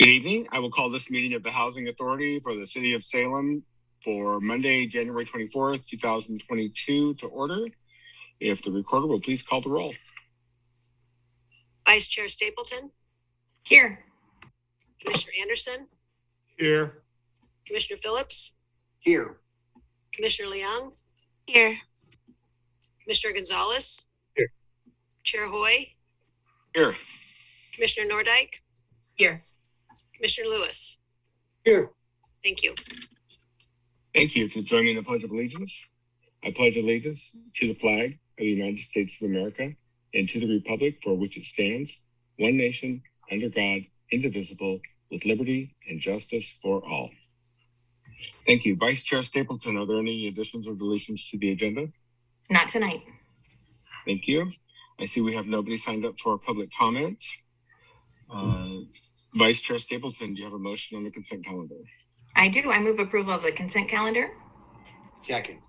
Good evening. I will call this meeting of the Housing Authority for the City of Salem for Monday, January 24th, 2022 to order. If the recorder will please call the roll. Vice Chair Stapleton. Here. Commissioner Anderson. Here. Commissioner Phillips. Here. Commissioner Leung. Here. Commissioner Gonzalez. Here. Chair Hoy. Here. Commissioner Nordyke. Here. Commissioner Lewis. Here. Thank you. Thank you for joining the Pledge of Allegiance. I pledge allegiance to the flag of the United States of America and to the republic for which it stands, one nation, under God, indivisible, with liberty and justice for all. Thank you. Vice Chair Stapleton, are there any additions or deletions to the agenda? Not tonight. Thank you. I see we have nobody signed up for public comment. Vice Chair Stapleton, do you have a motion on the consent calendar? I do. I move approval of the consent calendar. Second.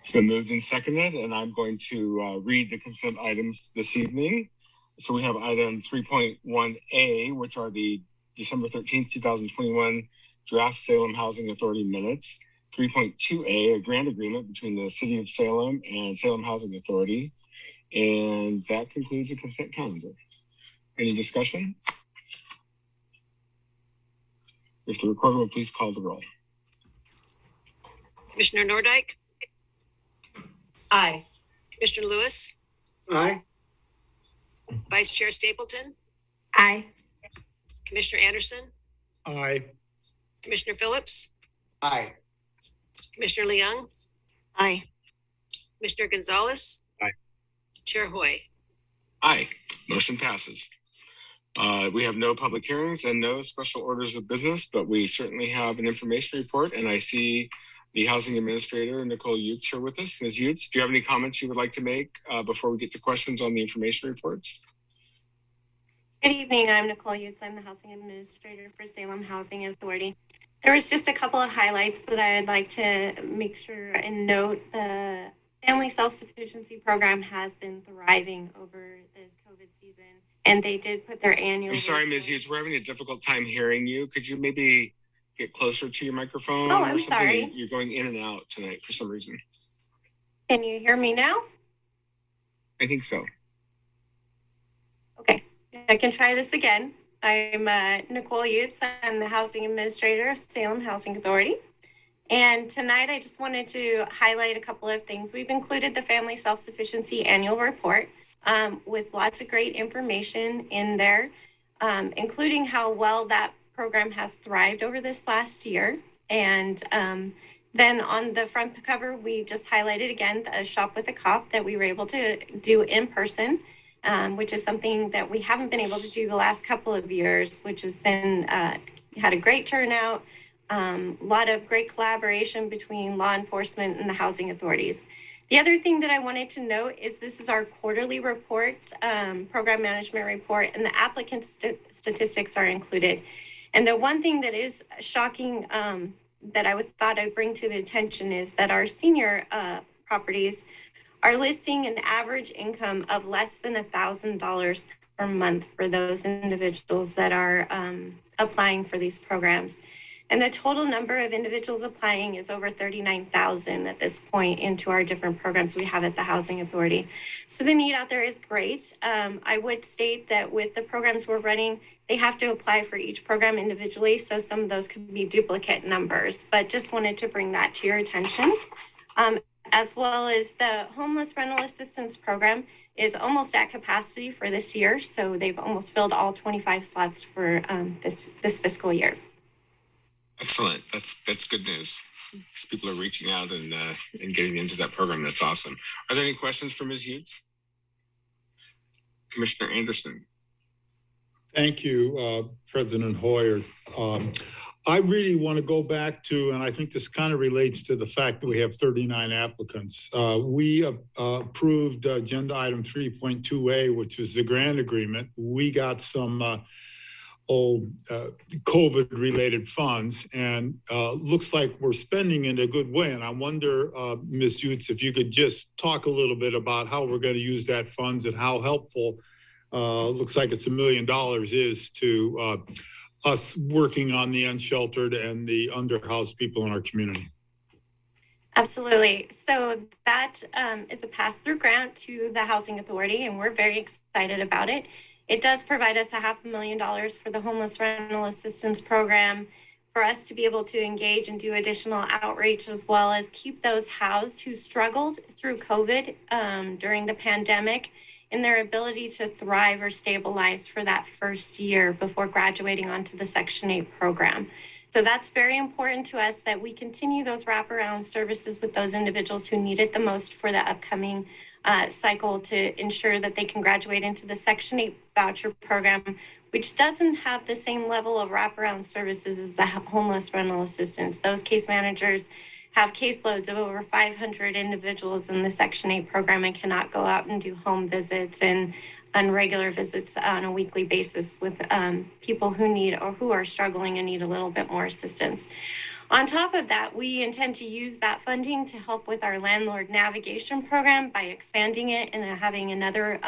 It's been moved and seconded, and I'm going to read the consent items this evening. So we have item 3.1A, which are the December 13th, 2021 draft Salem Housing Authority minutes. 3.2A, a grant agreement between the City of Salem and Salem Housing Authority. And that concludes the consent calendar. Any discussion? If the recorder will please call the roll. Commissioner Nordyke. Aye. Commissioner Lewis. Aye. Vice Chair Stapleton. Aye. Commissioner Anderson. Aye. Commissioner Phillips. Aye. Commissioner Leung. Aye. Commissioner Gonzalez. Aye. Chair Hoy. Aye. Motion passes. We have no public hearings and no special orders of business, but we certainly have an information report, and I see the Housing Administrator, Nicole Utes, here with us. Ms. Utes, do you have any comments you would like to make before we get to questions on the information reports? Good evening. I'm Nicole Utes. I'm the Housing Administrator for Salem Housing Authority. There was just a couple of highlights that I'd like to make sure and note. The Family Self-Sufficiency Program has been thriving over this COVID season, and they did put their annual... I'm sorry, Ms. Utes, we're having a difficult time hearing you. Could you maybe get closer to your microphone? Oh, I'm sorry. You're going in and out tonight for some reason. Can you hear me now? I think so. Okay, I can try this again. I'm Nicole Utes. I'm the Housing Administrator of Salem Housing Authority. And tonight I just wanted to highlight a couple of things. We've included the Family Self-Sufficiency Annual Report with lots of great information in there, including how well that program has thrived over this last year. And then on the front cover, we just highlighted again the Shop with a Cop that we were able to do in person, which is something that we haven't been able to do the last couple of years, which has been, had a great turnout, a lot of great collaboration between law enforcement and the housing authorities. The other thing that I wanted to note is this is our quarterly report, program management report, and the applicant statistics are included. And the one thing that is shocking that I thought I'd bring to the attention is that our senior properties are listing an average income of less than $1,000 per month for those individuals that are applying for these programs. And the total number of individuals applying is over 39,000 at this point into our different programs we have at the Housing Authority. So the need out there is great. I would state that with the programs we're running, they have to apply for each program individually. So some of those could be duplicate numbers, but just wanted to bring that to your attention. As well as the Homeless Rental Assistance Program is almost at capacity for this year. So they've almost filled all 25 slots for this fiscal year. Excellent. That's good news. People are reaching out and getting into that program. That's awesome. Are there any questions for Ms. Utes? Commissioner Anderson. Thank you, President Hoyer. I really want to go back to, and I think this kind of relates to the fact that we have 39 applicants. We approved agenda item 3.2A, which is the grant agreement. We got some COVID-related funds, and looks like we're spending in a good way. And I wonder, Ms. Utes, if you could just talk a little bit about how we're going to use that funds and how helpful looks like it's $1 million, is to us working on the unsheltered and the underhoused people in our community. Absolutely. So that is a pass-through grant to the Housing Authority, and we're very excited about it. It does provide us $500,000 for the Homeless Rental Assistance Program for us to be able to engage and do additional outreach, as well as keep those housed who struggled through COVID during the pandemic in their ability to thrive or stabilize for that first year before graduating onto the Section 8 program. So that's very important to us that we continue those wraparound services with those individuals who need it the most for the upcoming cycle to ensure that they can graduate into the Section 8 voucher program, which doesn't have the same level of wraparound services as the homeless rental assistance. Those case managers have caseloads of over 500 individuals in the Section 8 program and cannot go out and do home visits and regular visits on a weekly basis with people who need or who are struggling and need a little bit more assistance. On top of that, we intend to use that funding to help with our landlord navigation program by expanding it and having another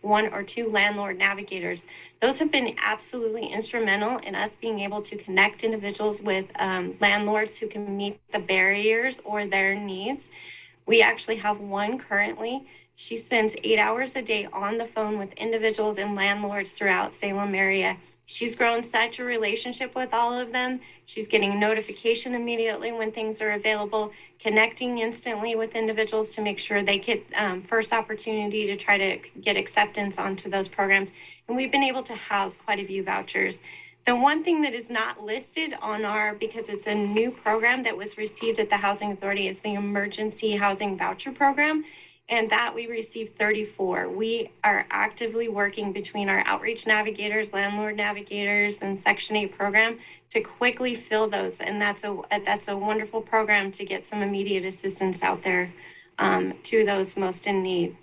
1 or 2 landlord navigators. Those have been absolutely instrumental in us being able to connect individuals with landlords who can meet the barriers or their needs. We actually have one currently. She spends 8 hours a day on the phone with individuals and landlords throughout Salem area. She's grown such a relationship with all of them. She's getting a notification immediately when things are available, connecting instantly with individuals to make sure they get first opportunity to try to get acceptance onto those programs. And we've been able to house quite a few vouchers. The one thing that is not listed on because it's a new program that was received at the Housing Authority, is the Emergency Housing Voucher Program. And that we received 34. We are actively working between our outreach navigators, landlord navigators, and Section 8 program to quickly fill those. And that's a wonderful program to get some immediate assistance out there to those most in need.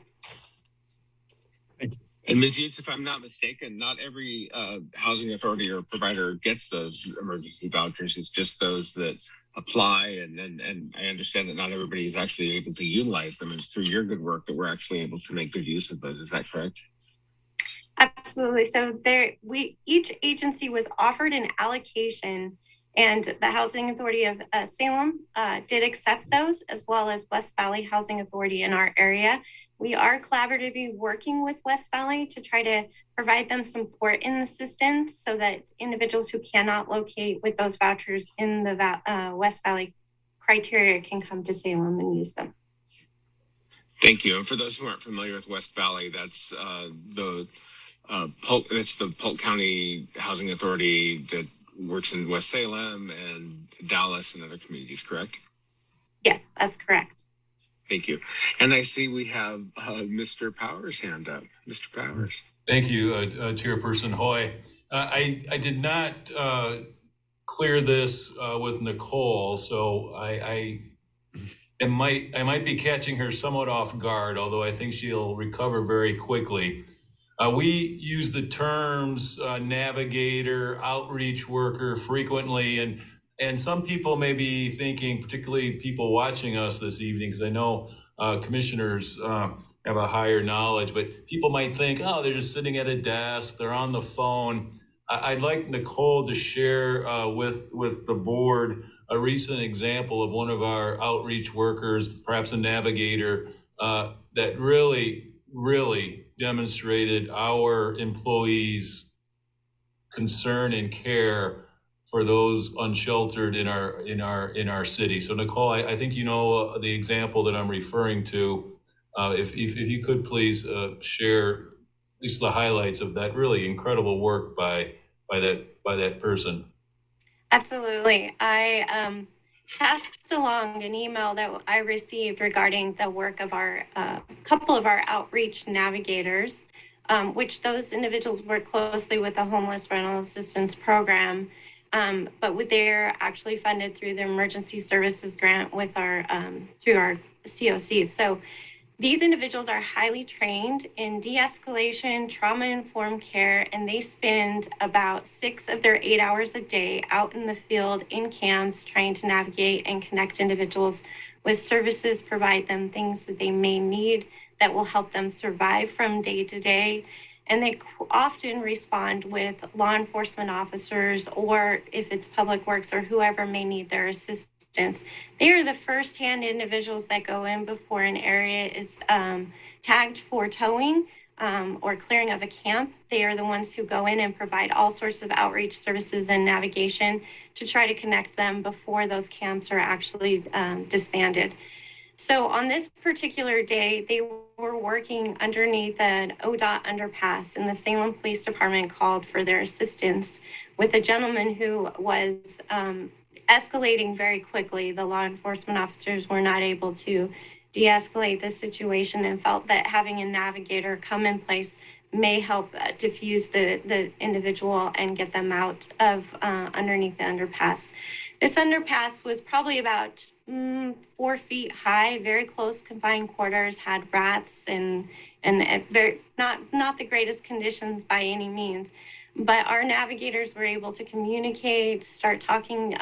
Thank you. And Ms. Yates, if I'm not mistaken, not every housing authority or provider gets those emergency vouchers. It's just those that apply, and I understand that not everybody is actually able to utilize them. It's through your good work that we're actually able to make good use of those. Is that correct? Absolutely. So each agency was offered an allocation, and the Housing Authority of Salem did accept those, as well as West Valley Housing Authority in our area. We are collaboratively working with West Valley to try to provide them support and assistance so that individuals who cannot locate with those vouchers in the West Valley criteria can come to Salem and use them. Thank you. And for those who aren't familiar with West Valley, that's the Polk County Housing Authority that works in West Salem and Dallas and other communities, correct? Yes, that's correct. Thank you. And I see we have Mr. Powers' hand up. Mr. Powers. Thank you, Chairperson Hoy. I did not clear this with Nicole, so I might be catching her somewhat off guard, although I think she'll recover very quickly. We use the terms navigator, outreach worker frequently, and some people may be thinking, particularly people watching us this evening, because I know commissioners have a higher knowledge, but people might think, oh, they're just sitting at a desk, they're on the phone. I'd like Nicole to share with the board a recent example of one of our outreach workers, perhaps a navigator, that really demonstrated our employees' concern and care for those unsheltered in our city. So Nicole, I think you know the example that I'm referring to. If you could please share at least the highlights of that really incredible work by that person. Absolutely. I passed along an email that I received regarding the work of our couple of our outreach navigators, which those individuals work closely with the Homeless Rental Assistance Program. But they're actually funded through the Emergency Services Grant with our through our COC. So these individuals are highly trained in de-escalation, trauma-informed care, and they spend about 6 of their 8 hours a day out in the field in camps trying to navigate and connect individuals with services, provide them things that they may need that will help them survive from day to day. And they often respond with law enforcement officers, or if it's public works or whoever may need their assistance. They are the first-hand individuals that go in before an area is tagged for towing or clearing of a camp. They are the ones who go in and provide all sorts of outreach services and navigation to try to connect them before those camps are actually disbanded. So on this particular day, they were working underneath an ODOT underpass, and the Salem Police Department called for their assistance with a gentleman who was escalating very quickly. The law enforcement officers were not able to de-escalate the situation and felt that having a navigator come in place may help diffuse the individual and get them out of underneath the underpass. This underpass was probably about 4 feet high, very close confined quarters, had rats and very not the greatest conditions by any means. But our navigators were able to communicate, start talking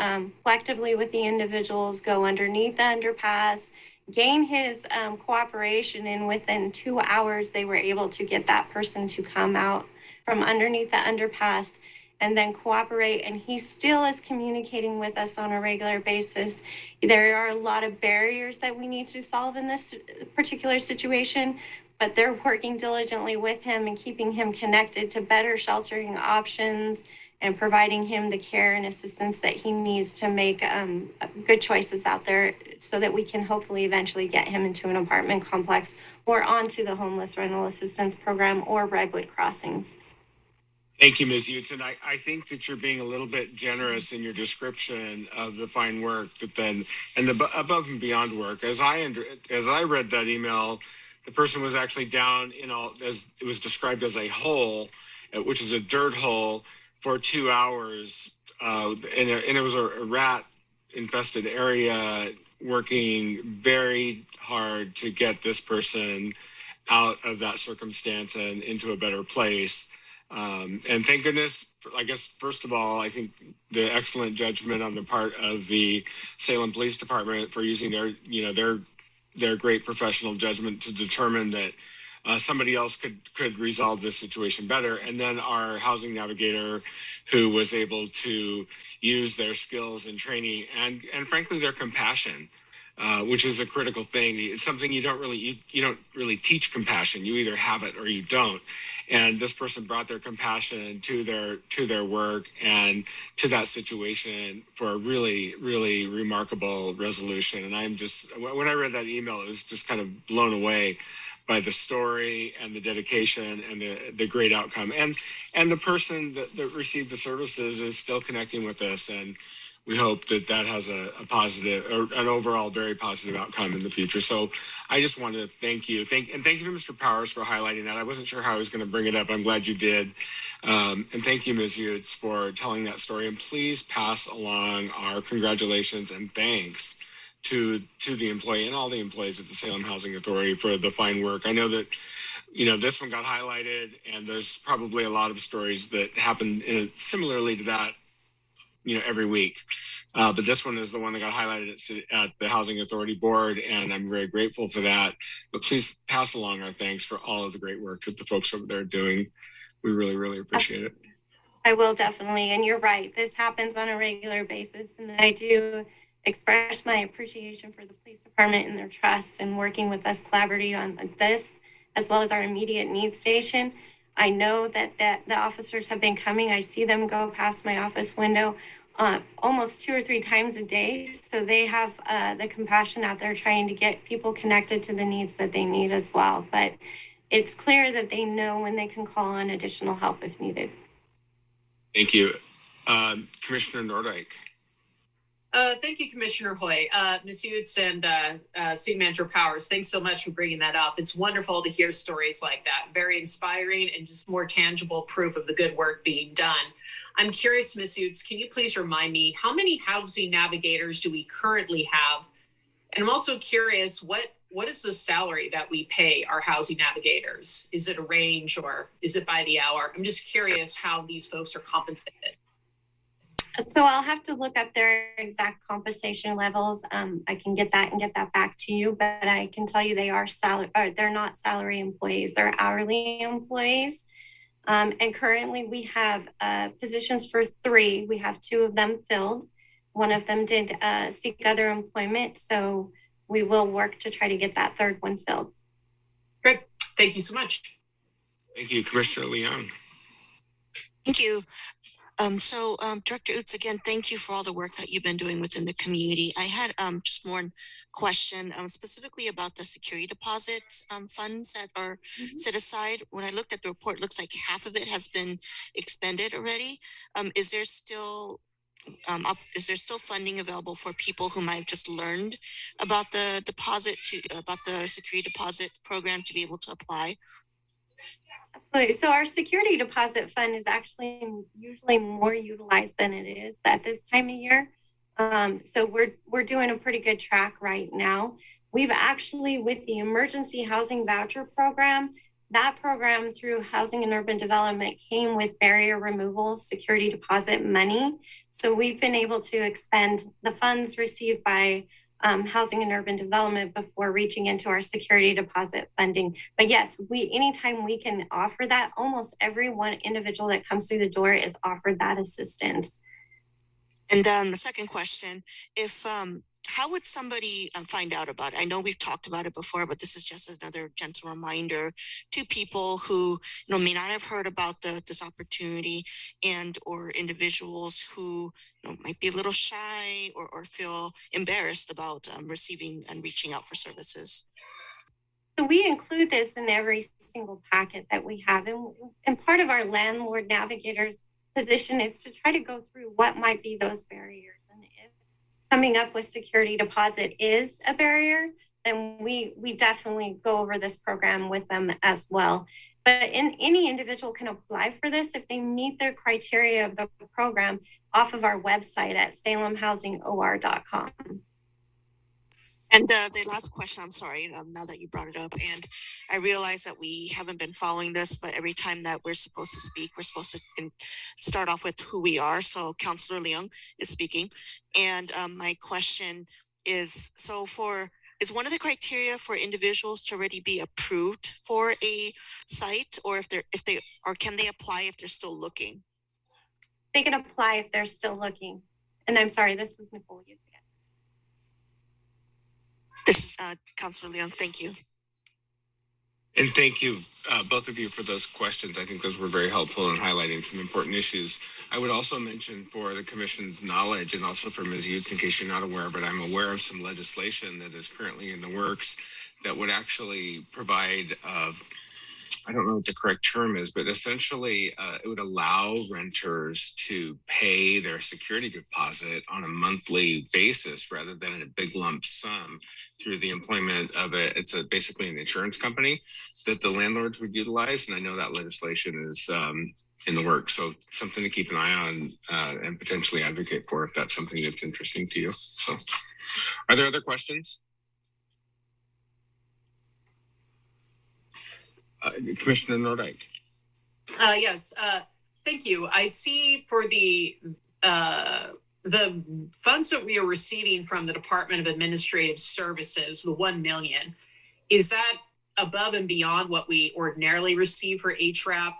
collectively with the individuals, go underneath the underpass, gain his cooperation, and within 2 hours, they were able to get that person to come out from underneath the underpass and then cooperate. And he still is communicating with us on a regular basis. There are a lot of barriers that we need to solve in this particular situation, but they're working diligently with him and keeping him connected to better sheltering options and providing him the care and assistance that he needs to make good choices out there so that we can hopefully eventually get him into an apartment complex or onto the homeless rental assistance program or Redwood Crossings. Thank you, Ms. Utes. And I think that you're being a little bit generous in your description of the fine work that then, and the above and beyond work. As I read that email, the person was actually down in as it was described as a hole, which is a dirt hole, for 2 hours. And it was a rat infested area, working very hard to get this person out of that circumstance and into a better place. And thank goodness, I guess, first of all, I think the excellent judgment on the part of the Salem Police Department for using their great professional judgment to determine that somebody else could resolve this situation better. And then our housing navigator, who was able to use their skills and training and frankly, their compassion, which is a critical thing. It's something you don't really teach compassion. You either have it or you don't. And this person brought their compassion to their work and to that situation for a really, really remarkable resolution. And when I read that email, it was just kind of blown away by the story and the dedication and the great outcome. And the person that received the services is still connecting with us. And we hope that has a positive or an overall very positive outcome in the future. So I just wanted to thank you. Thank you to Mr. Powers for highlighting that. I wasn't sure how I was going to bring it up. I'm glad you did. And thank you, Ms. Utes, for telling that story. And please pass along our congratulations and thanks to the employee and all the employees at the Salem Housing Authority for the fine work. I know that, this one got highlighted, and there's probably a lot of stories that happen similarly to that, every week. But this one is the one that got highlighted at the Housing Authority Board, and I'm very grateful for that. But please pass along our thanks for all of the great work that the folks over there are doing. We really, really appreciate it. I will definitely. And you're right. This happens on a regular basis. And I do express my appreciation for the police department and their trust in working with us collaboratively on this, as well as our immediate needs station. I know that the officers have been coming. I see them go past my office window almost 2 or 3 times a day. So they have the compassion out there trying to get people connected to the needs that they need as well. But it's clear that they know when they can call on additional help if needed. Thank you. Commissioner Nordyke. Thank you, Commissioner Hoy, Ms. Utes and City Manager Powers. Thanks so much for bringing that up. It's wonderful to hear stories like that. Very inspiring and just more tangible proof of the good work being done. I'm curious, Ms. Utes, can you please remind me how many housing navigators do we currently have? And I'm also curious, what is the salary that we pay our housing navigators? Is it a range or is it by the hour? I'm just curious how these folks are compensated. So I'll have to look up their exact compensation levels. I can get that back to you, but I can tell you they are they're not salary employees, they're hourly employees. And currently we have positions for 3. We have 2 of them filled. One of them did seek other employment. So we will work to try to get that 3rd one filled. Great. Thank you so much. Thank you, Commissioner Leung. Thank you. Director Utz, again, thank you for all the work that you've been doing within the community. I had just one question specifically about the security deposit funds that are set aside. When I looked at the report, it looks like half of it has been expended already. Is there still funding available for people who might have just learned about the security deposit program to be able to apply? Absolutely. So our security deposit fund is actually usually more utilized than it is at this time of year. So we're doing a pretty good track right now. We've actually, with the emergency housing voucher program, that program through Housing and Urban Development came with barrier removal security deposit money. So we've been able to expend the funds received by Housing and Urban Development before reaching into our security deposit funding. But yes, anytime we can offer that, almost every one individual that comes through the door is offered that assistance. And the second question, how would somebody find out about it? I know we've talked about it before, but this is just another gentle reminder to people who may not have heard about this opportunity, and or individuals who might be a little shy or feel embarrassed about receiving and reaching out for services. So we include this in every single packet that we have, and part of our landlord navigator's position is to try to go through what might be those barriers. Coming up with security deposit is a barrier, then we definitely go over this program with them as well. But any individual can apply for this if they meet the criteria of the program off of our website at salemhousingor.com. And the last question, I'm sorry, now that you brought it up, and I realize that we haven't been following this, but every time that we're supposed to speak, we're supposed to start off with who we are. So Councilor Leung is speaking. And my question is, is one of the criteria for individuals to already be approved for a site, or can they apply if they're still looking? They can apply if they're still looking. And I'm sorry, this is Nicole Yates again. This Councilor Leung, thank you. And thank you, both of you, for those questions. I think those were very helpful in highlighting some important issues. I would also mention, for the Commission's knowledge, and also for Ms. Yates, in case you're not aware, but I'm aware of some legislation that is currently in the works that would actually provide, I don't know what the correct term is, but essentially it would allow renters to pay their security deposit on a monthly basis rather than in a big lump sum through the employment of it's basically an insurance company that the landlords would utilize. And I know that legislation is in the works. So something to keep an eye on and potentially advocate for if that's something that's interesting to you. So are there other questions? Commissioner Nordyke. Yes, thank you. I see for the funds that we are receiving from the Department of Administrative Services, the $1 million, is that above and beyond what we ordinarily receive for HRAP?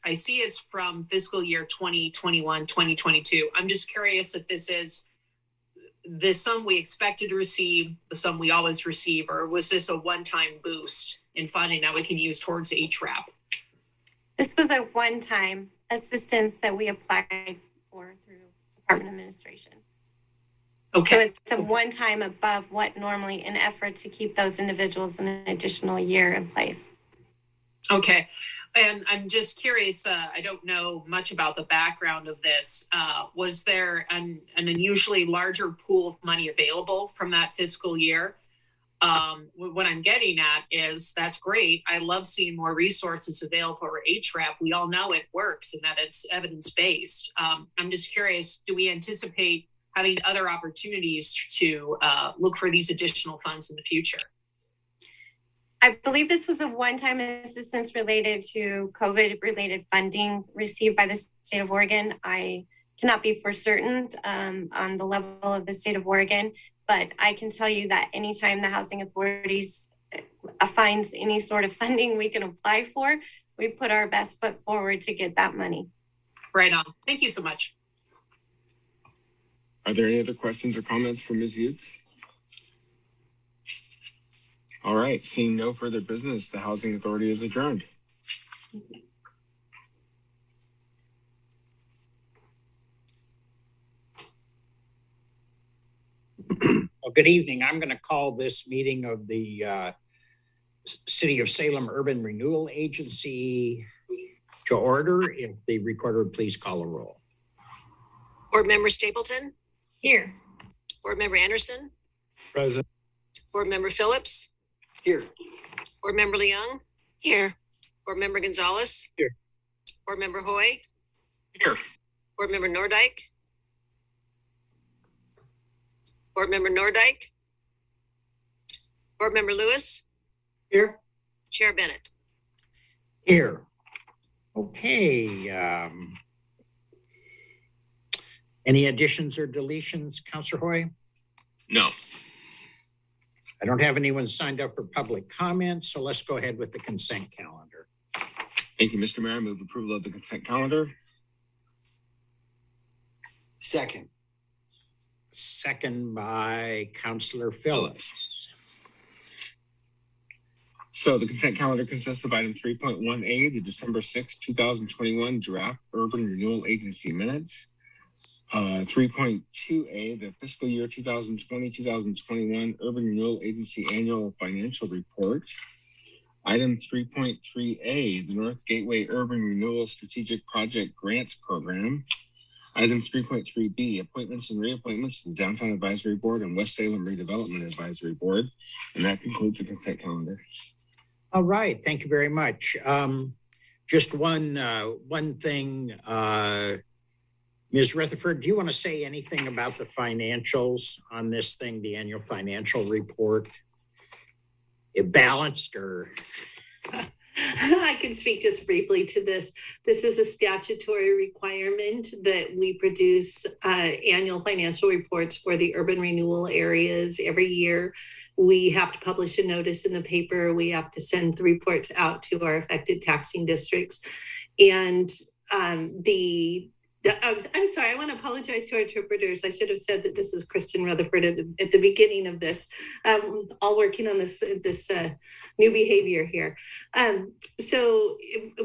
I see it's from fiscal year 2021, 2022. I'm just curious if this is the sum we expected to receive, the sum we always receive, or was this a one-time boost in funding that we can use towards HRAP? This was a one-time assistance that we applied for through Department of Administration. Okay. So it's a one-time above what normally, in effort to keep those individuals an additional year in place. Okay. And I'm just curious, I don't know much about the background of this. Was there an unusually larger pool of money available from that fiscal year? What I'm getting at is that's great. I love seeing more resources available for HRAP. We all know it works and that it's evidence-based. I'm just curious, do we anticipate having other opportunities to look for these additional funds in the future? I believe this was a one-time assistance related to COVID-related funding received by the state of Oregon. I cannot be for certain on the level of the state of Oregon, but I can tell you that anytime the housing authorities finds any sort of funding we can apply for, we put our best foot forward to get that money. Right on. Thank you so much. Are there any other questions or comments for Ms. Yates? All right, seeing no further business, the Housing Authority is adjourned. Well, good evening. I'm going to call this meeting of the City of Salem Urban Renewal Agency to order. If the recorder would please call a roll. Board Member Stapleton, Here. Board Member Anderson, Present. Board Member Phillips, Here. Board Member Leung, Here. Board Member Gonzalez. Here. Board Member Hoy, Here. Board Member Nordike, Board Member Nordike, Board Member Lewis, Here. Chair Bennett. Here. Okay. Any additions or deletions, Councilor Hoy? No. I don't have anyone signed up for public comments, so let's go ahead with the consent calendar. Thank you, Mr. Mayor. I move approval of the consent calendar. Second. Second by Councilor Phillips. So the consent calendar consists of item 3.1A, the December 6, 2021 draft urban renewal agency minutes. 3.2A, the fiscal year 2020-2021 urban renewal agency annual financial report. Item 3.3A, the North Gateway Urban Renewal Strategic Project Grant Program. Item 3.3B, appointments and reappointments to the Downtown Advisory Board and West Salem Redevelopment Advisory Board. And that concludes the consent calendar. All right, thank you very much. Just one thing, Ms. Rutherford, do you want to say anything about the financials on this thing, the annual financial report? It balanced or? I can speak just briefly to this. This is a statutory requirement that we produce annual financial reports for the urban renewal areas every year. We have to publish a notice in the paper. We have to send the reports out to our affected taxing districts. And I'm sorry, I want to apologize to our interpreters. I should have said that this is Kristen Rutherford at the beginning of this, all working on this new behavior here. So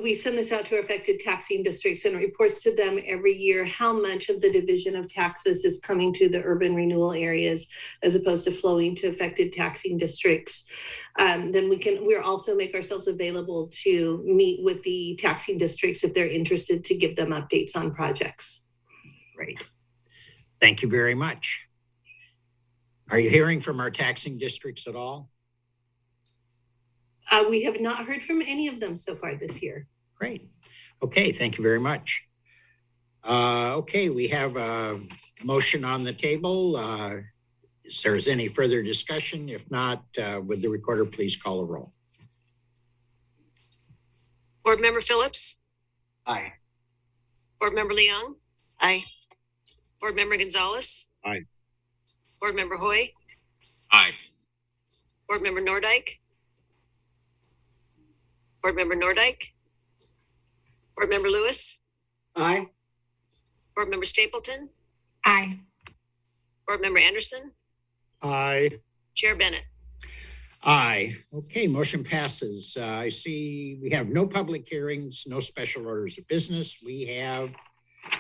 we send this out to our affected taxing districts and it reports to them every year how much of the division of taxes is coming to the urban renewal areas as opposed to flowing to affected taxing districts. Then we'll also make ourselves available to meet with the taxing districts if they're interested to give them updates on projects. Great. Thank you very much. Are you hearing from our taxing districts at all? We have not heard from any of them so far this year. Great. Okay, thank you very much. Okay, we have a motion on the table. Is there any further discussion? If not, would the recorder please call a roll? Board Member Phillips, Aye. Board Member Leung, Aye. Board Member Gonzalez. Aye. Board Member Hoy, Aye. Board Member Nordike, Board Member Nordike, Board Member Lewis, Aye. Board Member Stapleton, Aye. Board Member Anderson, Aye. Chair Bennett. Aye. Okay, motion passes. I see we have no public hearings, no special orders of business. We have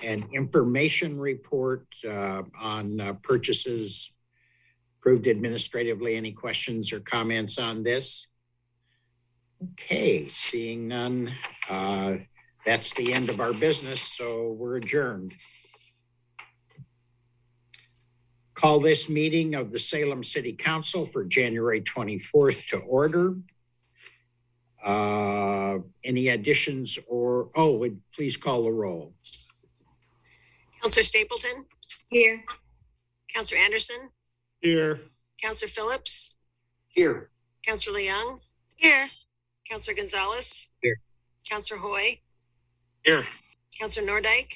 an information report on purchases approved administratively. Any questions or comments on this? Okay, seeing none, that's the end of our business, so we're adjourned. Call this meeting of the Salem City Council for January 24th to order. Any additions or, would please call the roll. Counselor Stapleton, Here. Counselor Anderson, Here. Counselor Phillips, Here. Counselor Leung, Here. Counselor Gonzalez. Here. Counselor Hoy, Here. Counselor Nordike,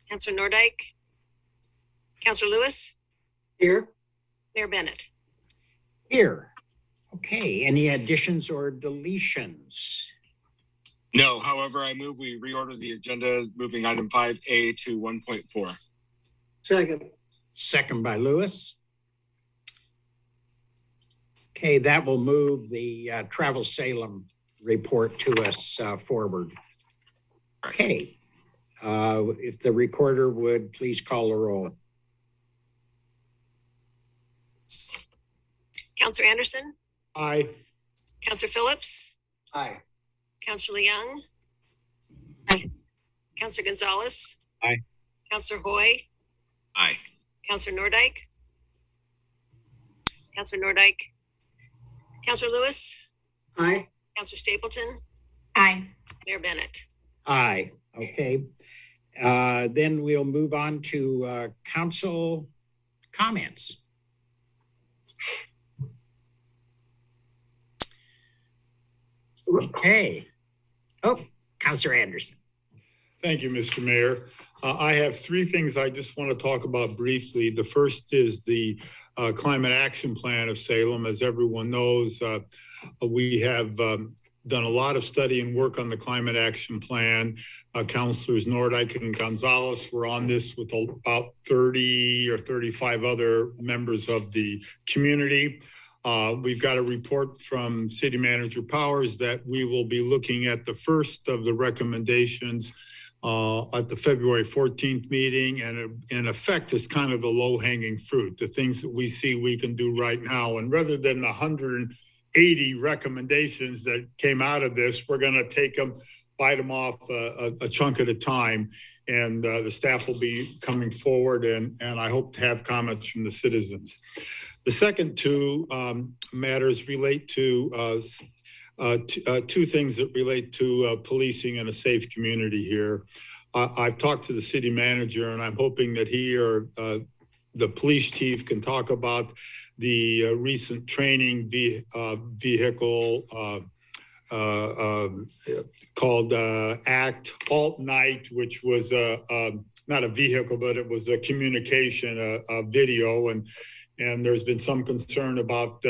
Counselor Nordike, Counselor Lewis, Here. Mayor Bennett. Here. Okay, any additions or deletions? No, however, I move we reorder the agenda, moving item 5A to 1.4. Second. Second by Lewis. Okay, that will move the Travel Salem report to us forward. Okay, if the recorder would please call the roll. Counselor Anderson, Aye. Counselor Phillips, Aye. Counselor Young. Aye. Counselor Gonzalez. Aye. Counselor Hoy, Aye. Counselor Nordike. Counselor Nordike. Counselor Lewis, Aye. Counselor Stapleton, Aye. Mayor Bennett. Aye, okay. Then we'll move on to council comments. Okay. Oh, Counselor Anderson. Thank you, Mr. Mayor. I have three things I just want to talk about briefly. The first is the Climate Action Plan of Salem. As everyone knows, we have done a lot of study and work on the Climate Action Plan. Councilors Nordike and Gonzalez were on this with about 30 or 35 other members of the community. We've got a report from City Manager Powers that we will be looking at the first of the recommendations at the February 14th meeting, and in effect is kind of the low-hanging fruit, the things that we see we can do right now. And rather than the 180 recommendations that came out of this, we're going to take them, bite them off a chunk at a time, and the staff will be coming forward, and I hope to have comments from the citizens. The second two matters relate to two things that relate to policing and a safe community here. I've talked to the city manager, and I'm hoping that he or the police chief can talk about the recent training vehicle called Alt Night, which was not a vehicle, but it was a communication, a video, and there's been some concern about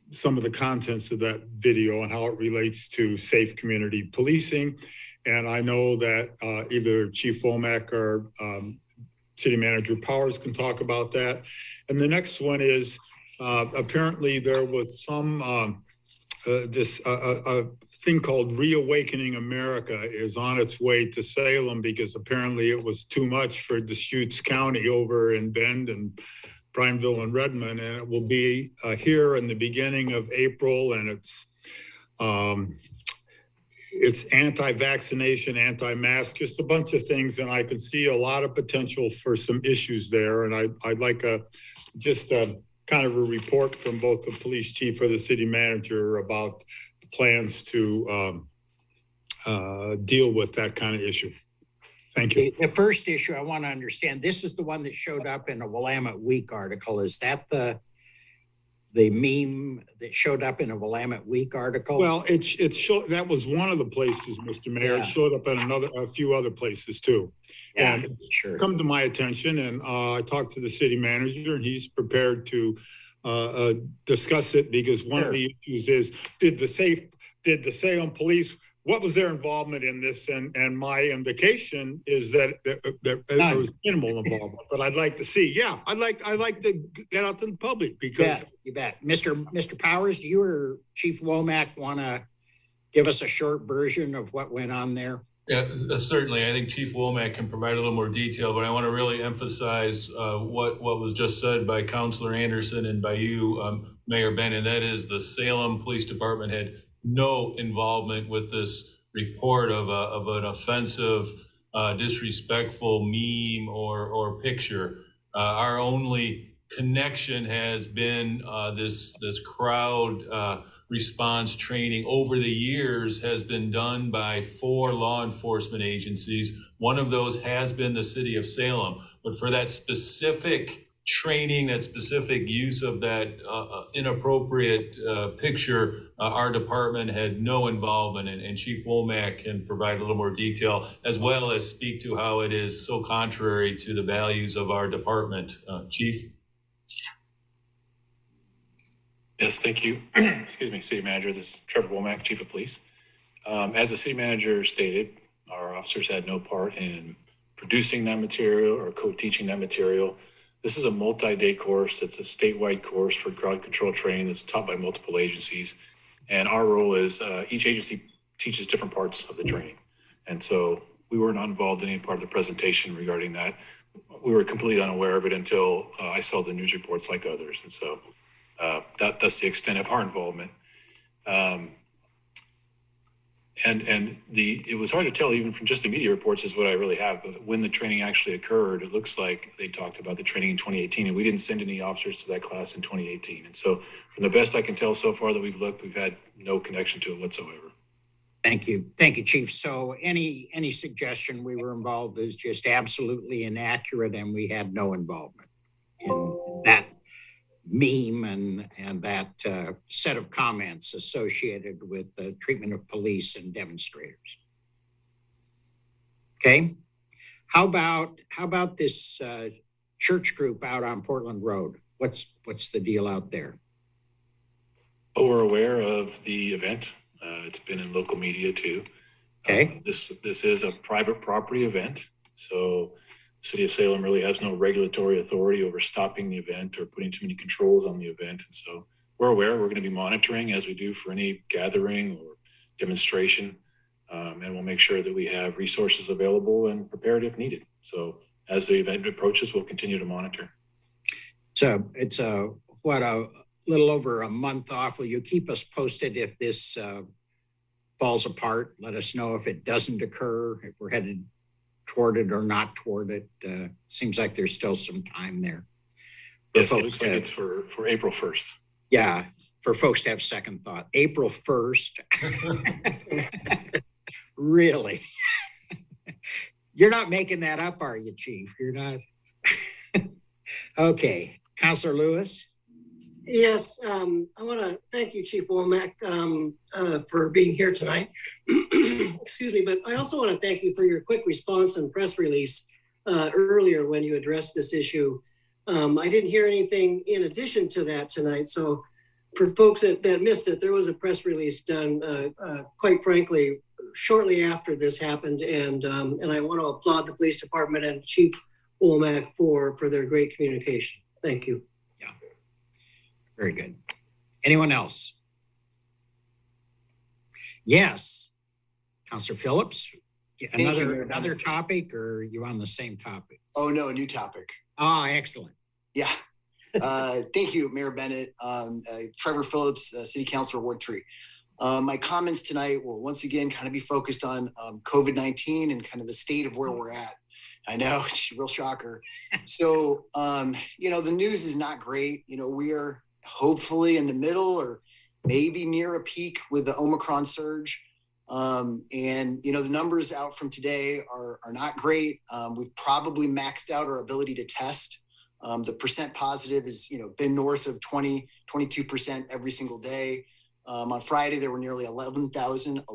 some of the contents of that video and how it relates to safe community policing. And I know that either Chief Womack or City Manager Powers can talk about that. And the next one is apparently there was some this thing called Reawakening America is on its way to Salem, because apparently it was too much for Deschutes County over in Bend and Prineville and Redmond, and it will be here in the beginning of April, and it's anti-vaccination, anti-mask, just a bunch of things, and I can see a lot of potential for some issues there. And I'd like just kind of a report from both the police chief or the city manager about the plans to deal with that kind of issue. Thank you. The first issue I want to understand, this is the one that showed up in a Willamette Week article. Is that the meme that showed up in a Willamette Week article? Well, that was one of the places, Mr. Mayor. Yeah. It showed up in a few other places too. Yeah, And sure. come to my attention, and I talked to the city manager, and he's prepared to discuss it, because one of the issues is, did the Salem police, what was their involvement in this? And my indication is that there was minimal involvement. But I'd like to see. Yeah, I'd like to get out to the public, because you bet. Mr. Powers, do you or Chief Womack want to give us a short version of what went on there? Yeah, certainly. I think Chief Womack can provide a little more detail, but I want to really emphasize what was just said by Councilor Anderson and by you, Mayor Bennett. That is, the Salem Police Department had no involvement with this report of an offensive, disrespectful meme or picture. Our only connection has been this crowd response training over the years has been done by 4 law enforcement agencies. One of those has been the city of Salem, but for that specific training, that specific use of that inappropriate picture, our department had no involvement, and Chief Womack can provide a little more detail, as well as speak to how it is so contrary to the values of our department. Chief? Yes, thank you. Excuse me, City Manager. This is Trevor Womack, Chief of Police. As the City Manager stated, our officers had no part in producing that material or co-teaching that material. This is a multi-day course. It's a statewide course for crowd control training that's taught by multiple agencies. And our role is each agency teaches different parts of the training. And so we were not involved in any part of the presentation regarding that. We were completely unaware of it until I saw the news reports like others. And so that's the extent of our involvement. It was hard to tell even from just the media reports is what I really have, but when the training actually occurred, it looks like they talked about the training in 2018 and we didn't send any officers to that class in 2018. And so from the best I can tell so far that we've looked, we've had no connection to it whatsoever. Thank you. Thank you, Chief. So any suggestion we were involved is just absolutely inaccurate and we had no involvement in that meme and that set of comments associated with the treatment of police and demonstrators. Okay. How about this church group out on Portland Road? What's the deal out there? Oh, we're aware of the event. It's been in local media too. Okay. This is a private property event. So the City of Salem really has no regulatory authority over stopping the event or putting too many controls on the event. And so we're aware we're going to be monitoring as we do for any gathering or demonstration. And we'll make sure that we have resources available and prepared if needed. So as the event approaches, we'll continue to monitor. So it's a little over a month off. Will you keep us posted if this falls apart? Let us know if it doesn't occur, if we're headed toward it or not toward it. Seems like there's still some time there. Yes, it looks like it's for April 1st. Yeah, for folks to have second thought. April 1st. Really? You're not making that up, are you, Chief? You're not? Okay, Councilor Lewis. Yes, I want to thank you, Chief Womack, for being here tonight. Excuse me, but I also want to thank you for your quick response and press release earlier when you addressed this issue. I didn't hear anything in addition to that tonight. So for folks that missed it, there was a press release done, quite frankly, shortly after this happened. And I want to applaud the police department and Chief Womack for their great communication. Thank you. Very good. Anyone else? Yes. Councilor Phillips, another topic, or are you on the same topic? Oh, no, a new topic. Oh, excellent. Yeah. Thank you, Mayor Bennett. Trevor Phillips, City Councilor, Ward 3. My comments tonight will once again kind of be focused on COVID-19 and kind of the state of where we're at. I know, it's a real shocker. So, the news is not great. We are hopefully in the middle or maybe near a peak with the Omicron surge. The numbers out from today are not great. We've probably maxed out our ability to test. The percent positive has, been north of 22% every single day. On Friday, there were nearly 11,000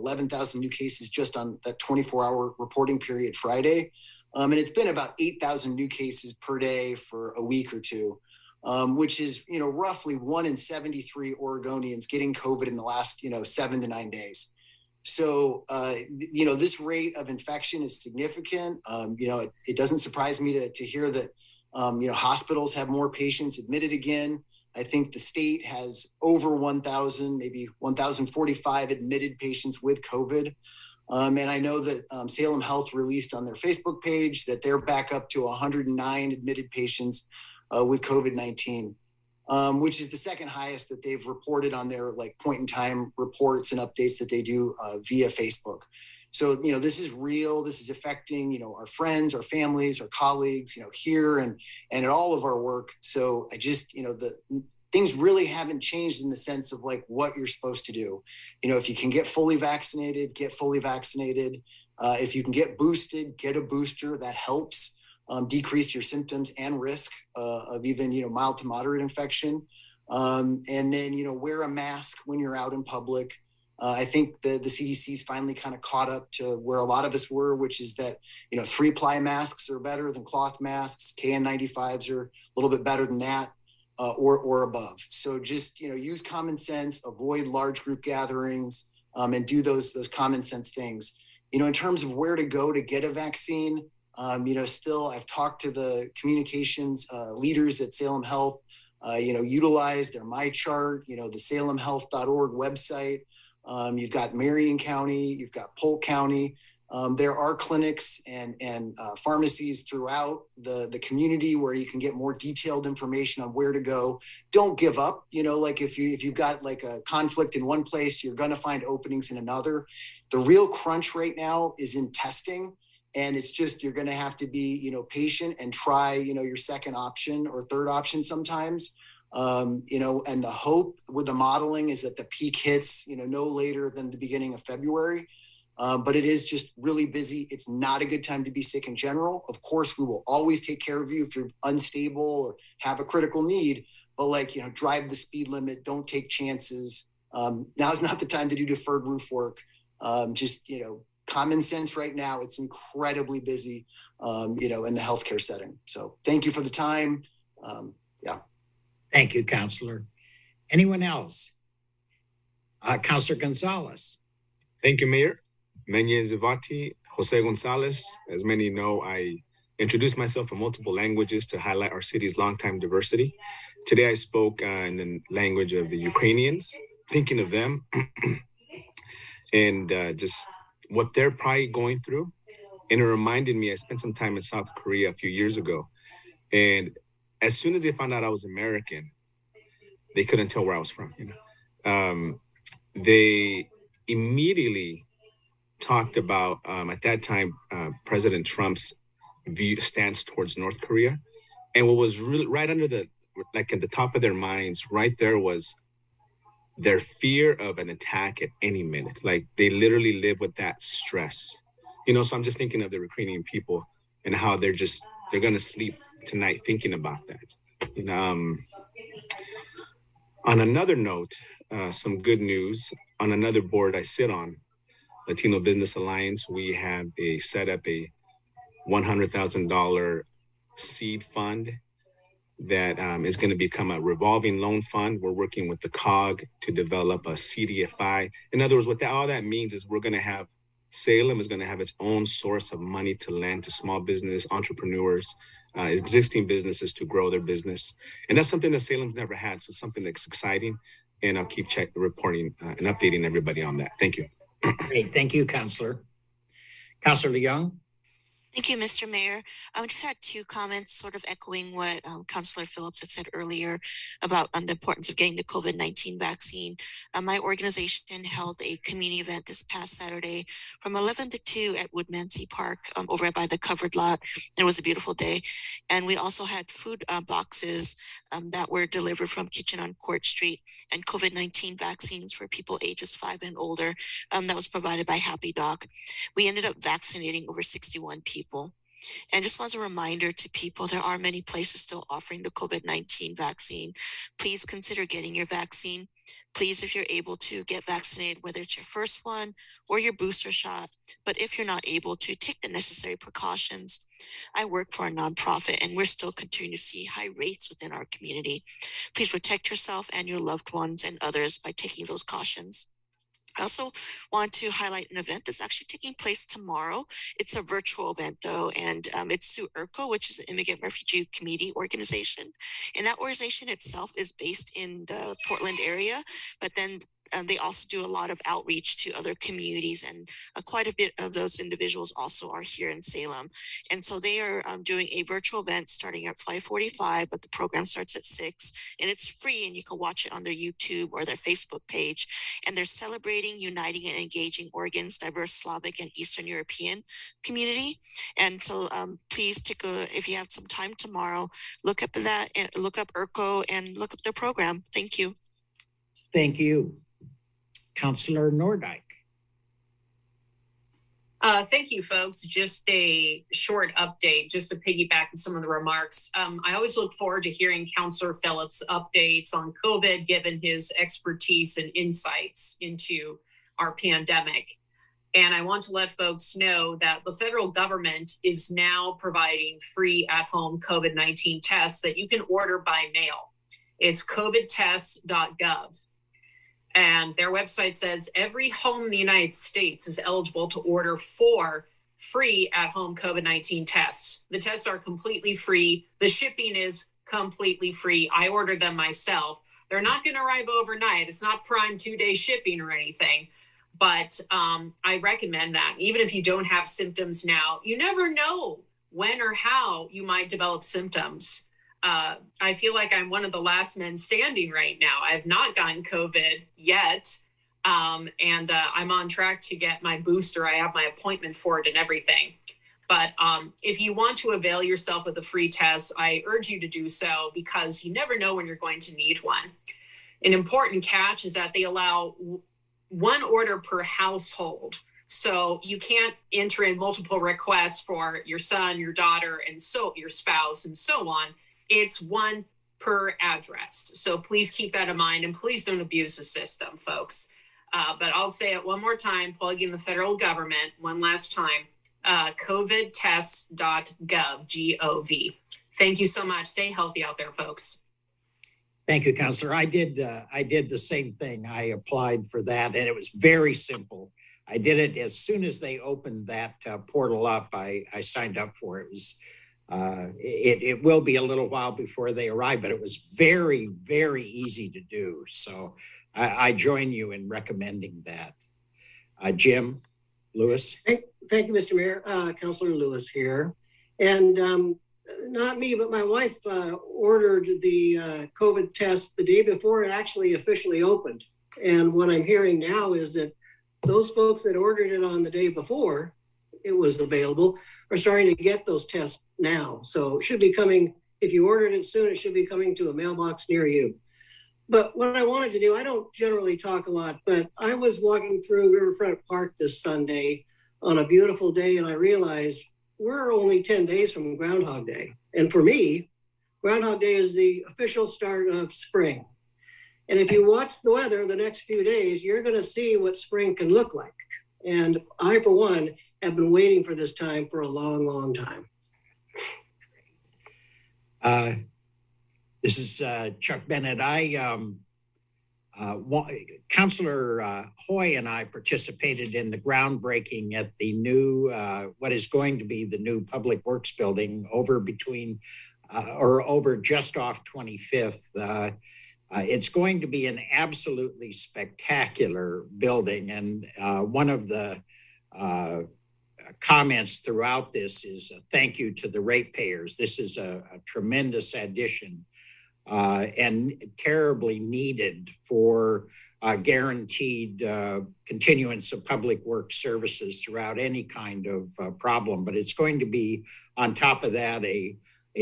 new cases just on that 24-hour reporting period Friday. And it's been about 8,000 new cases per day for a week or two. Which is, roughly 1 in 73 Oregonians getting COVID in the last, 7 to 9 days. So, this rate of infection is significant. It doesn't surprise me to hear that, hospitals have more patients admitted again. I think the state has over 1,000, maybe 1,045 admitted patients with COVID. And I know that Salem Health released on their Facebook page that they're back up to 109 admitted patients with COVID-19, which is the second highest that they've reported on their point in time reports and updates that they do via Facebook. So, this is real. This is affecting, our friends, our families, our colleagues, here and at all of our work. So I just, the things really haven't changed in the sense of what you're supposed to do. If you can get fully vaccinated, get fully vaccinated. If you can get boosted, get a booster. That helps. Decrease your symptoms and risk of even, mild to moderate infection. And then, wear a mask when you're out in public. I think the CDC's finally kind of caught up to where a lot of us were, which is that, 3-ply masks are better than cloth masks. KN95s are a little bit better than that. or above. So just, use common sense, avoid large group gatherings, and do those common sense things. In terms of where to go to get a vaccine, still I've talked to the communications leaders at Salem Health, utilize their MyChart, the salemhealth.org website. You've got Marion County, you've got Polk County. There are clinics and pharmacies throughout the community where you can get more detailed information on where to go. Don't give up. Like if you've got like a conflict in one place, you're going to find openings in another. The real crunch right now is in testing. And it's just, you're going to have to be, patient and try, your second option or third option sometimes. And the hope with the modeling is that the peak hits, no later than the beginning of February. But it is just really busy. It's not a good time to be sick in general. Of course, we will always take care of you if you're unstable or have a critical need, but drive the speed limit, don't take chances. Now's not the time to do deferred roof work. Common sense right now. It's incredibly busy, in the healthcare setting. So thank you for the time. Thank you, Counselor. Anyone else? Counselor Gonzalez. Thank you, Mayor. Menye Zivati, Jose Gonzalez. As many know, I introduced myself in multiple languages to highlight our city's longtime diversity. Today, I spoke in the language of the Ukrainians, thinking of them and just what they're probably going through. And it reminded me, I spent some time in South Korea a few years ago. And as soon as they found out I was American, they couldn't tell where I was from. They immediately talked about, at that time, President Trump's stance towards North Korea. And what was really right under at the top of their minds, right there was their fear of an attack at any minute. Like they literally live with that stress. So I'm just thinking of the Ukrainian people and how they're going to sleep tonight thinking about that. On another note, some good news. On another board I sit on, Latino Business Alliance, we have set up a $100,000 seed fund that is going to become a revolving loan fund. We're working with the COG to develop a CDFI. In other words, all that means is Salem is going to have its own source of money to lend to small business entrepreneurs, existing businesses to grow their business. And that's something that Salem's never had. So it's something that's exciting. And I'll keep reporting and updating everybody on that. Thank you. Great. Thank you, Counselor. Counselor Young. Thank you, Mr. Mayor. I just had two comments, sort of echoing what Councilor Phillips had said earlier about the importance of getting the COVID-19 vaccine. My organization held a community event this past Saturday from 11 to 2 at Woodmansey Park over by the covered lot. It was a beautiful day. And we also had food boxes that were delivered from Kitchen on Court Street and COVID-19 vaccines for people ages 5 and older that was provided by Happy Dog. We ended up vaccinating over 61 people. And just as a reminder to people, there are many places still offering the COVID-19 vaccine. Please consider getting your vaccine. Please, if you're able to, get vaccinated, whether it's your first one or your booster shot. But if you're not able to, take the necessary precautions. I work for a nonprofit and we're still continuing to see high rates within our community. Please protect yourself and your loved ones and others by taking those cautions. I also want to highlight an event that's actually taking place tomorrow. It's a virtual event though, and it's through IRCO, which is an Immigrant Refugee Community Organization. And that organization itself is based in the Portland area, but then they also do a lot of outreach to other communities, and quite a bit of those individuals also are here in Salem. And so they are doing a virtual event starting at 5:45, but the program starts at 6, and it's free, and you can watch it on their YouTube or their Facebook page. And they're celebrating, uniting, and engaging Oregon's diverse Slavic and Eastern European community. And so please if you have some time tomorrow, look up that, and look up IRCO and look up their program. Thank you. Thank you. Councilor Nordyke. Thank you, folks. Just a short update, just to piggyback on some of the remarks. I always look forward to hearing Councilor Phillips' updates on COVID, given his expertise and insights into our pandemic. And I want to let folks know that the federal government is now providing free at-home COVID-19 tests that you can order by mail. It's covidtests.gov. And their website says every home in the United States is eligible to order 4 free at-home COVID-19 tests. The tests are completely free. The shipping is completely free. I ordered them myself. They're not going to arrive overnight. It's not prime 2-day shipping or anything, but I recommend that. Even if you don't have symptoms now, you never know when or how you might develop symptoms. I feel like I'm one of the last men standing right now. I have not gotten COVID yet. And I'm on track to get my booster. I have my appointment for it and everything. But if you want to avail yourself of the free test, I urge you to do so because you never know when you're going to need one. An important catch is that they allow 1 order per household. So you can't enter in multiple requests for your son, your daughter, and so your spouse and so on. It's 1 per address. So please keep that in mind and please don't abuse the system, folks. But I'll say it one more time, plugging the federal government one last time, covidtests.gov, G-O-V. Thank you so much. Stay healthy out there, folks. Thank you, Councilor. I did the same thing. I applied for that and it was very simple. I did it as soon as they opened that portal up. I signed up for it. It will be a little while before they arrive, but it was very, very easy to do. So I join you in recommending that. Jim Lewis. Thank you, Mr. Mayor. Councilor Lewis here. And not me, but my wife ordered the COVID test the day before it actually officially opened. And what I'm hearing now is that those folks that ordered it on the day before it was available are starting to get those tests now. So it should be coming, if you ordered it soon, it should be coming to a mailbox near you. But what I wanted to do, I don't generally talk a lot, but I was walking through Riverfront Park this Sunday on a beautiful day and I realized we're only 10 days from Groundhog Day. And for me, Groundhog Day is the official start of spring. And if you watch the weather the next few days, you're going to see what spring can look like. And I, for one, have been waiting for this time for a long, long time. This is Chuck Bennett. Councilor Hoy and I participated in the groundbreaking at the new, what is going to be the new Public Works building over just off 25th. It's going to be an absolutely spectacular building. And one of the comments throughout this is a thank you to the ratepayers. This is a tremendous addition and terribly needed for guaranteed continuance of public works services throughout any kind of problem. But it's going to be, on top of that, a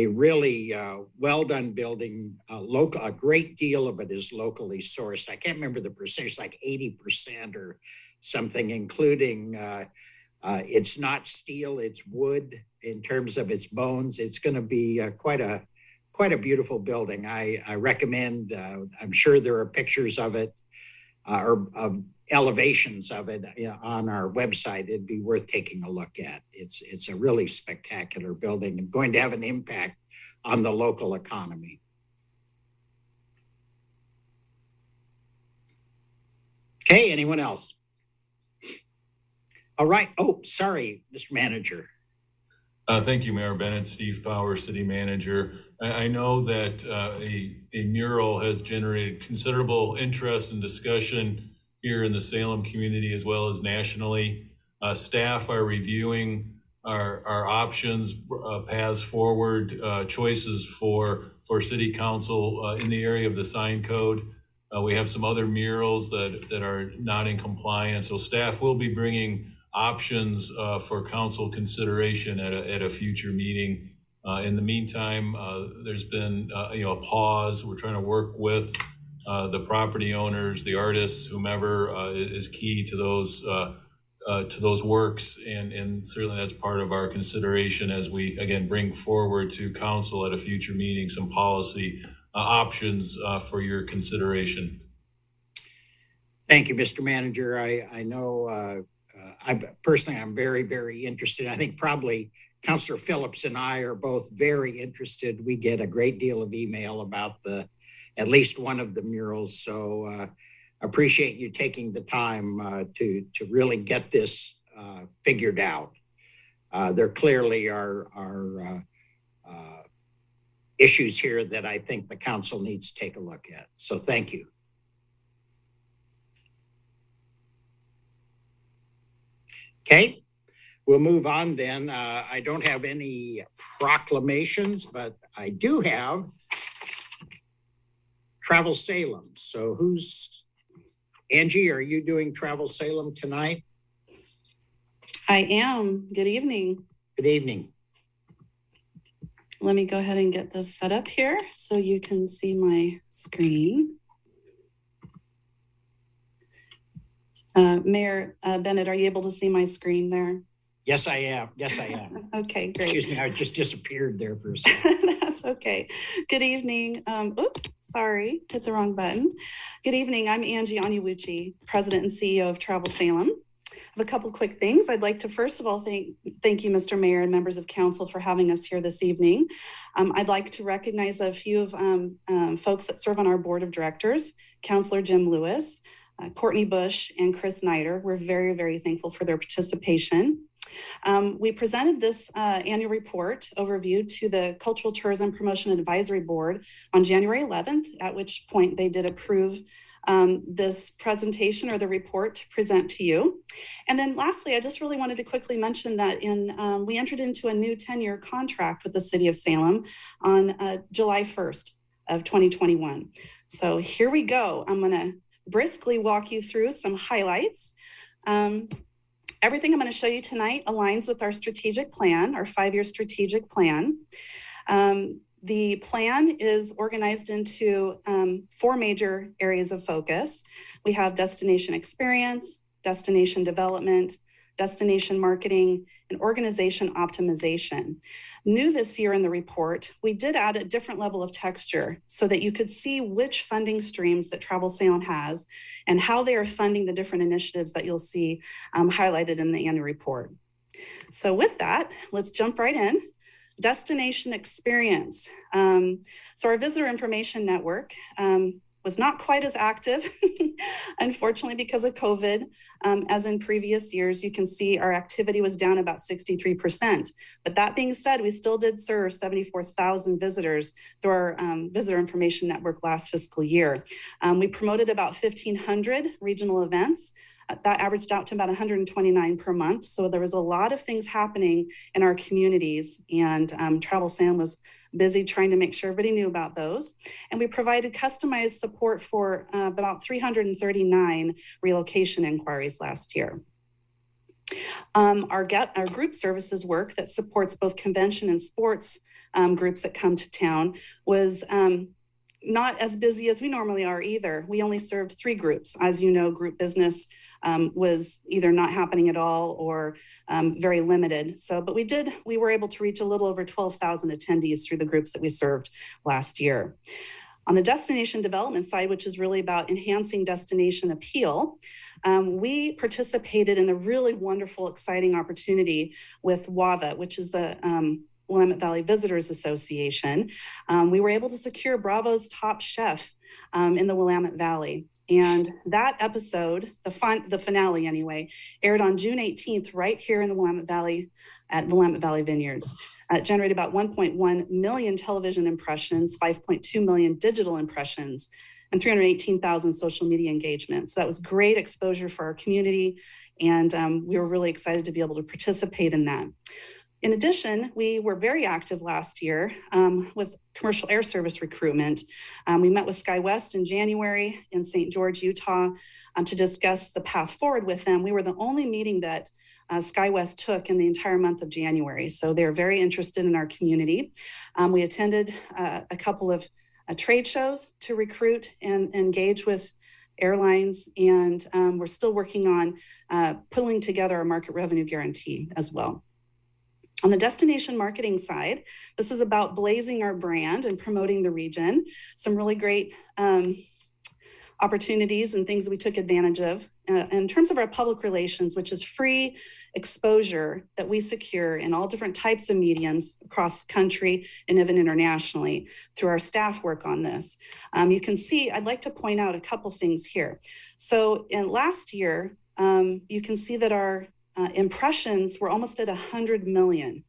really well done building. A great deal of it is locally sourced. I can't remember the percentage, like 80% or something, including it's not steel, it's wood in terms of its bones. It's going to be quite a beautiful building. I recommend, I'm sure there are pictures of it or elevations of it on our website. It'd be worth taking a look at. It's a really spectacular building and going to have an impact on the local economy. Okay, anyone else? All right. Oh, sorry, Mr. Manager. Thank you, Mayor Bennett. Steve Power, City Manager. I know that a mural has generated considerable interest and discussion here in the Salem community as well as nationally. Staff are reviewing our options, paths forward, choices for City Council in the area of the sign code. We have some other murals that are not in compliance. So staff will be bringing options for council consideration at a future meeting. In the meantime, there's been a pause. We're trying to work with the property owners, the artists, whomever is key to those works, and certainly that's part of our consideration as we again bring forward to council at a future meeting some policy options for your consideration. Thank you, Mr. Manager. I know I'm very, very interested. I think probably Councilor Phillips and I are both very interested. We get a great deal of email about at least one of the murals. So appreciate you taking the time to really get this figured out. There clearly are issues here that I think the council needs to take a look at. So thank you. Okay, we'll move on then. I don't have any proclamations, but I do have Travel Salem. So Angie, are you doing Travel Salem tonight? I am. Good evening. Good evening. Let me go ahead and get this set up here so you can see my screen. Mayor Bennett, are you able to see my screen there? Yes, I am. Yes, I am. Okay, great. Excuse me, I just disappeared there for a second. That's okay. Good evening. Oops, sorry, hit the wrong button. Good evening. I'm Angie Onyewuchi, President and CEO of Travel Salem. I have a couple quick things. I'd like to first of all thank you, Mr. Mayor and members of council, for having us here this evening. I'd like to recognize a few of folks that serve on our board of directors, Councilor Jim Lewis, Courtney Bush, and Chris Snyder. We're very, very thankful for their participation. We presented this annual report overview to the Cultural Tourism Promotion Advisory Board on January 11th, at which point they did approve this presentation or the report to present to you. And then lastly, I just really wanted to quickly mention that we entered into a new 10-year contract with the city of Salem on July 1st of 2021. So here we go. I'm going to briskly walk you through some highlights. Everything I'm going to show you tonight aligns with our strategic plan, our 5-year strategic plan. The plan is organized into 4 major areas of focus. We have destination experience, destination development, destination marketing, and organization optimization. New this year in the report, we did add a different level of texture so that you could see which funding streams that Travel Salem has and how they are funding the different initiatives that you'll see highlighted in the annual report. So with that, let's jump right in. Destination experience. So our visitor information network was not quite as active, unfortunately, because of COVID. As in previous years, you can see our activity was down about 63%. But that being said, we still did serve 74,000 visitors through our visitor information network last fiscal year. We promoted about 1,500 regional events. That averaged out to about 129 per month. So there was a lot of things happening in our communities, and Travel Salem was busy trying to make sure everybody knew about those. And we provided customized support for about 339 relocation inquiries last year. Our group services work that supports both convention and sports groups that come to town was not as busy as we normally are either. We only served 3 groups. As you know, group business was either not happening at all or very limited. But we were able to reach a little over 12,000 attendees through the groups that we served last year. On the destination development side, which is really about enhancing destination appeal, we participated in a really wonderful, exciting opportunity with WAVA, which is the Willamette Valley Visitors Association. We were able to secure Bravo's top chef in the Willamette Valley. And that episode, the finale anyway, aired on June 18th, right here in the Willamette Valley at Willamette Valley Vineyards. It generated about 1.1 million television impressions, 5.2 million digital impressions, and 318,000 social media engagements. So that was great exposure for our community. And we were really excited to be able to participate in that. In addition, we were very active last year with commercial air service recruitment. We met with SkyWest in January in St. George, Utah, to discuss the path forward with them. We were the only meeting that SkyWest took in the entire month of January. So they're very interested in our community. We attended a couple of trade shows to recruit and engage with airlines, and we're still working on pulling together a market revenue guarantee as well. On the destination marketing side, this is about blazing our brand and promoting the region. Some really great opportunities and things that we took advantage of. In terms of our public relations, which is free exposure that we secure in all different types of mediums across the country and even internationally through our staff work on this. You can see, I'd like to point out a couple things here. So in last year, you can see that our impressions were almost at 100 million.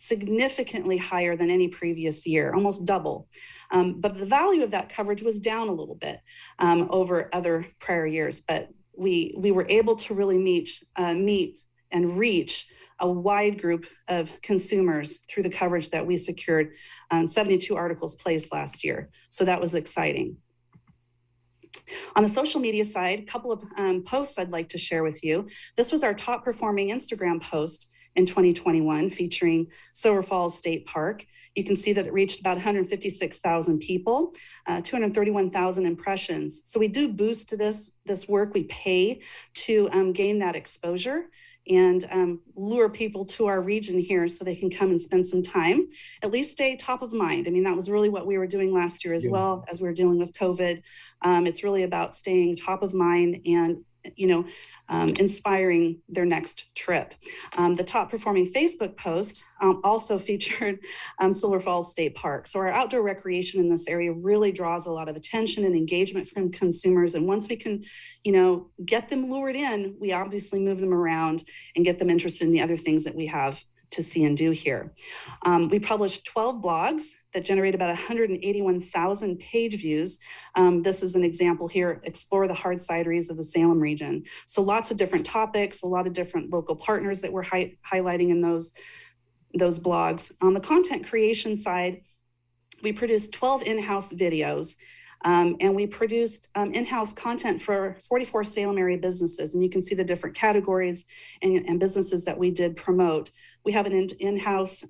Significantly higher than any previous year, almost double. But the value of that coverage was down a little bit over other prior years. But we were able to really meet and reach a wide group of consumers through the coverage that we secured. 72 articles placed last year. So that was exciting. On the social media side, a couple of posts I'd like to share with you. This was our top performing Instagram post in 2021 featuring Silver Falls State Park. You can see that it reached about 156,000 people, 231,000 impressions. So we do boost this work. We pay to gain that exposure and lure people to our region here so they can come and spend some time, at least stay top of mind. I mean, that was really what we were doing last year as well as we were dealing with COVID. It's really about staying top of mind and inspiring their next trip. The top performing Facebook post also featured Silver Falls State Park. So our outdoor recreation in this area really draws a lot of attention and engagement from consumers. And once we can, get them lured in, we obviously move them around and get them interested in the other things that we have to see and do here. We published 12 blogs that generate about 181,000 page views. This is an example here, explore the hard cideries of the Salem region. So lots of different topics, a lot of different local partners that we're highlighting in those blogs. On the content creation side, we produced 12 in-house videos. And we produced in-house content for 44 Salem area businesses. And you can see the different categories and businesses that we did promote. We have an in-house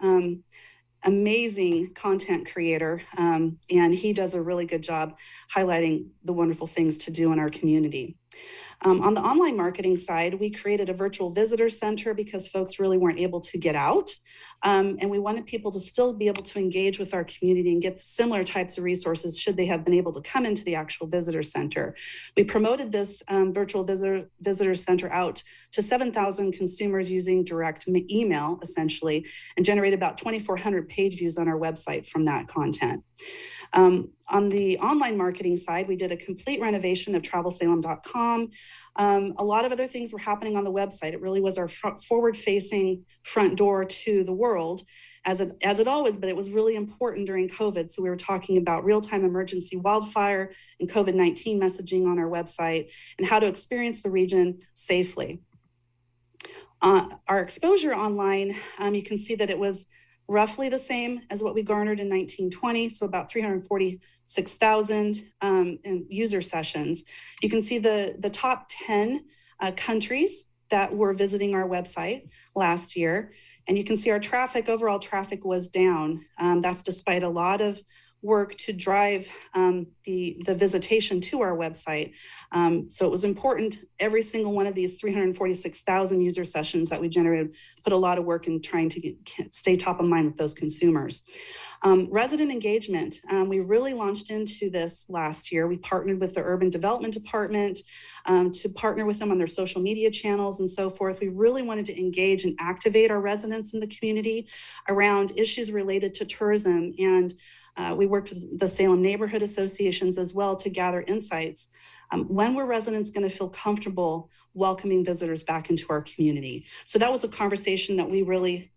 amazing content creator, and he does a really good job highlighting the wonderful things to do in our community. On the online marketing side, we created a virtual visitor center because folks really weren't able to get out. And we wanted people to still be able to engage with our community and get similar types of resources should they have been able to come into the actual visitor center. We promoted this virtual visitor center out to 7,000 consumers using direct email, essentially, and generated about 2,400 page views on our website from that content. On the online marketing side, we did a complete renovation of travelsalem.com. A lot of other things were happening on the website. It really was our forward-facing front door to the world, as it always, but it was really important during COVID. So we were talking about real-time emergency wildfire and COVID-19 messaging on our website and how to experience the region safely. Our exposure online, you can see that it was roughly the same as what we garnered in 1920, so about 346,000 in user sessions. You can see the top 10 countries that were visiting our website last year. And you can see our traffic, overall traffic was down. That's despite a lot of work to drive the visitation to our website. So it was important, every single one of these 346,000 user sessions that we generated put a lot of work in trying to stay top of mind with those consumers. Resident engagement, we really launched into this last year. We partnered with the Urban Development Department to partner with them on their social media channels and so forth. We really wanted to engage and activate our residents in the community around issues related to tourism, and we worked with the Salem neighborhood associations as well to gather insights. When were residents going to feel comfortable welcoming visitors back into our community? So that was a conversation that we really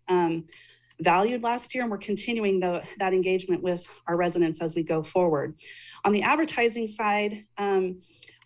valued last year, and we're continuing that engagement with our residents as we go forward. On the advertising side,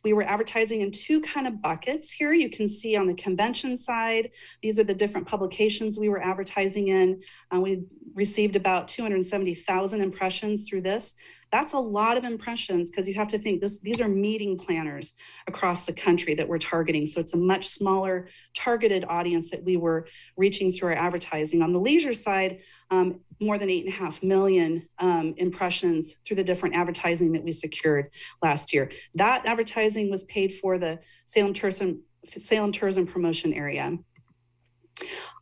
we were advertising in two kind of buckets here. You can see on the convention side, these are the different publications we were advertising in. We received about 270,000 impressions through this. That's a lot of impressions because you have to think these are meeting planners across the country that we're targeting. So it's a much smaller targeted audience that we were reaching through our advertising. On the leisure side, more than 8.5 million impressions through the different advertising that we secured last year. That advertising was paid for the Salem Tourism Promotion Area.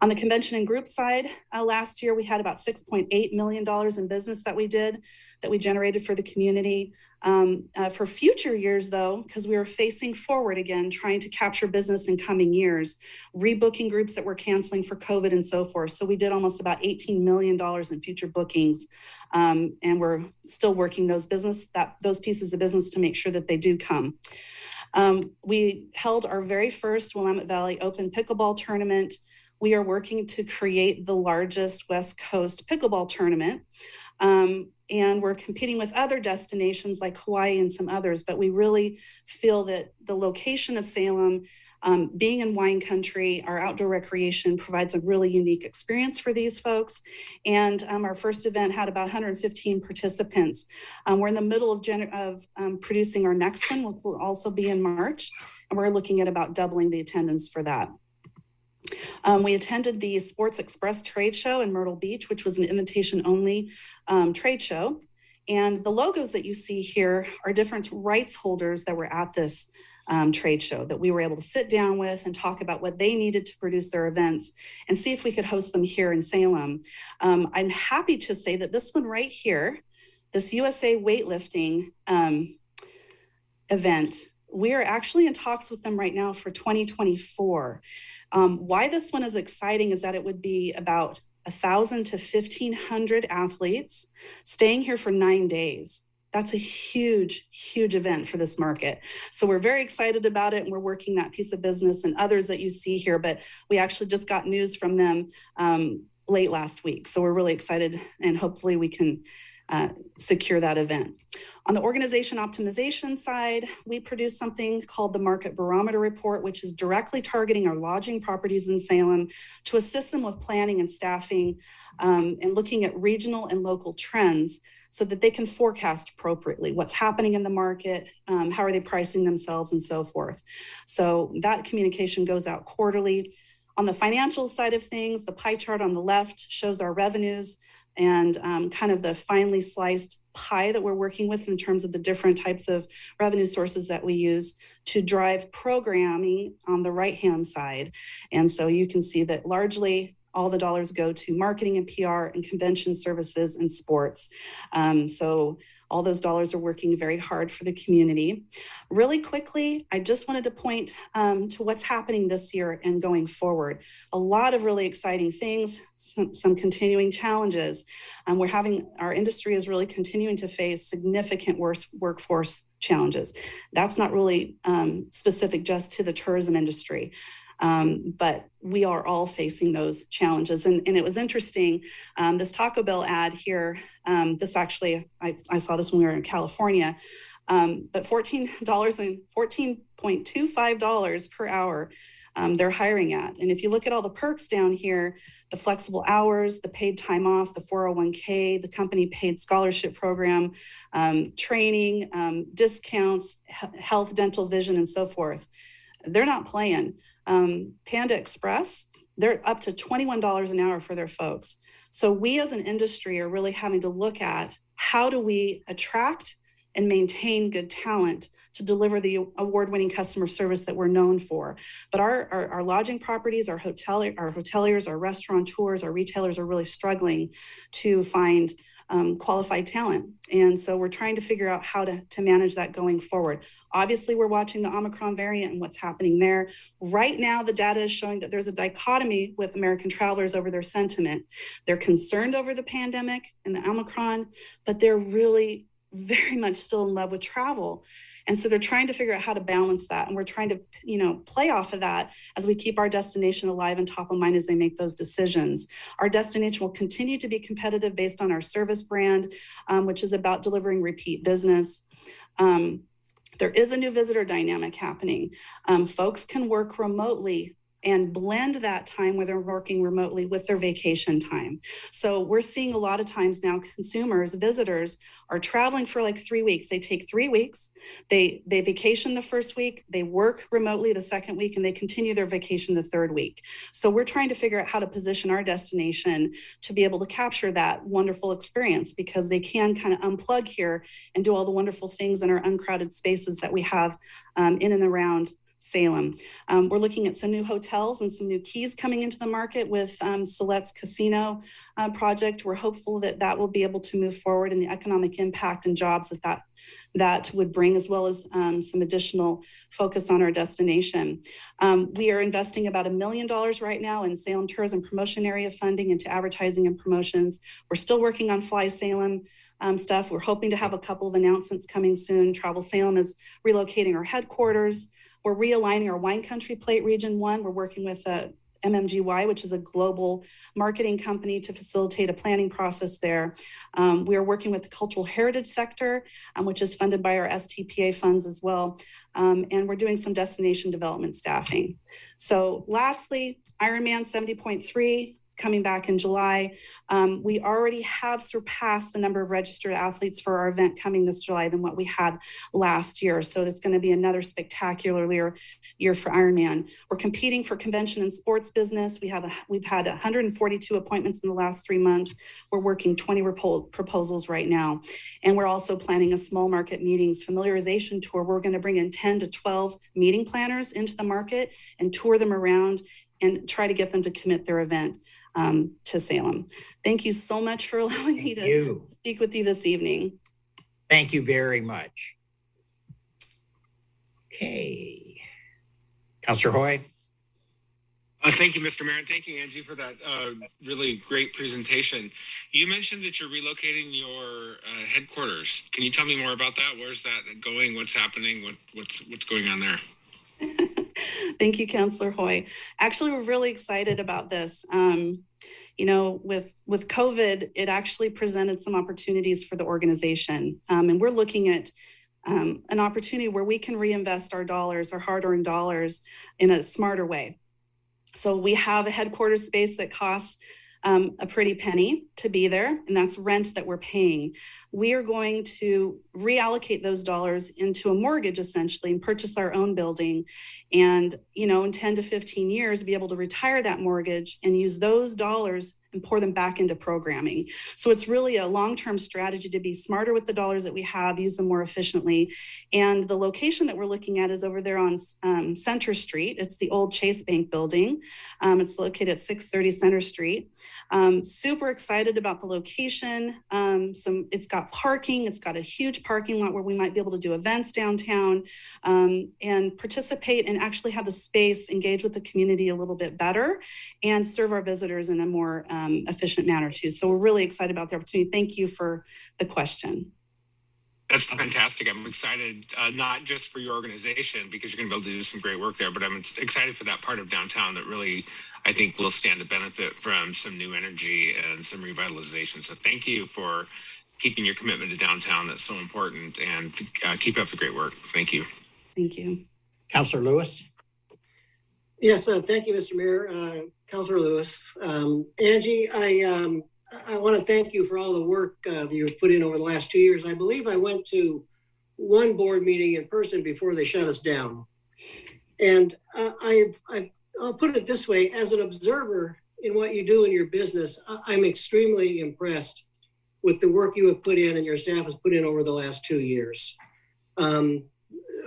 On the convention and group side, last year we had about $6.8 million in business that we generated for the community. For future years though, because we were facing forward again, trying to capture business in coming years, rebooking groups that were canceling for COVID and so forth. So we did almost about $18 million in future bookings. And we're still working those pieces of business to make sure that they do come. We held our very first Willamette Valley Open Pickleball Tournament. We are working to create the largest West Coast pickleball tournament. And we're competing with other destinations like Hawaii and some others, but we really feel that the location of Salem, being in wine country, our outdoor recreation provides a really unique experience for these folks. And our first event had about 115 participants. We're in the middle of producing our next one, which will also be in March. And we're looking at about doubling the attendance for that. We attended the Sports Express trade show in Myrtle Beach, which was an invitation-only trade show. And the logos that you see here are different rights holders that were at this trade show that we were able to sit down with and talk about what they needed to produce their events and see if we could host them here in Salem. I'm happy to say that this one right here, this USA weightlifting event, we are actually in talks with them right now for 2024. Why this one is exciting is that it would be about 1,000 to 1,500 athletes staying here for 9 days. That's a huge, huge event for this market. So we're very excited about it, and we're working that piece of business and others that you see here, but we actually just got news from them late last week. So we're really excited, and hopefully we can secure that event. On the organization optimization side, we produced something called the Market Barometer Report, which is directly targeting our lodging properties in Salem to assist them with planning and staffing and looking at regional and local trends so that they can forecast appropriately what's happening in the market, how are they pricing themselves, and so forth. So that communication goes out quarterly. On the financial side of things, the pie chart on the left shows our revenues and kind of the finely sliced pie that we're working with in terms of the different types of revenue sources that we use to drive programming on the right-hand side. And so you can see that largely all the dollars go to marketing and PR and convention services and sports. So all those dollars are working very hard for the community. Really quickly, I just wanted to point to what's happening this year and going forward. A lot of really exciting things, some continuing challenges. Our industry is really continuing to face significant workforce challenges. That's not really specific just to the tourism industry. But we are all facing those challenges. And it was interesting, this Taco Bell ad here, this actually, I saw this when we were in California, but $14.25 per hour they're hiring at. And if you look at all the perks down here, the flexible hours, the paid time off, the 401k, the company paid scholarship program, training, discounts, health, dental, vision, and so forth, they're not playing. Panda Express, they're up to $21 an hour for their folks. So we as an industry are really having to look at how do we attract and maintain good talent to deliver the award-winning customer service that we're known for. But our lodging properties, our hoteliers, our restaurateurs, our retailers are really struggling to find qualified talent. And so we're trying to figure out how to manage that going forward. Obviously, we're watching the Omicron variant and what's happening there. Right now, the data is showing that there's a dichotomy with American travelers over their sentiment. They're concerned over the pandemic and the Omicron, but they're really very much still in love with travel. And so they're trying to figure out how to balance that. And we're trying to, play off of that as we keep our destination alive and top of mind as they make those decisions. Our destination will continue to be competitive based on our service brand, which is about delivering repeat business. There is a new visitor dynamic happening. Folks can work remotely and blend that time where they're working remotely with their vacation time. So we're seeing a lot of times now consumers, visitors are traveling for like 3 weeks. They take 3 weeks, they vacation the first week, they work remotely the second week, and they continue their vacation the third week. So we're trying to figure out how to position our destination to be able to capture that wonderful experience, because they can kind of unplug here and do all the wonderful things in our uncrowded spaces that we have in and around Salem. We're looking at some new hotels and some new keys coming into the market with Salette's casino project. We're hopeful that that will be able to move forward in the economic impact and jobs that would bring, as well as some additional focus on our destination. We are investing about $1 million right now in Salem tourism promotion area funding into advertising and promotions. We're still working on Fly Salem stuff. We're hoping to have a couple of announcements coming soon. Travel Salem is relocating our headquarters. We're realigning our wine country plate region 1. We're working with MMGY, which is a global marketing company, to facilitate a planning process there. We are working with the cultural heritage sector, which is funded by our STPA funds as well. And we're doing some destination development staffing. So lastly, Ironman 70.3. coming back in July. We already have surpassed the number of registered athletes for our event coming this July than what we had last year. So it's going to be another spectacular year for Ironman. We're competing for convention and sports business. We've had 142 appointments in the last 3 months. We're working 20 proposals right now. And we're also planning a small market meetings familiarization tour. We're going to bring in 10 to 12 meeting planners into the market and tour them around and try to get them to commit their event to Salem. Thank you so much for allowing me to speak with you this evening. Thank you very much. Okay. Councilor Hoy. Thank you, Mr. Mayor, and thank you, Angie, for that really great presentation. You mentioned that you're relocating your headquarters. Can you tell me more about that? Where's that going? What's happening? What's going on there? Thank you, Councilor Hoy. Actually, we're really excited about this. You know, with COVID, it actually presented some opportunities for the organization. And we're looking at an opportunity where we can reinvest our dollars, our hard-earned dollars, in a smarter way. So we have a headquarters space that costs a pretty penny to be there, and that's rent that we're paying. We are going to reallocate those dollars into a mortgage, essentially, and purchase our own building. And, you know, in 10 to 15 years, be able to retire that mortgage and use those dollars and pour them back into programming. So it's really a long-term strategy to be smarter with the dollars that we have, use them more efficiently. And the location that we're looking at is over there on Center Street. It's the old Chase Bank building. It's located at 630 Center Street. Super excited about the location. It's got parking. It's got a huge parking lot where we might be able to do events downtown and participate and actually have the space engage with the community a little bit better and serve our visitors in a more efficient manner too. So we're really excited about the opportunity. Thank you for the question. That's fantastic. I'm excited, not just for your organization, because you're going to be able to do some great work there, but I'm excited for that part of downtown that really, I think, will stand to benefit from some new energy and some revitalization. So thank you for keeping your commitment to downtown. That's so important, and keep up the great work. Thank you. Thank you. Councilor Lewis. Yes, thank you, Mr. Mayor. Councilor Lewis. Angie, I want to thank you for all the work that you've put in over the last 2 years. I believe I went to one board meeting in person before they shut us down. And I'll put it this way, as an observer in what you do in your business, I'm extremely impressed with the work you have put in and your staff has put in over the last 2 years.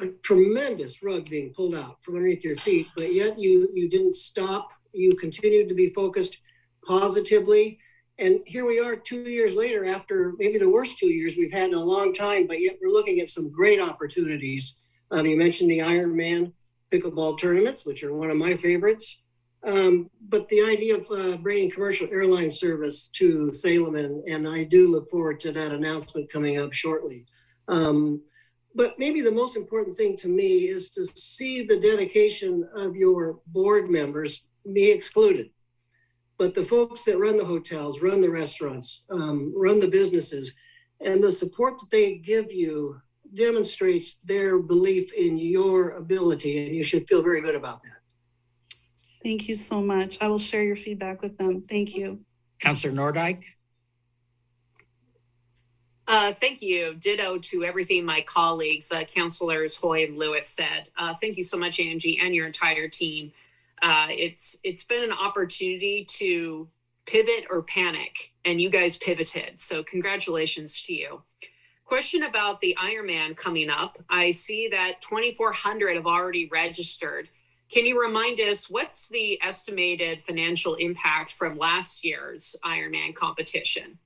A tremendous rug being pulled out from underneath your feet, but yet you didn't stop. You continued to be focused positively. And here we are 2 years later, after maybe the worst 2 years we've had in a long time, but yet we're looking at some great opportunities. You mentioned the Ironman pickleball tournaments, which are one of my favorites. But the idea of bringing commercial airline service to Salem, and I do look forward to that announcement coming up shortly. But maybe the most important thing to me is to see the dedication of your board members, me excluded. But the folks that run the hotels, run the restaurants, run the businesses, and the support that they give you demonstrates their belief in your ability, and you should feel very good about that. Thank you so much. I will share your feedback with them. Thank you. Councilor Nordyke. Thank you. Ditto to everything my colleagues, Councilors Hoy and Lewis said. Thank you so much, Angie, and your entire team. It's been an opportunity to pivot or panic, and you guys pivoted. So congratulations to you. Question about the Ironman coming up. I see that 2,400 have already registered. Can you remind us what's the estimated financial impact from last year's Ironman competition?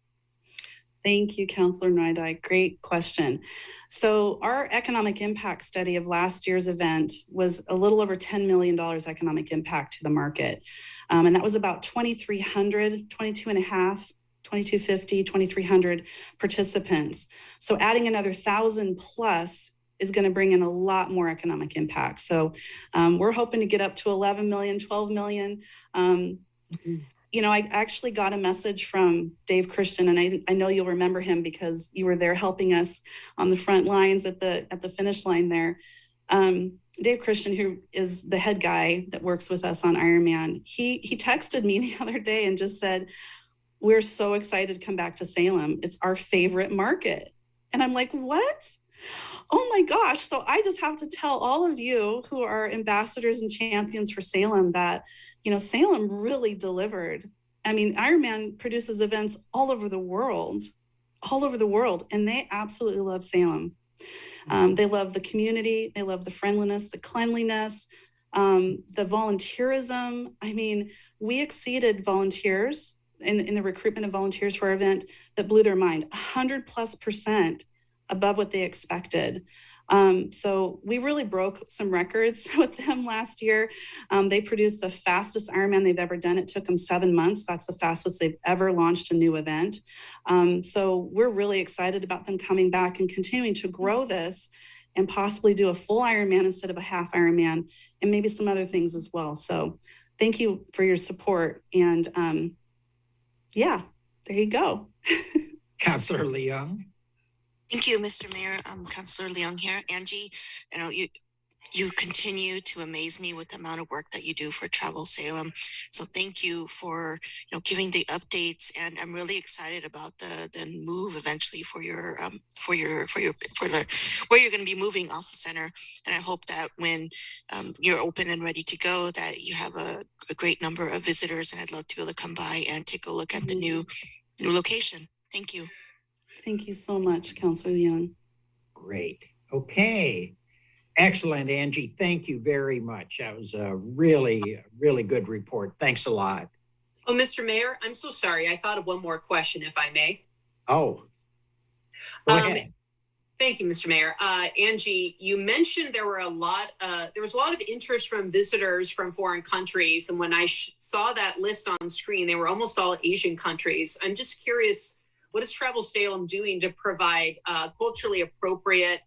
Thank you, Councilor Nidai. Great question. So our economic impact study of last year's event was a little over $10 million economic impact to the market. And that was about 2,300, 22.5, 2,250, 2,300 participants. So adding another 1,000 plus is going to bring in a lot more economic impact. So we're hoping to get up to 11 million, 12 million. You know, I actually got a message from Dave Christian, and I know you'll remember him because you were there helping us on the front lines at the finish line there. Dave Christian, who is the head guy that works with us on Ironman, he texted me the other day and just said, "We're so excited to come back to Salem. It's our favorite market." And I'm like, what? Oh my gosh. So I just have to tell all of you who are ambassadors and champions for Salem that, you know, Salem really delivered. I mean, Ironman produces events all over the world, and they absolutely love Salem. They love the community. They love the friendliness, the cleanliness, the volunteerism. I mean, we exceeded volunteers in the recruitment of volunteers for our event that blew their mind, 100+% above what they expected. So we really broke some records with them last year. They produced the fastest Ironman they've ever done. It took them 7 months. That's the fastest they've ever launched a new event. So we're really excited about them coming back and continuing to grow this and possibly do a full Ironman instead of a half Ironman, and maybe some other things as well. So thank you for your support. And yeah, there you go. Councilor Leung. Thank you, Mr. Mayor. Councilor Leung here. Angie, you know, you continue to amaze me with the amount of work that you do for Travel Salem. So thank you for, you know, giving the updates, and I'm really excited about the move eventually for your where you're going to be moving Office Center. And I hope that when you're open and ready to go, that you have a great number of visitors, and I'd love to be able to come by and take a look at the new location. Thank you. Thank you so much, Councilor Leung. Great. Okay. Excellent, Angie. Thank you very much. That was a really, really good report. Thanks a lot. Oh, Mr. Mayor, I'm so sorry. I thought of one more question, if I may. Oh, go ahead. Thank you, Mr. Mayor. Angie, you mentioned there was a lot of interest from visitors from foreign countries. And when I saw that list on screen, they were almost all Asian countries. I'm just curious, what is Travel Salem doing to provide culturally appropriate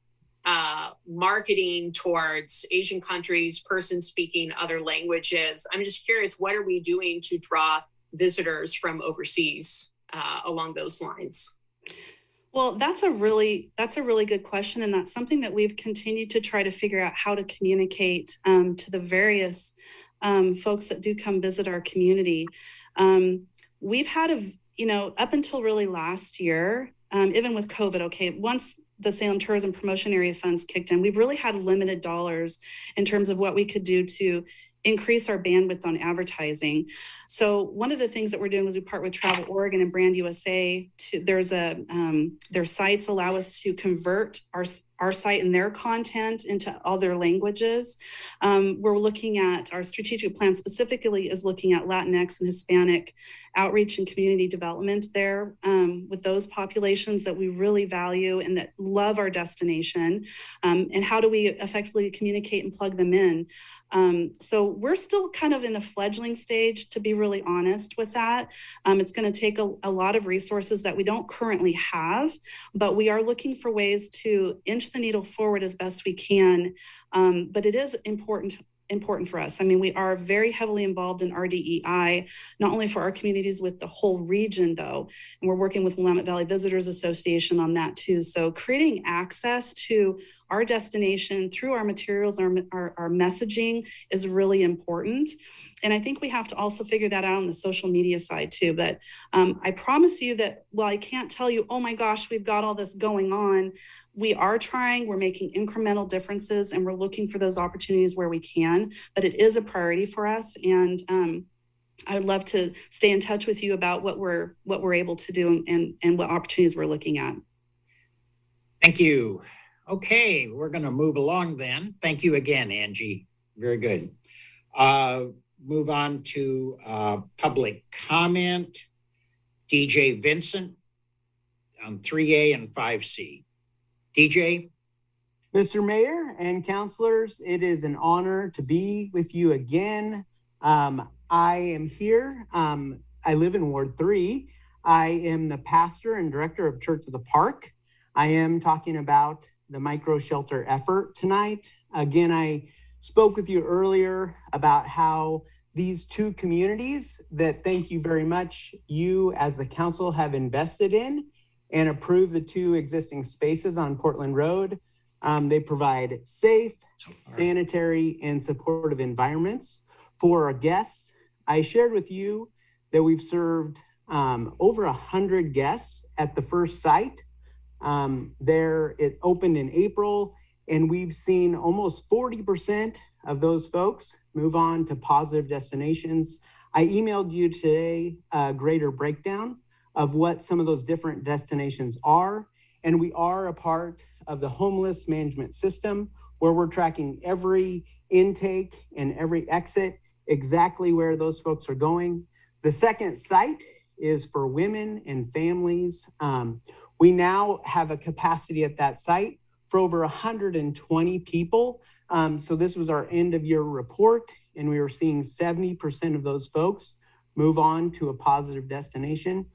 marketing towards Asian countries, persons speaking other languages? I'm just curious, what are we doing to draw visitors from overseas along those lines? Well, that's a really good question. And that's something that we've continued to try to figure out how to communicate to the various folks that do come visit our community. We've had up until really last year, even with COVID, once the Salem Tourism Promotion Area funds kicked in, we've really had limited dollars in terms of what we could do to increase our bandwidth on advertising. So one of the things that we're doing is we partner with Travel Oregon and Brand USA. Their sites allow us to convert our site and their content into other languages. We're looking at our strategic plan specifically is looking at Latinx and Hispanic outreach and community development there with those populations that we really value and that love our destination. And how do we effectively communicate and plug them in? So we're still kind of in a fledgling stage, to be really honest with that. It's going to take a lot of resources that we don't currently have, but we are looking for ways to inch the needle forward as best we can. But it is important for us. I mean, we are very heavily involved in RDEI, not only for our communities with the whole region though, and we're working with Willamette Valley Visitors Association on that too. So creating access to our destination through our materials, our messaging is really important. And I think we have to also figure that out on the social media side too. But I promise you that while I can't tell you, oh my gosh, we've got all this going on, we are trying, we're making incremental differences, and we're looking for those opportunities where we can, but it is a priority for us. And I'd love to stay in touch with you about what we're able to do and what opportunities we're looking at. Thank you. Okay, we're going to move along then. Thank you again, Angie. Very good. Move on to public comment. DJ Vincent on 3A and 5C. DJ? Mr. Mayor and councilors, it is an honor to be with you again. I am here. I live in Ward 3. I am the pastor and director of Church of the Park. I am talking about the micro shelter effort tonight. Again, I spoke with you earlier about how these two communities that thank you very much, you as the council have invested in and approved the two existing spaces on Portland Road. They provide safe, sanitary, and supportive environments for our guests. I shared with you that we've served over 100 guests at the first site. It opened in April, and we've seen almost 40% of those folks move on to positive destinations. I emailed you today a greater breakdown of what some of those different destinations are, and we are a part of the homeless management system where we're tracking every intake and every exit, exactly where those folks are going. The second site is for women and families. We now have a capacity at that site for over 120 people. So this was our end of year report, and we were seeing 70% of those folks move on to a positive destination.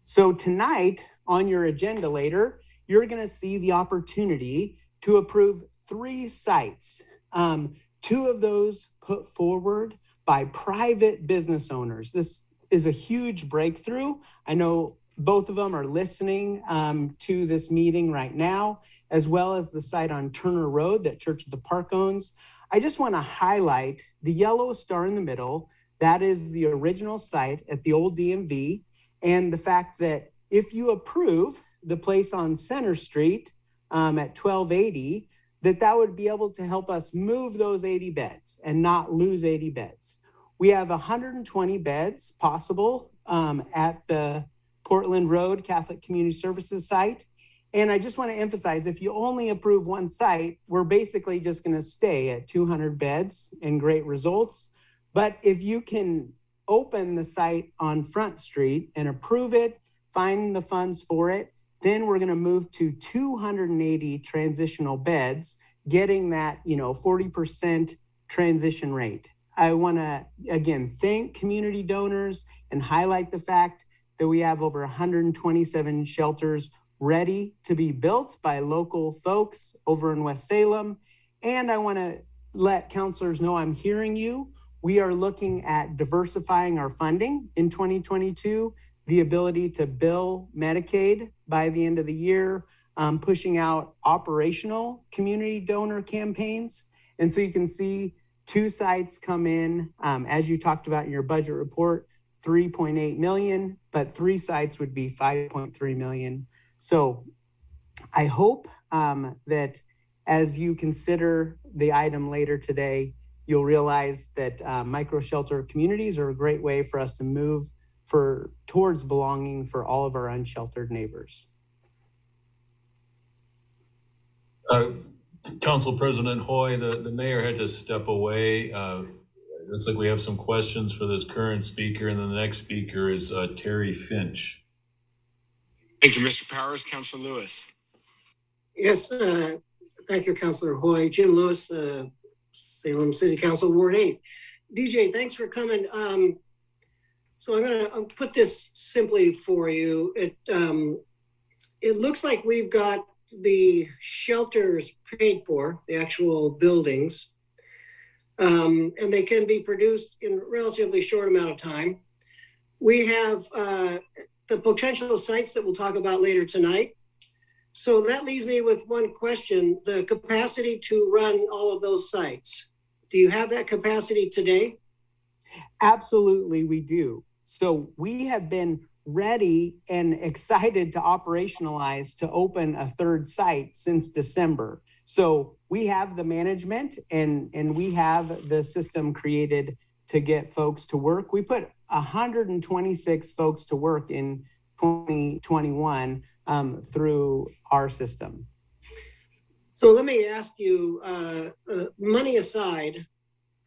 So tonight on your agenda later, you're gonna see the opportunity to approve 3 sites. 2 of those put forward by private business owners. This is a huge breakthrough. I know both of them are listening to this meeting right now, as well as the site on Turner Road that Church of the Park owns. I just want to highlight the yellow star in the middle. That is the original site at the old DMV, and the fact that if you approve the place on Center Street at 1280, that would be able to help us move those 80 beds and not lose 80 beds. We have 120 beds possible at the Portland Road Catholic Community Services site. And I just want to emphasize, if you only approve one site, we're basically just going to stay at 200 beds and great results. But if you can open the site on Front Street and approve it, find the funds for it, then we're going to move to 280 transitional beds, getting that 40% transition rate. I want to, again, thank community donors and highlight the fact that we have over 127 shelters ready to be built by local folks over in West Salem. And I want to let counselors know I'm hearing you. We are looking at diversifying our funding in 2022, the ability to bill Medicaid by the end of the year, pushing out operational community donor campaigns. And so you can see 2 sites come in, as you talked about in your budget report, 3.8 million, but 3 sites would be 5.3 million. So I hope that as you consider the item later today, you'll realize that micro shelter communities are a great way for us to move towards belonging for all of our unsheltered neighbors. Council President Hoy, the mayor had to step away. Looks like we have some questions for this current speaker, and then the next speaker is Terry Finch. Thank you, Mr. Powers. Councilor Lewis. Yes, thank you, Councilor Hoy. Jim Lewis, Salem City Council, Ward 8. DJ, thanks for coming. So I'm going to put this simply for you. It looks like we've got the shelters paid for, the actual buildings, and they can be produced in a relatively short amount of time. We have the potential sites that we'll talk about later tonight. So that leaves me with one question: the capacity to run all of those sites. Do you have that capacity today? Absolutely, we do. So we have been ready and excited to operationalize to open a 3rd site since December. So we have the management and we have the system created to get folks to work. We put 126 folks to work in 2021 through our system. So let me ask you, money aside,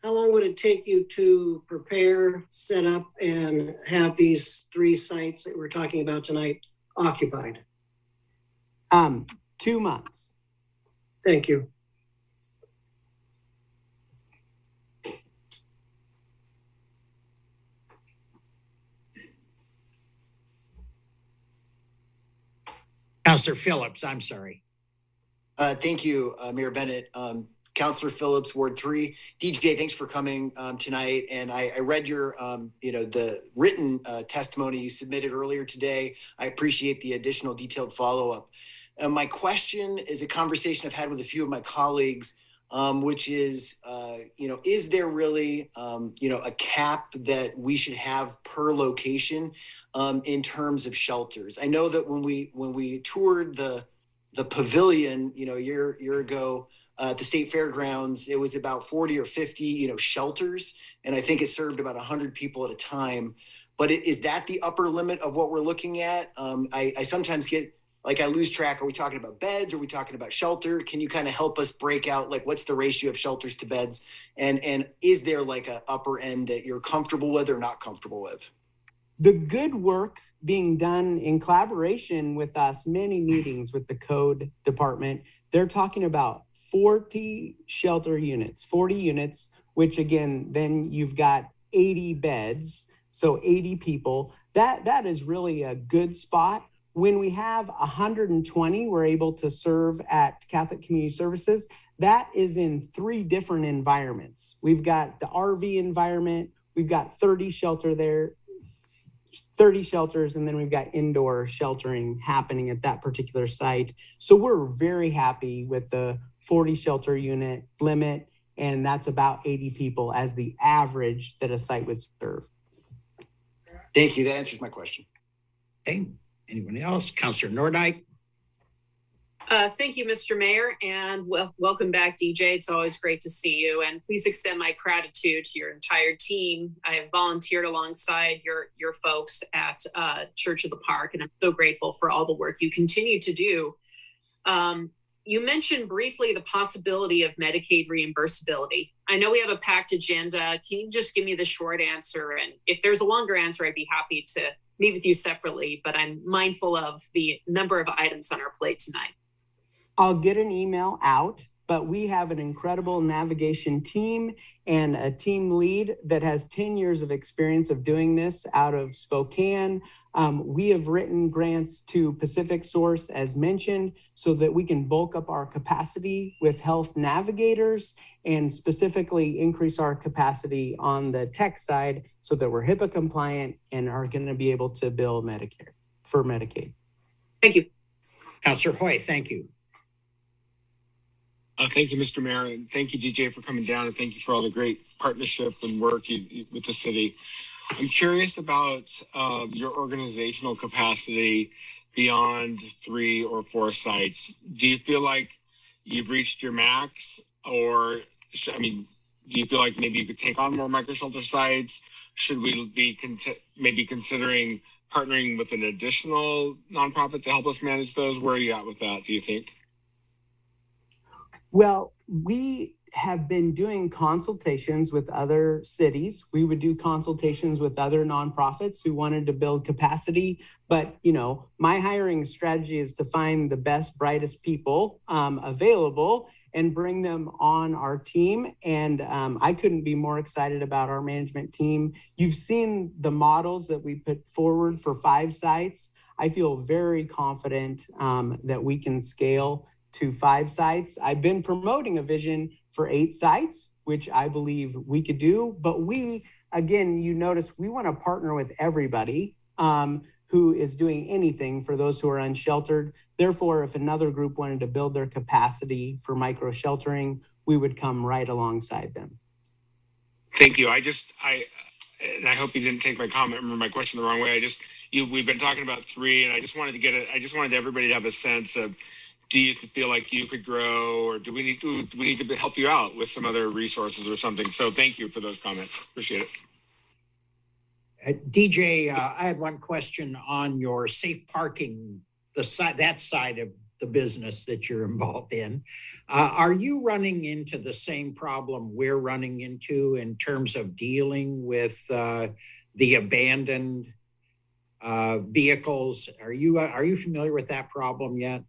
how long would it take you to prepare, set up, and have these 3 sites that we're talking about tonight occupied? 2 months. Thank you. Councilor Phillips, I'm sorry. Thank you, Mayor Bennett. Councilor Phillips, Ward 3. DJ, thanks for coming tonight. And I read your, the written testimony you submitted earlier today. I appreciate the additional detailed follow-up. My question is a conversation I've had with a few of my colleagues, which is, is there really, a cap that we should have per location in terms of shelters? I know that when we toured the pavilion, a year ago at the state fairgrounds, it was about 40 or 50, shelters. And I think it served about 100 people at a time. But is that the upper limit of what we're looking at? I sometimes get, I lose track. Are we talking about beds? Are we talking about shelter? Can you kind of help us break out, what's the ratio of shelters to beds? And is there a upper end that you're comfortable with or not comfortable with? The good work being done in collaboration with us, many meetings with the code department, they're talking about 40 shelter units, 40 units, which again, then you've got 80 beds. So 80 people, that is really a good spot. When we have 120, we're able to serve at Catholic Community Services. That is in 3 different environments. We've got the RV environment, we've got 30 shelters, and then we've got indoor sheltering happening at that particular site. So we're very happy with the 40 shelter unit limit, and that's about 80 people as the average that a site would serve. Thank you. That answers my question. Okay. Anyone else? Councilor Nordike. Thank you, Mr. Mayor, and welcome back, DJ. It's always great to see you, and please extend my gratitude to your entire team. I have volunteered alongside your folks at Church of the Park, and I'm so grateful for all the work you continue to do. You mentioned briefly the possibility of Medicaid reimbursability. I know we have a packed agenda. Can you just give me the short answer? And if there's a longer answer, I'd be happy to meet with you separately, but I'm mindful of the number of items on our plate tonight. I'll get an email out, but we have an incredible navigation team and a team lead that has 10 years of experience of doing this out of Spokane. We have written grants to Pacific Source, as mentioned, so that we can bulk up our capacity with health navigators and specifically increase our capacity on the tech side so that we're HIPAA compliant and are going to be able to bill Medicare for Medicaid. Thank you. Councilor Hoy, thank you. Thank you, Mr. Mayor, and thank you, DJ, for coming down, and thank you for all the great partnership and work with the city. I'm curious about your organizational capacity beyond 3 or 4 sites. Do you feel like you've reached your max, or do you feel like maybe you could take on more micro-shelter sites? Should we be maybe considering partnering with an additional nonprofit to help us manage those? Where are you at with that, do you think? Well, we have been doing consultations with other cities. We would do consultations with other nonprofits who wanted to build capacity. But, my hiring strategy is to find the best, brightest people available and bring them on our team. And I couldn't be more excited about our management team. You've seen the models that we put forward for 5 sites. I feel very confident that we can scale to 5 sites. I've been promoting a vision for 8 sites, which I believe we could do. But we, again, you notice we want to partner with everybody who is doing anything for those who are unsheltered. Therefore, if another group wanted to build their capacity for micro sheltering, we would come right alongside them. Thank you. And I hope you didn't take my question the wrong way. We've been talking about 3, and I just wanted everybody to have a sense of, do you feel like you could grow, or do we need to help you out with some other resources or something? So thank you for those comments. Appreciate it. DJ, I had one question on your safe parking, that side of the business that you're involved in. Are you running into the same problem we're running into in terms of dealing with the abandoned vehicles? Are you familiar with that problem yet?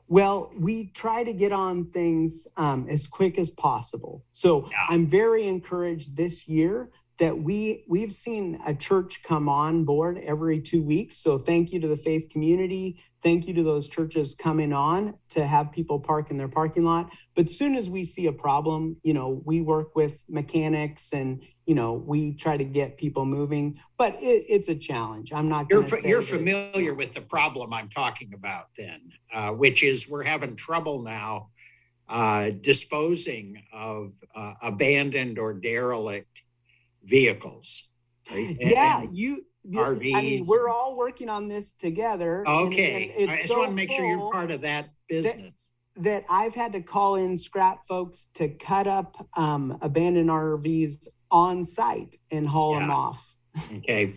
Well, we try to get on things as quick as possible. So I'm very encouraged this year that we've seen a church come on board every 2 weeks. So thank you to the faith community. Thank you to those churches coming on to have people park in their parking lot. But soon as we see a problem, we work with mechanics and, we try to get people moving, but it's a challenge. I'm not going to say you're familiar with the problem I'm talking about then, which is we're having trouble now disposing of abandoned or derelict vehicles. Right? Yeah, RVs. I mean, we're all working on this together. Okay, and I just want to make sure you're part of that business. That I've had to call in scrap folks to cut up abandoned RVs on site and haul them off. Okay,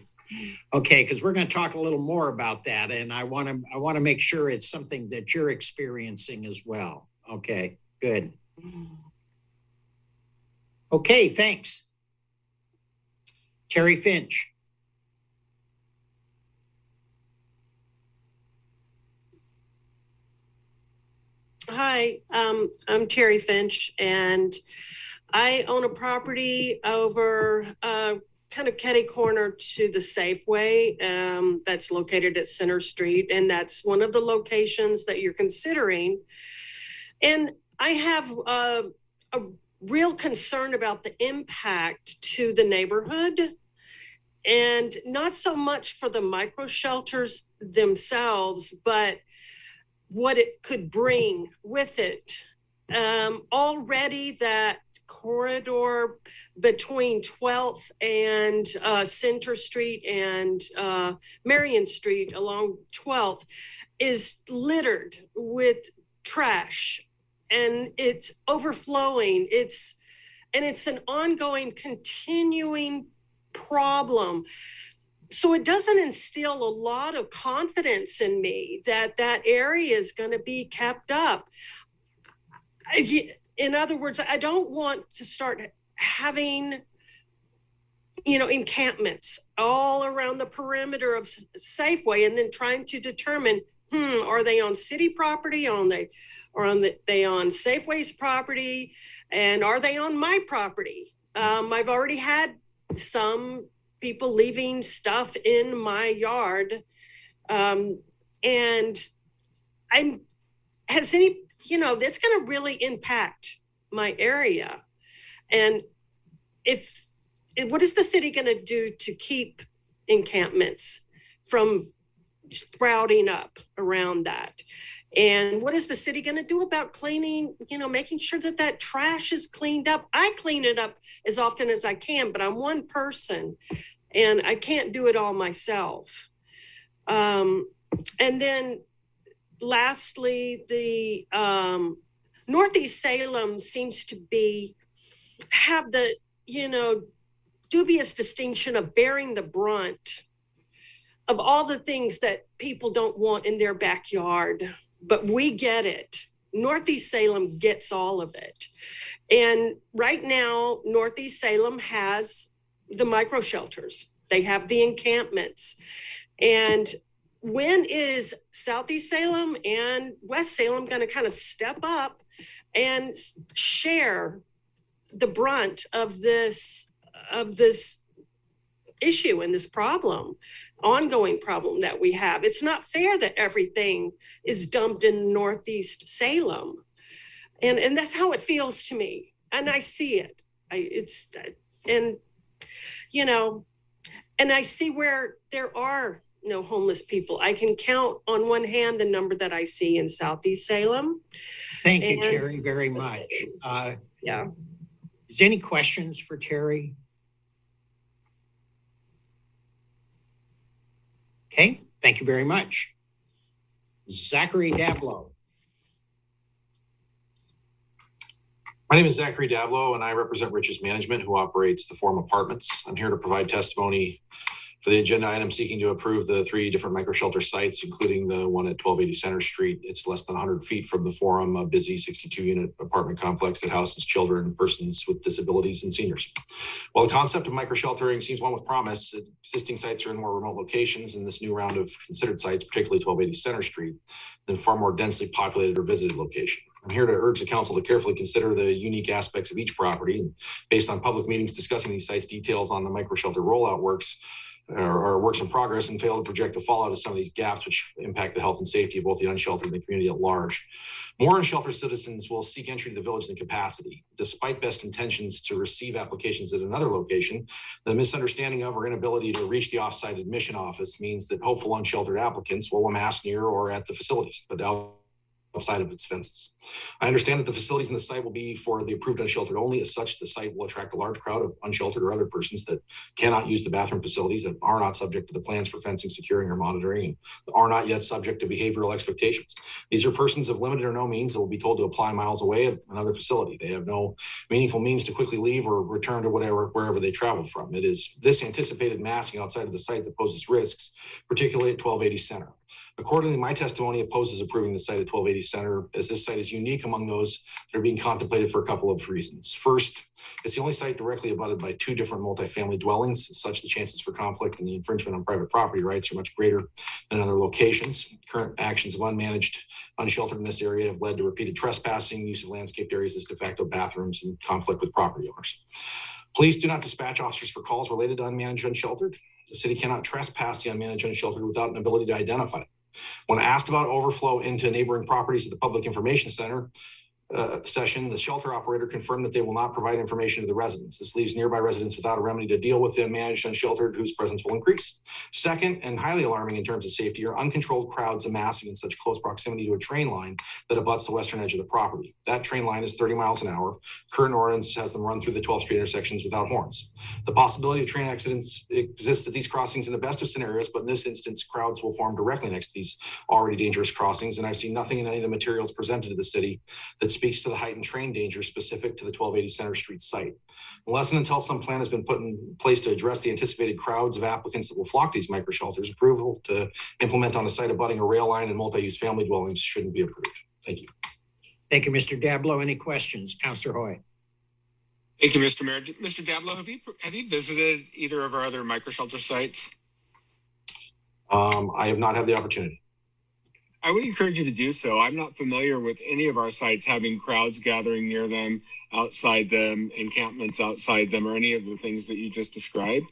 because we're going to talk a little more about that, and I want to make sure it's something that you're experiencing as well. Okay, good. Okay, thanks. Terry Finch. Hi, I'm Terry Finch, and I own a property over kind of catty corner to the Safeway that's located at Center Street, and that's one of the locations that you're considering. And I have a real concern about the impact to the neighborhood, and not so much for the micro shelters themselves, but what it could bring with it. Already that corridor between 12th and Center Street and Marion Street along 12th is littered with trash, and it's overflowing. It's an ongoing, continuing problem. So it doesn't instill a lot of confidence in me that that area is going to be kept up. In other words, I don't want to start having, encampments all around the perimeter of Safeway and then trying to determine, are they on city property? Are they on Safeway's property? And are they on my property? I've already had some people leaving stuff in my yard. That's going to really impact my area. And what is the city going to do to keep encampments from sprouting up around that? And what is the city going to do about cleaning, making sure that trash is cleaned up? I clean it up as often as I can, but I'm one person and I can't do it all myself. And then lastly, the Northeast Salem seems to have the, dubious distinction of bearing the brunt of all the things that people don't want in their backyard. But we get it. Northeast Salem gets all of it. And right now, Northeast Salem has the micro shelters. They have the encampments. And when is Southeast Salem and West Salem going to kind of step up and share the brunt of this issue and this problem, ongoing problem that we have? It's not fair that everything is dumped in Northeast Salem. And that's how it feels to me. And I see it. And I see where there are no homeless people. I can count on one hand the number that I see in Southeast Salem. Thank you, Terry, very much. Is there any questions for Terry? Okay, thank you very much. Zachary Dablow. My name is Zachary Dablow, and I represent Riches Management, who operates the Forum Apartments. I'm here to provide testimony For the agenda item seeking to approve the 3 different microshelter sites, including the one at 1280 Center Street. It's less than 100 feet from the Forum, a busy 62-unit apartment complex that houses children, persons with disabilities, and seniors. While the concept of microsheltering seems one with promise, existing sites are in more remote locations, and this new round of considered sites, particularly 1280 Center Street, than far more densely populated or visited location. I'm here to urge the council to carefully consider the unique aspects of each property. And based on public meetings discussing these sites, details on the microshelter rollout works are works in progress, and fail to project the fallout of some of these gaps, which impact the health and safety of both the unsheltered and the community at large. More unsheltered citizens will seek entry to the village in capacity. Despite best intentions to receive applications at another location, the misunderstanding of or inability to reach the offsite admission office means that hopeful unsheltered applicants will amass near or at the facilities, but outside of its fences. I understand that the facilities in the site will be for the approved unsheltered only. As such, the site will attract a large crowd of unsheltered or other persons that cannot use the bathroom facilities, that are not subject to the plans for fencing, securing, or monitoring, and are not yet subject to behavioral expectations. These are persons of limited or no means that will be told to apply miles away at another facility. They have no meaningful means to quickly leave or return to wherever they traveled from. It is this anticipated massing outside of the site that poses risks, particularly at 1280 Center. Accordingly, my testimony opposes approving the site at 1280 Center, as this site is unique among those that are being contemplated for a couple of reasons. First, it's the only site directly abutted by 2 different multifamily dwellings. As such, the chances for conflict and the infringement on private property rights are much greater than in other locations. Current actions of unmanaged, unsheltered in this area have led to repeated trespassing, use of landscaped areas as de facto bathrooms, and conflict with property owners. Please do not dispatch officers for calls related to unmanaged unsheltered. The city cannot trespass the unmanaged unsheltered without an ability to identify them. When asked about overflow into neighboring properties at the Public Information Center session, the shelter operator confirmed that they will not provide information to the residents. This leaves nearby residents without a remedy to deal with the unmanaged unsheltered, whose presence will increase. Second, and highly alarming in terms of safety, are uncontrolled crowds amassing in such close proximity to a train line that abuts the western edge of the property. That train line is 30 miles an hour. Current ordinance has them run through the 12th Street intersections without horns. The possibility of train accidents exists at these crossings in the best of scenarios, but in this instance, crowds will form directly next to these already dangerous crossings, and I've seen nothing in any of the materials presented to the city that speaks to the heightened train danger specific to the 1280 Center Street site. Unless and until some plan has been put in place to address the anticipated crowds of applicants that will flock these microshelters, approval to implement on a site abutting a rail line and multi-use family dwellings shouldn't be approved. Thank you. Thank you, Mr. Dablo. Any questions? Councilor Hoy. Thank you, Mr. Mayor. Mr. Dablo, have you visited either of our other microshelter sites? I have not had the opportunity. I would encourage you to do so. I'm not familiar with any of our sites having crowds gathering near them, outside them, encampments outside them, or any of the things that you just described.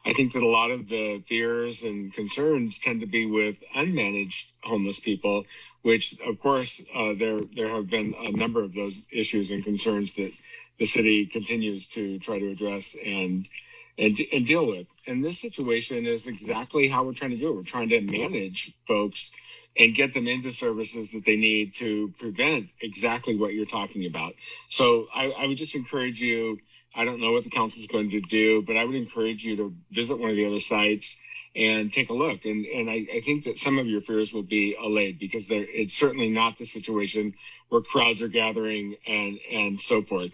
I think that a lot of the fears and concerns tend to be with unmanaged homeless people, which, of course, there have been a number of those issues and concerns that the city continues to try to address and deal with. And this situation is exactly how we're trying to do it. We're trying to manage folks and get them into services that they need to prevent exactly what you're talking about. So I would just encourage you, I don't know what the council is going to do, but I would encourage you to visit one of the other sites and take a look. And I think that some of your fears will be allayed, because it's certainly not the situation where crowds are gathering and so forth.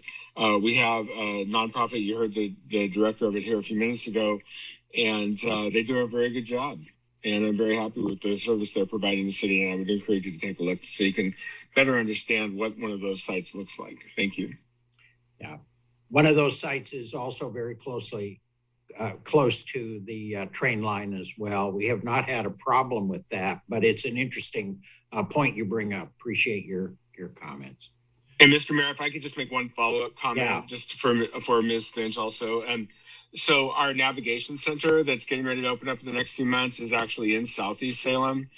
We have a nonprofit, you heard the director of it here a few minutes ago, and they do a very good job. And I'm very happy with the service they're providing the city. And I would encourage you to take a look so you can better understand what one of those sites looks like. Thank you. Yeah. One of those sites is also very close to the train line as well. We have not had a problem with that, but it's an interesting point you bring up. Appreciate your comments. And Mr. Mayor, if I could just make one follow-up comment just for Ms. Finch also. So our navigation center that's getting ready to open up in the next few months is actually in Southeast Salem.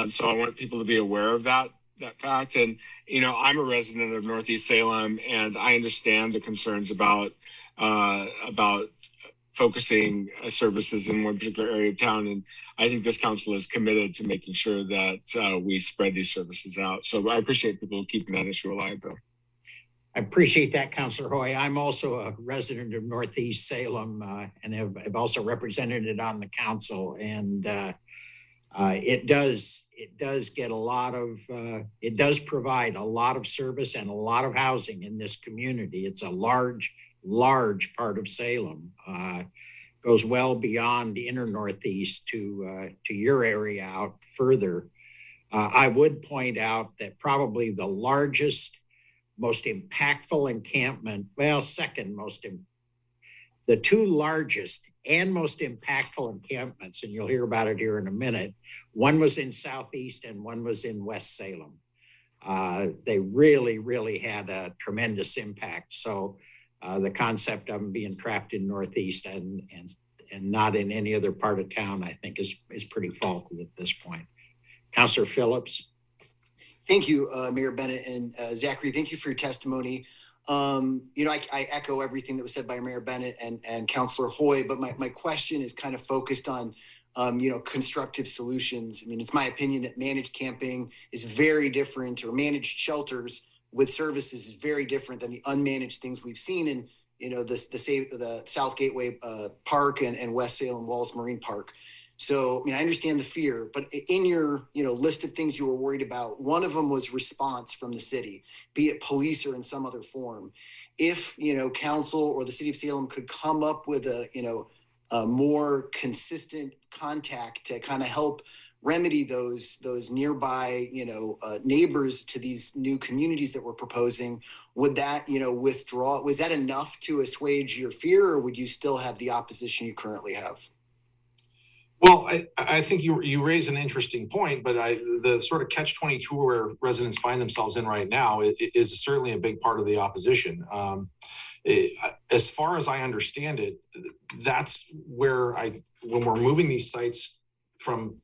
So I want people to be aware of that fact. And, I'm a resident of Northeast Salem, and I understand the concerns about focusing services in one particular area of town. And I think this council is committed to making sure that we spread these services out. So I appreciate people keeping that issue alive, though. I appreciate that, Councilor Hoy. I'm also a resident of Northeast Salem and have also represented it on the council. And it does get it does provide a lot of service and a lot of housing in this community. It's a large part of Salem. goes well beyond the inner Northeast to your area out further. I would point out that probably the largest, most impactful encampment, well, the two largest and most impactful encampments, and you'll hear about it here in a minute, one was in Southeast and one was in West Salem. They really, really had a tremendous impact. So the concept of them being trapped in Northeast and not in any other part of town, I think is pretty faulty at this point. Councilor Phillips. Thank you, Mayor Bennett and Zachary. Thank you for your testimony. I echo everything that was said by Mayor Bennett and Councilor Hoy, but my question is kind of focused on, constructive solutions. I mean, it's my opinion that managed camping is very different, or managed shelters with services is very different than the unmanaged things we've seen in, the South Gateway Park and West Salem Walls Marine Park. So, I understand the fear, but in your, list of things you were worried about, one of them was response from the city, be it police or in some other form. If, council or the city of Salem could come up with a more consistent contact to kind of help remedy those nearby, neighbors to these new communities that we're proposing, would that, withdraw? Was that enough to assuage your fear, or would you still have the opposition you currently have? Well, I think you raise an interesting point, but the sort of catch-22 where residents find themselves in right now is certainly a big part of the opposition. As far as I understand it, that's where when we're moving these sites from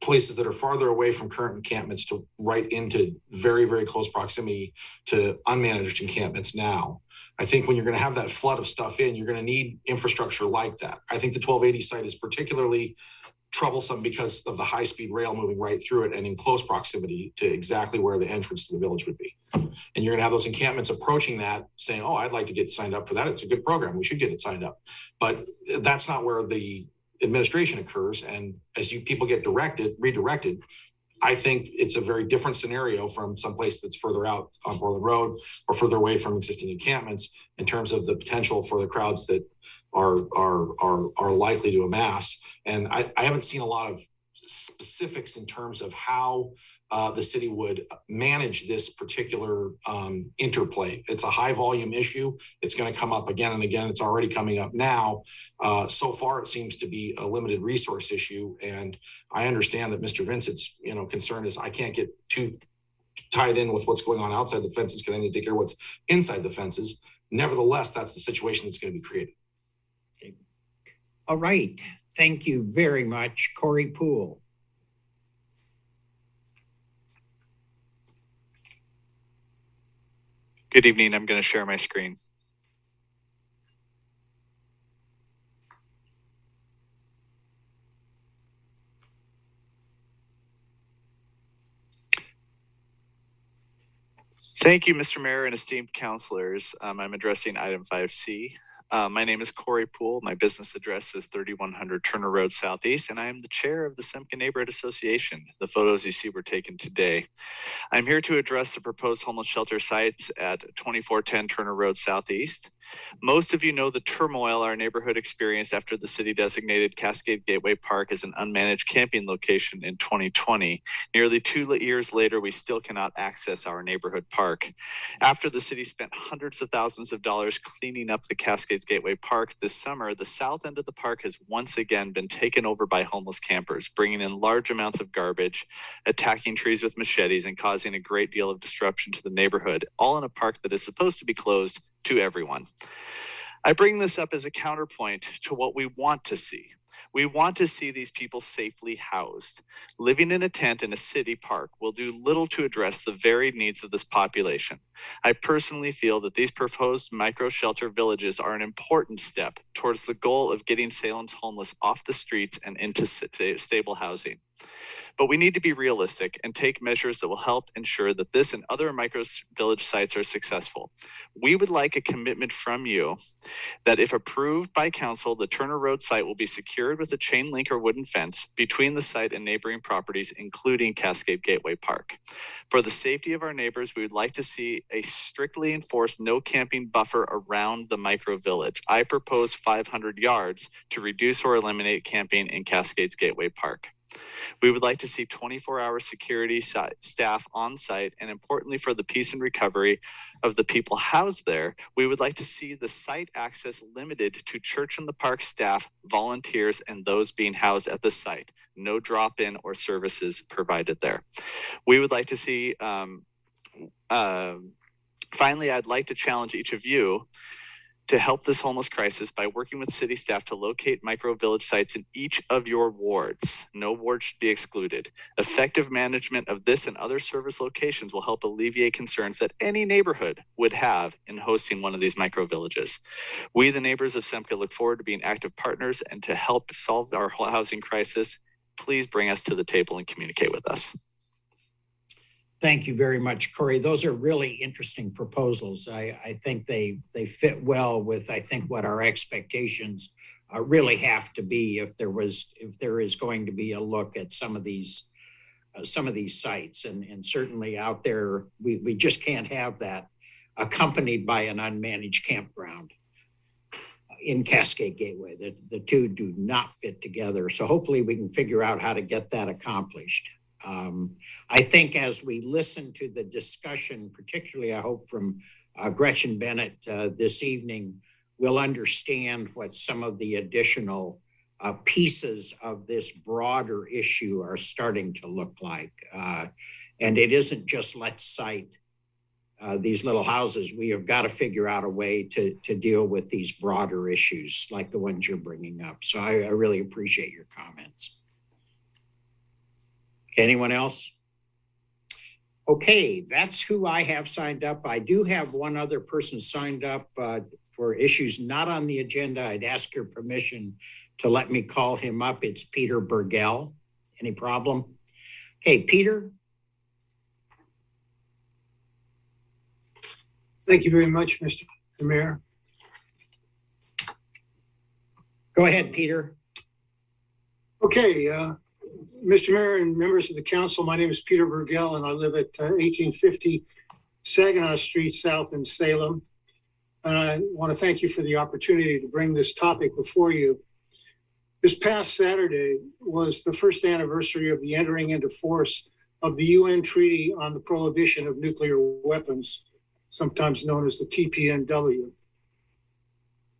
places that are farther away from current encampments to right into very, very close proximity to unmanaged encampments now, I think when you're going to have that flood of stuff in, you're going to need infrastructure like that. I think the 1280 site is particularly troublesome because of the high-speed rail moving right through it and in close proximity to exactly where the entrance to the village would be. And you're going to have those encampments approaching that saying, oh, I'd like to get signed up for that. It's a good program. We should get it signed up. But that's not where the administration occurs. And as people get redirected, I think it's a very different scenario from someplace that's further out on Portland Road or further away from existing encampments in terms of the potential for the crowds that are likely to amass. And I haven't seen a lot of specifics in terms of how the city would manage this particular interplay. It's a high volume issue. It's going to come up again and again. It's already coming up now. So far, it seems to be a limited resource issue. And I understand that Mr. Vincent's concern is I can't get too tied in with what's going on outside the fences because I need to take care of what's inside the fences. Nevertheless, that's the situation that's going to be created. Okay. All right. Thank you very much, Corey Poole. Good evening. I'm going to share my screen. Thank you, Mr. Mayor and esteemed councilors. I'm addressing item 5C. My name is Corey Poole. My business address is 3100 Turner Road Southeast, and I am the chair of the Simca Neighborhood Association. The photos you see were taken today. I'm here to address the proposed homeless shelter sites at 2410 Turner Road Southeast. Most of you know the turmoil our neighborhood experienced after the city designated Cascade Gateway Park as an unmanaged camping location in 2020. Nearly 2 years later, we still cannot access our neighborhood park. After the city spent hundreds of thousands of dollars cleaning up the Cascade Gateway Park this summer, the south end of the park has once again been taken over by homeless campers, bringing in large amounts of garbage, attacking trees with machetes, and causing a great deal of disruption to the neighborhood, all in a park that is supposed to be closed to everyone. I bring this up as a counterpoint to what we want to see. We want to see these people safely housed. Living in a tent in a city park will do little to address the varied needs of this population. I personally feel that these proposed micro-shelter villages are an important step towards the goal of getting Salem's homeless off the streets and into stable housing. But we need to be realistic and take measures that will help ensure that this and other micro village sites are successful. We would like a commitment from you that if approved by council, the Turner Road site will be secured with a chain link or wooden fence between the site and neighboring properties, including Cascade Gateway Park. For the safety of our neighbors, we would like to see a strictly enforced no camping buffer around the micro village. I propose 500 yards to reduce or eliminate camping in Cascades Gateway Park. We would like to see 24-hour security staff on site, and importantly for the peace and recovery of the people housed there, we would like to see the site access limited to Church in the Park staff, volunteers, and those being housed at the site. No drop-in or services provided there. We would like to see, finally, I'd like to challenge each of you to help this homeless crisis by working with city staff to locate micro village sites in each of your wards. No ward should be excluded. Effective management of this and other service locations will help alleviate concerns that any neighborhood would have in hosting one of these micro villages. We, the neighbors of Semka, look forward to being active partners and to help solve our housing crisis. Please bring us to the table and communicate with us. Thank you very much, Corey. Those are really interesting proposals. I think they fit well with, I think, what our expectations really have to be if there is going to be a look at some of these sites, and certainly out there, we just can't have that accompanied by an unmanaged campground in Cascade Gateway. The two do not fit together. So hopefully we can figure out how to get that accomplished. I think as we listen to the discussion, particularly I hope from Gretchen Bennett this evening, we'll understand what some of the additional pieces of this broader issue are starting to look like. And it isn't just let's cite these little houses. We have got to figure out a way to deal with these broader issues like the ones you're bringing up. So I really appreciate your comments. Anyone else? Okay, that's who I have signed up. I do have one other person signed up for issues not on the agenda. I'd ask your permission to let me call him up. It's Peter Burgell. Any problem? Okay, Peter. Thank you very much, Mr. Mayor. Go ahead, Peter. Okay, Mr. Mayor and members of the council, my name is Peter Burgell and I live at 1850 Saginaw Street South in Salem. And I want to thank you for the opportunity to bring this topic before you. This past Saturday was the first anniversary of the entering into force of the UN Treaty on the Prohibition of Nuclear Weapons, sometimes known as the TPNW.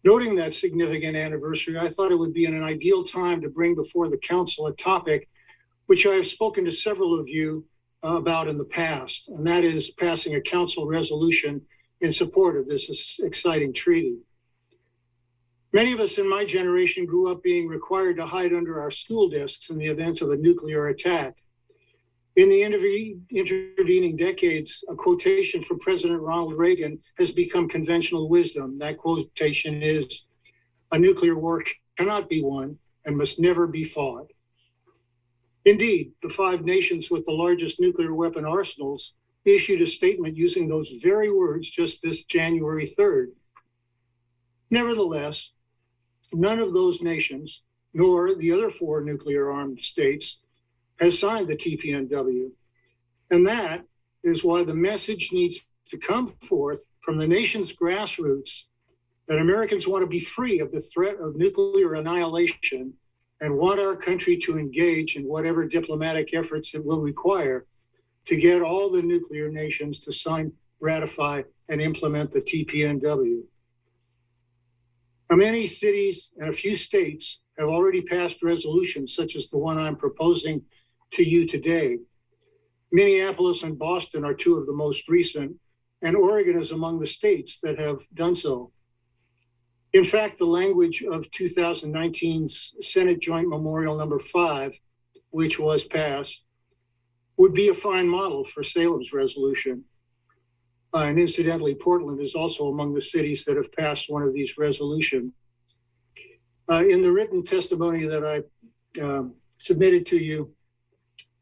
Noting that significant anniversary, I thought it would be an ideal time to bring before the council a topic which I have spoken to several of you about in the past, and that is passing a council resolution in support of this exciting treaty. Many of us in my generation grew up being required to hide under our school desks in the event of a nuclear attack. In the intervening decades, a quotation from President Ronald Reagan has become conventional wisdom. That quotation is, "A nuclear war cannot be won and must never be fought." Indeed, the 5 nations with the largest nuclear weapon arsenals issued a statement using those very words just this January 3rd. Nevertheless, none of those nations, nor the other 4 nuclear-armed states, has signed the TPNW. And that is why the message needs to come forth from the nation's grassroots that Americans want to be free of the threat of nuclear annihilation and want our country to engage in whatever diplomatic efforts it will require to get all the nuclear nations to sign, ratify, and implement the TPNW. Now, many cities and a few states have already passed resolutions such as the one I'm proposing to you today. Minneapolis and Boston are 2 of the most recent, and Oregon is among the states that have done so. In fact, the language of 2019's Senate Joint Memorial Number 5, which was passed, would be a fine model for Salem's resolution. And incidentally, Portland is also among the cities that have passed one of these resolutions. In the written testimony that I submitted to you,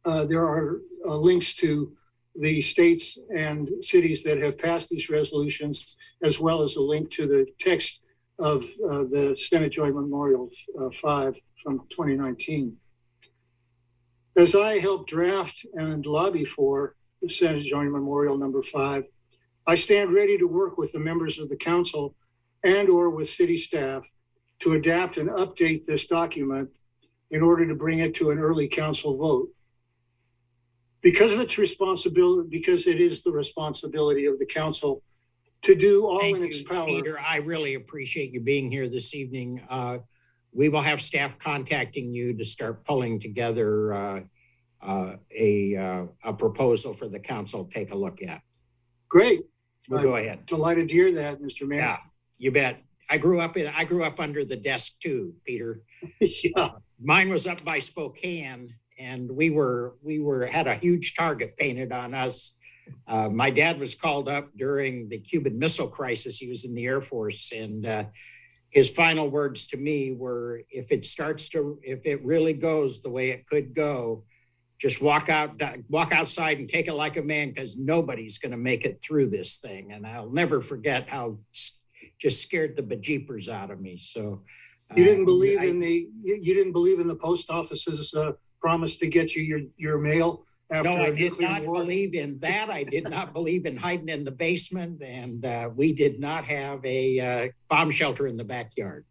there are links to the states and cities that have passed these resolutions, as well as a link to the text of the Senate Joint Memorial 5 from 2019. As I helped draft and lobby for the Senate Joint Memorial number 5, I stand ready to work with the members of the council and or with city staff to adapt and update this document in order to bring it to an early council vote. Because of its responsibility, because it is the responsibility of the council to do all in its power. Peter, I really appreciate you being here this evening. We will have staff contacting you to start pulling together a proposal for the council to take a look at. Great. We'll go ahead. Delighted to hear that, Mr. Mayor. Yeah, you bet. I grew up under the desk too, Peter. Yeah. Mine was up by Spokane, and we had a huge target painted on us. My dad was called up during the Cuban Missile Crisis. He was in the Air Force, and his final words to me were, if it really goes the way it could go, just walk outside and take it like a man, because nobody's going to make it through this thing. And I'll never forget how just scared the bejeepers out of me. So you didn't believe in the post office's promise to get you your mail after no, I a did nuclear not war? believe in that. I did not believe in hiding in the basement, and we did not have a bomb shelter in the backyard.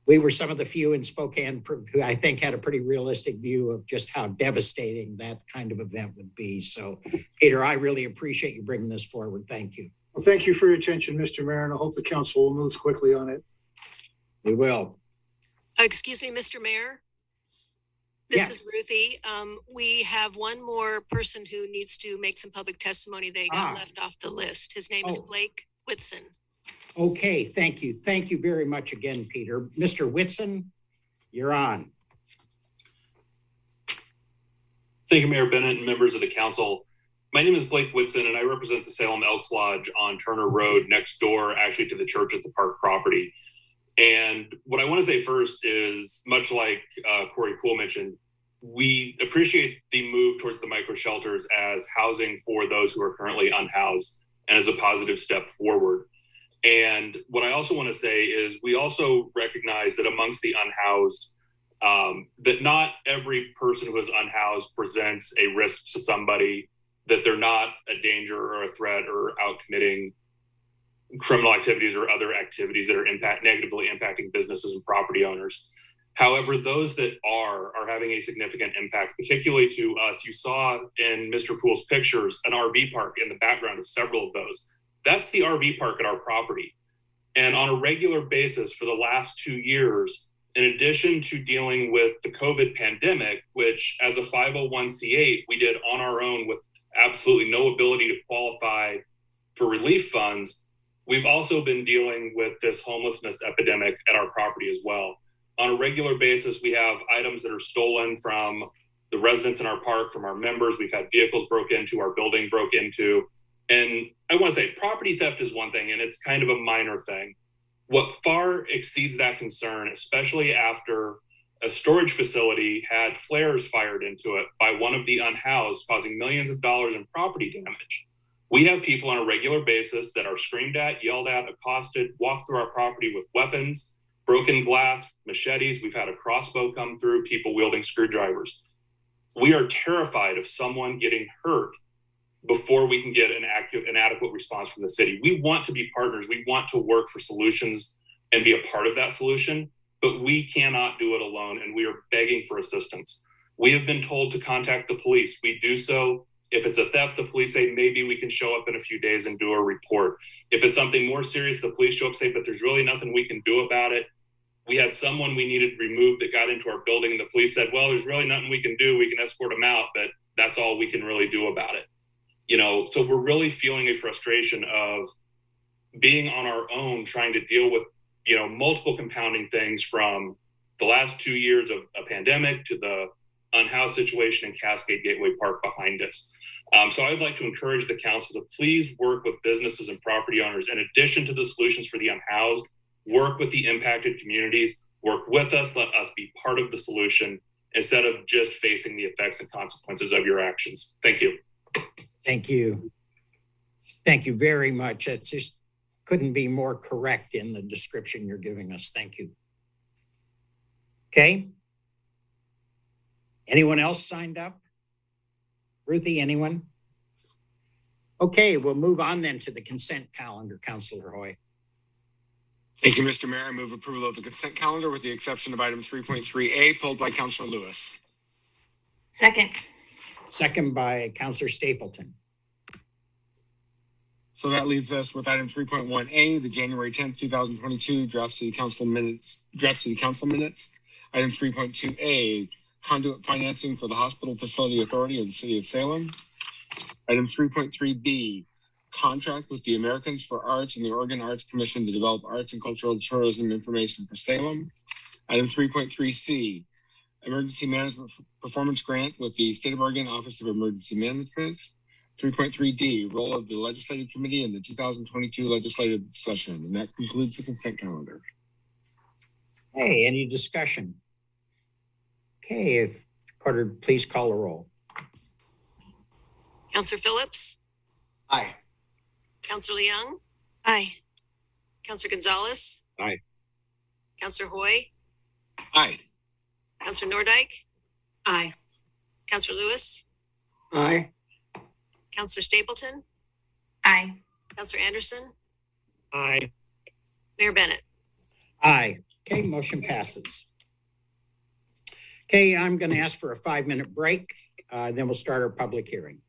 We were some of the few in Spokane who I think had a pretty realistic view of just how devastating that kind of event would be. So, Peter, I really appreciate you bringing this forward. Thank you. Well, thank you for your attention, Mr. Mayor, and I hope the council will move quickly on it. We will. Excuse me, Mr. Mayor. This Yes. is Ruthie. We have one more person who needs to make some public testimony. They got left off the list. His name is Blake Whitson. Okay, thank you. Thank you very much again, Peter. Mr. Whitson, you're on. Thank you, Mayor Bennett and members of the council. My name is Blake Whitson, and I represent the Salem Elks Lodge on Turner Road, next door actually to the church at the park property. And what I want to say first is, much like Corey Poole mentioned, we appreciate the move towards the micro shelters as housing for those who are currently unhoused and as a positive step forward. And what I also want to say is we also recognize that amongst the unhoused, that not every person who is unhoused presents a risk to somebody, that they're not a danger or a threat or out committing criminal activities or other activities that are negatively impacting businesses and property owners. However, those that are having a significant impact, particularly to us. You saw in Mr. Poole's pictures an RV park in the background of several of those. That's the RV park at our property. And on a regular basis for the last 2 years, in addition to dealing with the COVID pandemic, which as a 501c8, we did on our own with absolutely no ability to qualify for relief funds, we've also been dealing with this homelessness epidemic at our property as well. On a regular basis, we have items that are stolen from the residents in our park, from our members. We've had vehicles broke into, our building broke into. And I want to say property theft is one thing, and it's kind of a minor thing. What far exceeds that concern, especially after a storage facility had flares fired into it by one of the unhoused, causing millions of dollars in property damage. We have people on a regular basis that are screamed at, yelled at, accosted, walk through our property with weapons, broken glass, machetes. We've had a crossbow come through, people wielding screwdrivers. We are terrified of someone getting hurt before we can get an adequate response from the city. We want to be partners. We want to work for solutions and be a part of that solution, but we cannot do it alone, and we are begging for assistance. We have been told to contact the police. We do so. If it's a theft, the police say, maybe we can show up in a few days and do a report. If it's something more serious, the police show up, say, but there's really nothing we can do about it. We had someone we needed removed that got into our building, and the police said, well, there's really nothing we can do. We can escort them out, but that's all we can really do about it. You know, so we're really feeling a frustration of being on our own, trying to deal with, you know, multiple compounding things from the last 2 years of a pandemic to the unhoused situation in Cascade Gateway Park behind us. So I'd like to encourage the council to please work with businesses and property owners. In addition to the solutions for the unhoused, work with the impacted communities, work with us, let us be part of the solution. instead of just facing the effects and consequences of your actions. Thank you. Thank you. Thank you very much. It just couldn't be more correct in the description you're giving us. Thank you. Okay. Anyone else signed up? Ruthie, anyone? Okay, we'll move on then to the consent calendar, Councilor Hoy. Thank you, Mr. Mayor. I move approval of the consent calendar with the exception of item 3.3A pulled by Councilor Lewis. Second. Second by Councilor Stapleton. So that leaves us with item 3.1A, the January 10th, 2022 draft city council minutes. Item 3.2A, conduit financing for the Hospital Facility Authority of the City of Salem. Item 3.3B, contract with the Americans for Arts and the Oregon Arts Commission to develop arts and cultural tourism information for Salem. Item 3.3C, emergency management performance grant with the State of Oregon Office of Emergency Management. 3.3D, role of the Legislative Committee in the 2022 legislative session. And that concludes the consent calendar. Hey, any discussion? Okay, if Carter, please call a roll. Counselor Phillips, Aye. Counselor Young, Aye. Counselor Gonzalez, Aye. Counselor Hoy, Aye. Counselor Nordike, aye. Counselor Lewis, Aye. Counselor Stapleton, Aye. Counselor Anderson, Aye. Mayor Bennett. Aye. Okay, motion passes. Okay, I'm going to ask for a 5-minute break. Then we'll start our public hearing.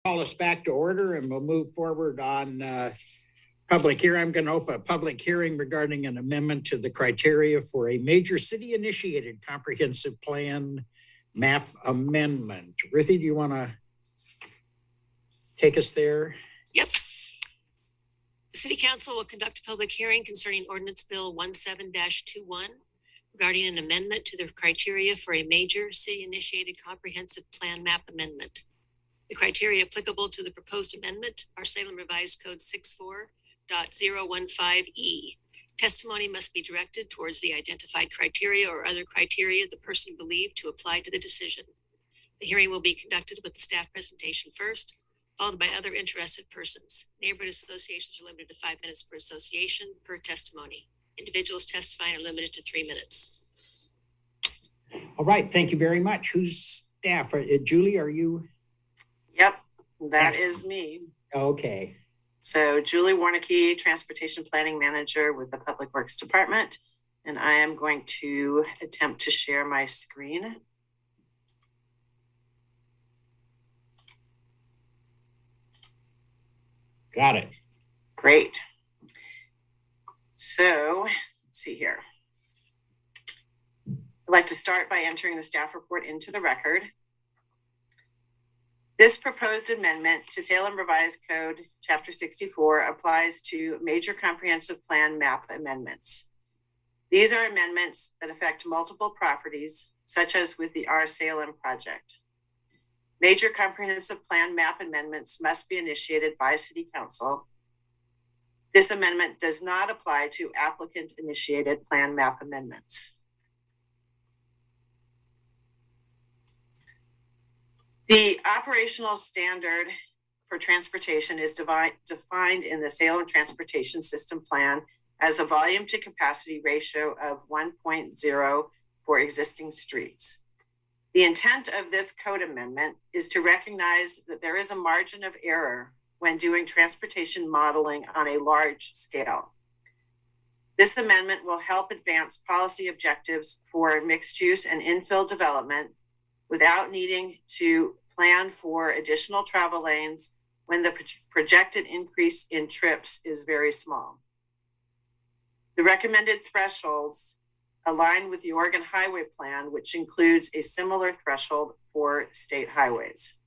call us back to order and we'll move forward on public hearing. I'm going to open a public hearing regarding an amendment to the criteria for a major city-initiated comprehensive plan map amendment. Ruthie, do you want to take us there? Yep. The City Council will conduct a public hearing concerning Ordinance Bill 17-21 regarding an amendment to the criteria for a major city-initiated comprehensive plan map amendment. The criteria applicable to the proposed amendment are Salem Revised Code 64.015E. Testimony must be directed towards the identified criteria or other criteria the person believed to apply to the decision. The hearing will be conducted with the staff presentation first, followed by other interested persons. Neighborhood associations are limited to 5 minutes per association per testimony. Individuals testifying are limited to 3 minutes. All right, thank you very much. Who's staff? Julie, are you? Yep, that is me. Okay. So Julie Warnicki, Transportation Planning Manager with the Public Works Department. And I am going to attempt to share my screen. Got it. Great. So let's see here. I'd like to start by entering the staff report into the record. This proposed amendment to Salem Revised Code, Chapter 64, applies to major comprehensive plan map amendments. These are amendments that affect multiple properties, such as with the R Salem project. Major comprehensive plan map amendments must be initiated by City Council. This amendment does not apply to applicant-initiated plan map amendments. The operational standard for transportation is defined in the Salem Transportation System Plan as a volume to capacity ratio of 1.0 for existing streets. The intent of this code amendment is to recognize that there is a margin of error when doing transportation modeling on a large scale. This amendment will help advance policy objectives for mixed use and infill development without needing to plan for additional travel lanes when the projected increase in trips is very small. The recommended thresholds align with the Oregon Highway Plan, which includes a similar threshold for state highways.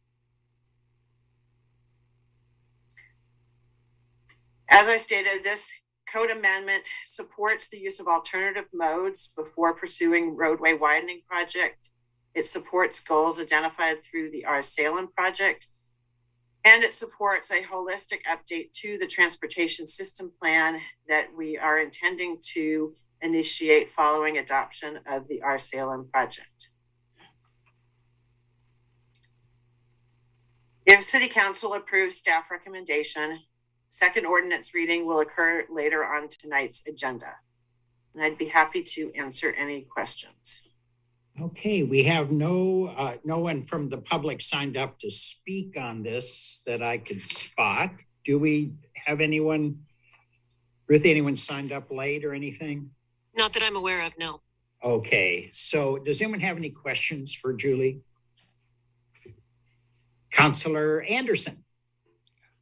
As I stated, this code amendment supports the use of alternative modes before pursuing roadway widening project. It supports goals identified through the R Salem project, and it supports a holistic update to the transportation system plan that we are intending to initiate following adoption of the R Salem project. If City Council approves staff recommendation, second ordinance reading will occur later on tonight's agenda. And I'd be happy to answer any questions. Okay, we have no one from the public signed up to speak on this that I could spot. Do we have anyone, Ruthie, anyone signed up late or anything? Not that I'm aware of, no. Okay, so does anyone have any questions for Julie? Councilor Anderson.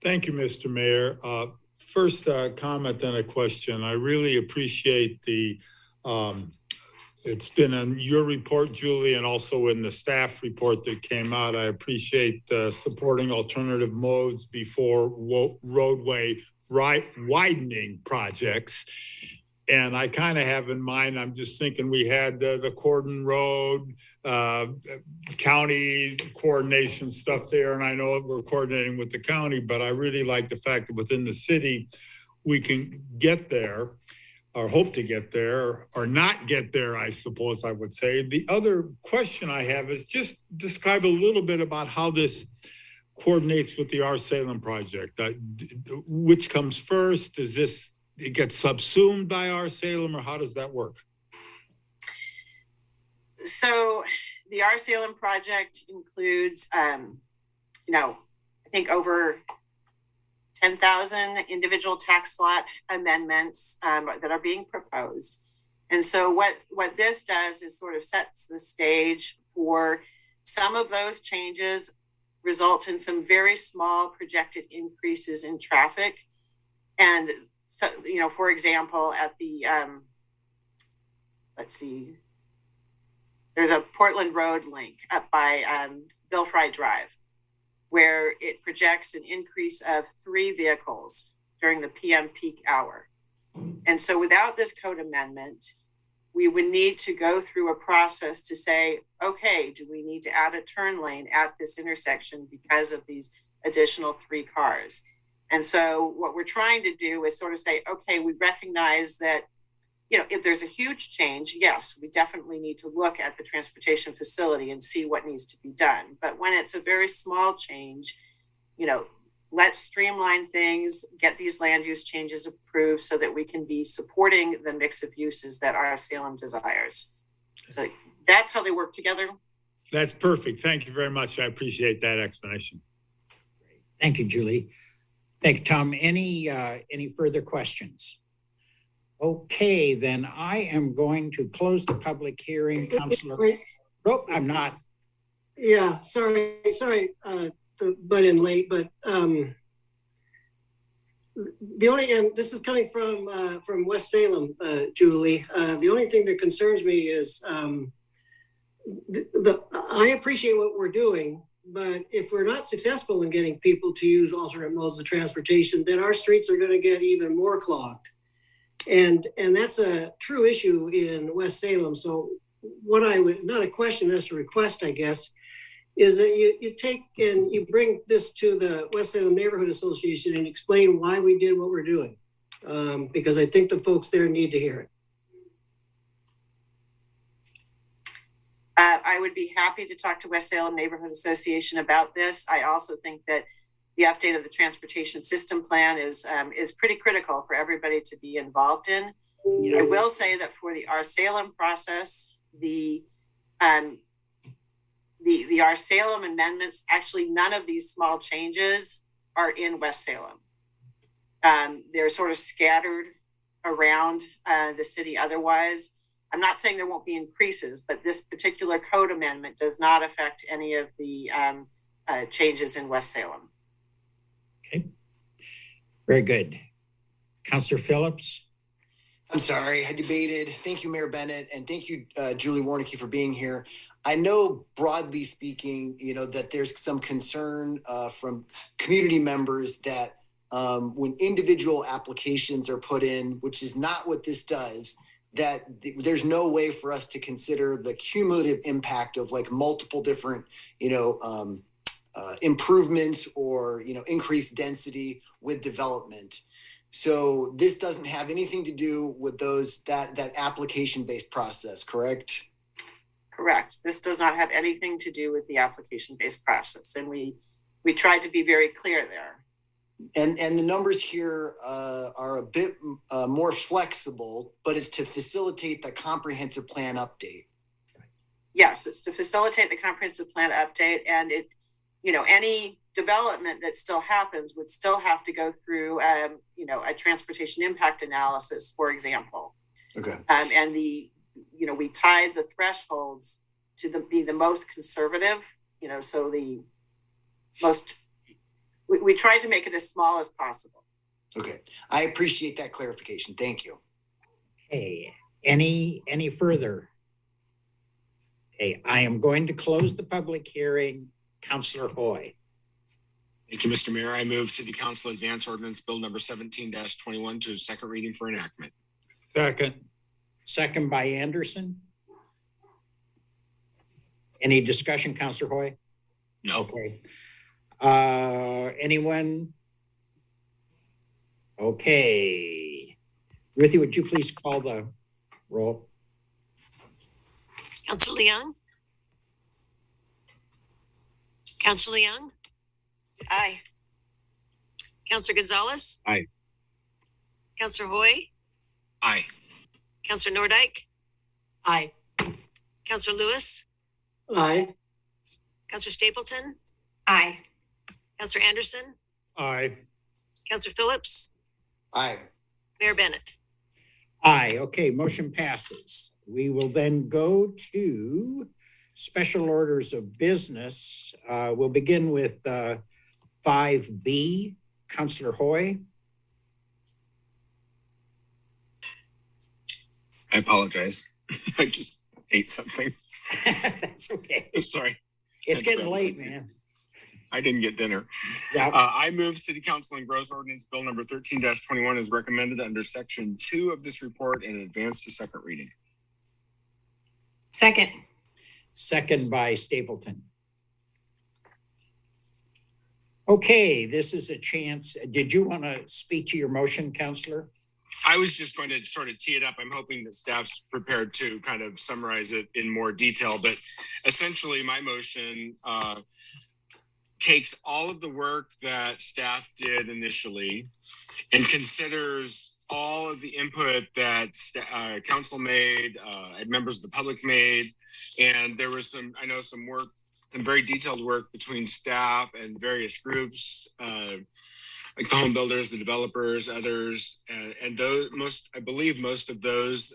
Thank you, Mr. Mayor. First comment, then a question. I really appreciate it's been in your report, Julie, and also in the staff report that came out. I appreciate supporting alternative modes before roadway widening projects. And I kind of have in mind, I'm just thinking we had the Cordon Road, county coordination stuff there. And I know we're coordinating with the county, but I really like the fact that within the city, we can get there or hope to get there or not get there, I suppose I would say. The other question I have is just describe a little bit about how this coordinates with the R Salem project. Which comes first? Is this, it gets subsumed by R Salem, or how does that work? So the R Salem project includes, I think over 10,000 individual tax lot amendments that are being proposed. And so what this does is sort of sets the stage for some of those changes result in some very small projected increases in traffic. And so, for example, at the, let's see, there's a Portland Road link up by Bill Fry Drive, where it projects an increase of 3 vehicles during the PM peak hour. And so without this code amendment, we would need to go through a process to say, okay, do we need to add a turn lane at this intersection because of these additional 3 cars? And so what we're trying to do is sort of say, okay, we recognize that, if there's a huge change, yes, we definitely need to look at the transportation facility and see what needs to be done. But when it's a very small change, let's streamline things, get these land use changes approved so that we can be supporting the mix of uses that our Salem desires. So that's how they work together. That's perfect. Thank you very much. I appreciate that explanation. Thank you, Julie. Thank you, Tom. Any further questions? Okay, then I am going to close the public hearing, Councilor. Nope, I'm not. Yeah, sorry to butt in late, but the only, and this is coming from West Salem, Julie. The only thing that concerns me is I appreciate what we're doing, but if we're not successful in getting people to use alternate modes of transportation, then our streets are going to get even more clogged. And that's a true issue in West Salem. So what I would, not a question, that's a request, I guess, is that you take and you bring this to the West Salem Neighborhood Association and explain why we did what we're doing. Because I think the folks there need to hear it. I would be happy to talk to West Salem Neighborhood Association about this. I also think that the update of the transportation system plan is pretty critical for everybody to be involved in. Yeah. I will say that for the Our Salem process, the Our Salem amendments, actually none of these small changes are in West Salem. They're sort of scattered around the city otherwise. I'm not saying there won't be increases, but this particular code amendment does not affect any of the changes in West Salem. Okay, very good. Councilor Phillips. I'm sorry, I debated. Thank you, Mayor Bennett, and thank you, Julie Warnicki, for being here. I know, broadly speaking, that there's some concern from community members that when individual applications are put in, which is not what this does, that there's no way for us to consider the cumulative impact of like multiple different, improvements or, increased density with development. So this doesn't have anything to do with that application-based process, correct? Correct. This does not have anything to do with the application-based process. And we tried to be very clear there. And the numbers here are a bit more flexible, but it's to facilitate the comprehensive plan update. Yes, it's to facilitate the comprehensive plan update, and it, any development that still happens would still have to go through, a transportation impact analysis, for example. Okay. And we tied the thresholds to be the most conservative, so the most. We tried to make it as small as possible. Okay. I appreciate that clarification. Thank you. Okay. Any further? Okay, I am going to close the public hearing. Councilor Hoy. Thank you, Mr. Mayor. I move City Council Advance Ordinance Bill number 17-21 to second reading for enactment. Second. Second by Anderson. Any discussion, Councilor Hoy? No. Okay. Anyone? Okay. Ruthie, would you please call the roll? Councilor Leung? Councilor Leung? Aye. Councilor Gonzalez? Aye. Councilor Hoy? Aye. Councilor Nordijk? Aye. Councilor Lewis? Aye. Councilor Stapleton? Aye. Councilor Anderson? Aye. Councilor Phillips? Aye. Mayor Bennett? Aye. Okay, motion passes. We will then go to special orders of business. We'll begin with 5B. Councilor Hoy. I apologize. I just ate something. That's okay. I'm sorry. It's getting late, man. I didn't get dinner. Yeah. I move City Council and Gross Ordinance Bill number 13-21 is recommended under section 2 of this report and advanced to second reading. Second. Second by Stapleton. Okay, this is a chance. Did you want to speak to your motion, Councilor? I was just going to sort of tee it up. I'm hoping that staff's prepared to kind of summarize it in more detail, but essentially my motion takes all of the work that staff did initially and considers all of the input that council made, members of the public made, and there was some work, some very detailed work between staff and various groups, like the home builders, the developers, others, and those I believe most of those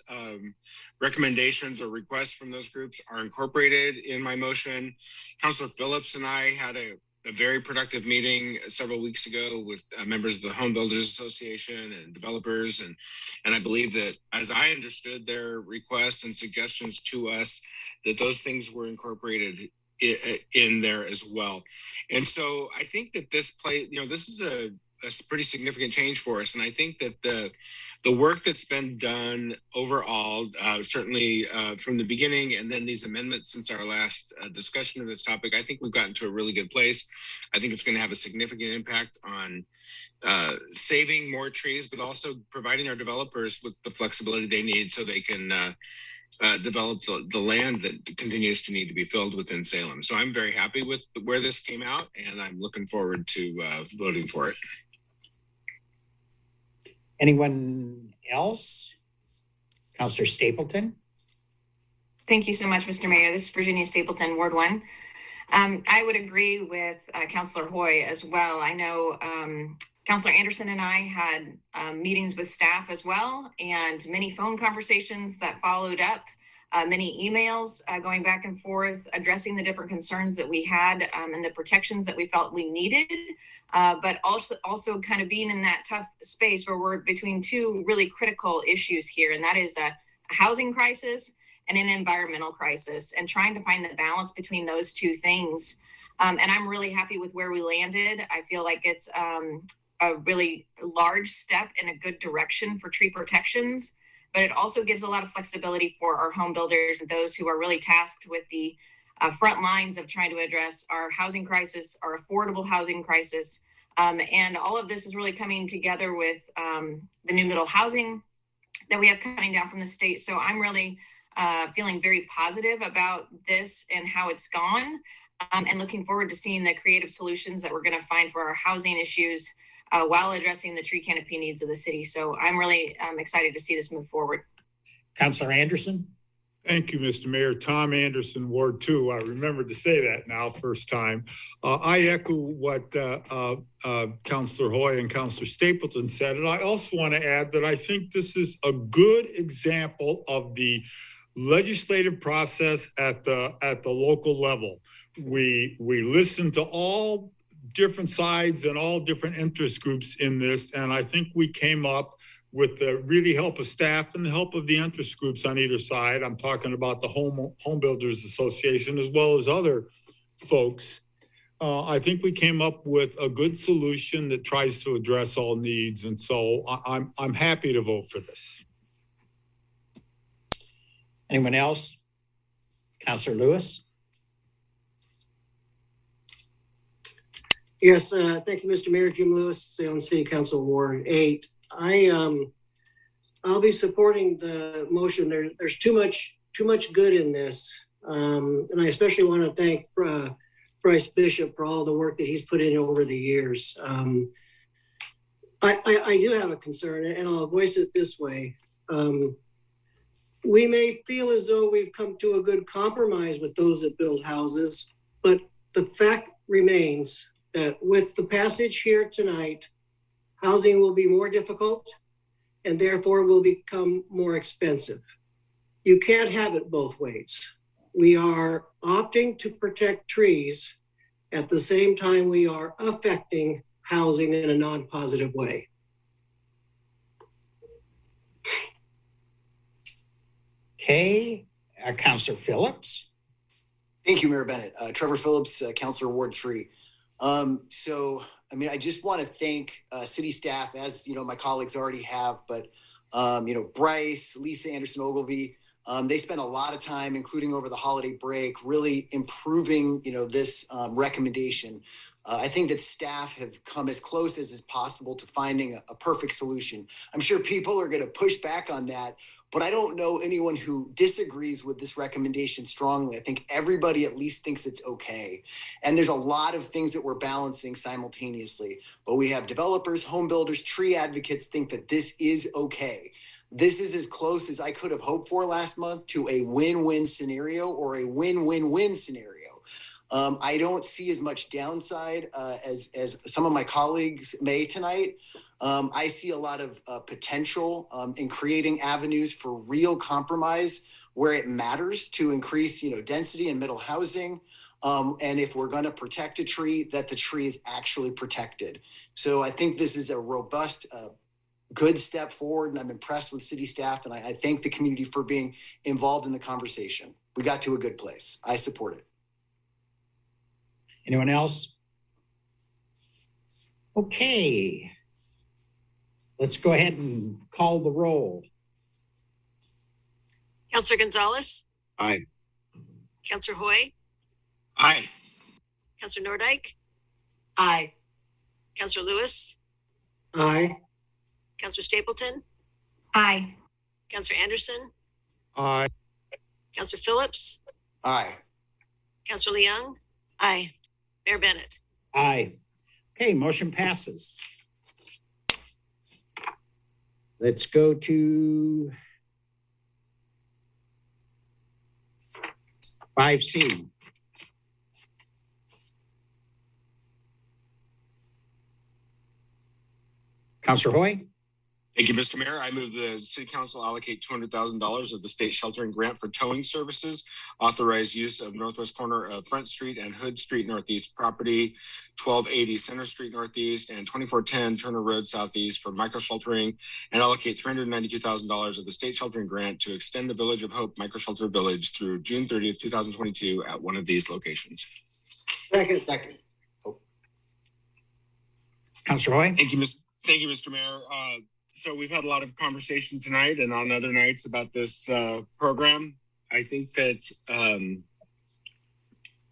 recommendations or requests from those groups are incorporated in my motion. Councilor Phillips and I had a very productive meeting several weeks ago with members of the Home Builders Association and developers, and I believe that, as I understood their requests and suggestions to us, that those things were incorporated in there as well. And so I think that this is a pretty significant change for us. And I think that the work that's been done overall, certainly from the beginning, and then these amendments since our last discussion of this topic, I think we've gotten to a really good place. I think it's going to have a significant impact on saving more trees, but also providing our developers with the flexibility they need so they can develop the land that continues to need to be filled within Salem. So I'm very happy with where this came out, and I'm looking forward to voting for it. Anyone else? Councilor Stapleton. Thank you so much, Mr. Mayor. This is Virginia Stapleton, Ward 1. I would agree with Councilor Hoy as well. I know Councilor Anderson and I had meetings with staff as well, and many phone conversations that followed up, many emails going back and forth, addressing the different concerns that we had and the protections that we felt we needed, but also kind of being in that tough space where we're between two really critical issues here, and that is a housing crisis and an environmental crisis, and trying to find the balance between those two things. And I'm really happy with where we landed. I feel like it's a really large step in a good direction for tree protections, but it also gives a lot of flexibility for our home builders and those who are really tasked with the front lines of trying to address our housing crisis, our affordable housing crisis. And all of this is really coming together with the new middle housing that we have coming down from the state. So I'm really feeling very positive about this and how it's gone, and looking forward to seeing the creative solutions that we're going to find for our housing issues while addressing the tree canopy needs of the city. So I'm really excited to see this move forward. Councilor Anderson. Thank you, Mr. Mayor. Tom Anderson, Ward 2. I remembered to say that now, first time. I echo what Councilor Hoy and Councilor Stapleton said, and I also want to add that I think this is a good example of the legislative process at the local level. We listen to all different sides and all different interest groups in this, and I think we came up with the really help of staff and the help of the interest groups on either side. I'm talking about the Home Builders Association as well as other folks. I think we came up with a good solution that tries to address all needs, and so I'm happy to vote for this. Anyone else? Councilor Lewis. Yes, thank you, Mr. Mayor. Jim Lewis, Salem City Council, Ward 8. I'll be supporting the motion. There's too much good in this, and I especially want to thank Bryce Bishop for all the work that he's put in over the years. I do have a concern, and I'll voice it this way. We may feel as though we've come to a good compromise with those that build houses, but the fact remains that with the passage here tonight, housing will be more difficult and therefore will become more expensive. You can't have it both ways. we are opting to protect trees at the same time we are affecting housing in a non-positive way. Okay, Councilor Phillips. Thank you, Mayor Bennett. Trevor Phillips, Councilor Ward 3. I just want to thank city staff, as you know, my colleagues already have, but Bryce, Lisa Anderson Ogilvy, they spent a lot of time, including over the holiday break, really improving, this recommendation. I think that staff have come as close as is possible to finding a perfect solution. I'm sure people are going to push back on that, but I don't know anyone who disagrees with this recommendation strongly. I think everybody at least thinks it's okay. And there's a lot of things that we're balancing simultaneously, but we have developers, home builders, tree advocates think that this is okay. This is as close as I could have hoped for last month to a win-win scenario or a win-win-win scenario. I don't see as much downside as some of my colleagues may tonight. I see a lot of potential in creating avenues for real compromise where it matters to increase, density in middle housing. And if we're going to protect a tree, that the tree is actually protected. So I think this is a robust, good step forward, and I'm impressed with city staff, and I thank the community for being involved in the conversation. We got to a good place. I support it. Anyone else? Okay. Let's go ahead and call the roll. Councilor Gonzalez, Aye. Councilor Hoy, Aye. Councilor Nordike, Aye. Councilor Lewis, Aye. Councilor Stapleton, Aye. Councilor Anderson, Aye. Councilor Phillips, Aye. Councilor Leung, Aye. Mayor Bennett. Aye. Okay, motion passes. Let's go to 5C. Councilor Hoy? Thank you, Mr. Mayor. I move the City Council allocate $200,000 of the state sheltering grant for towing services, authorize use of northwest corner of Front Street and Hood Street Northeast property, 1280 Center Street Northeast, and 2410 Turner Road Southeast for micro-sheltering, and allocate $392,000 of the state sheltering grant to extend the Village of Hope Micro-Shelter Village through June 30th, 2022 at one of these locations. Second. Councilor Hoy? Thank you, Mr. Mayor. So we've had a lot of conversation tonight and on other nights about this program. I think that, when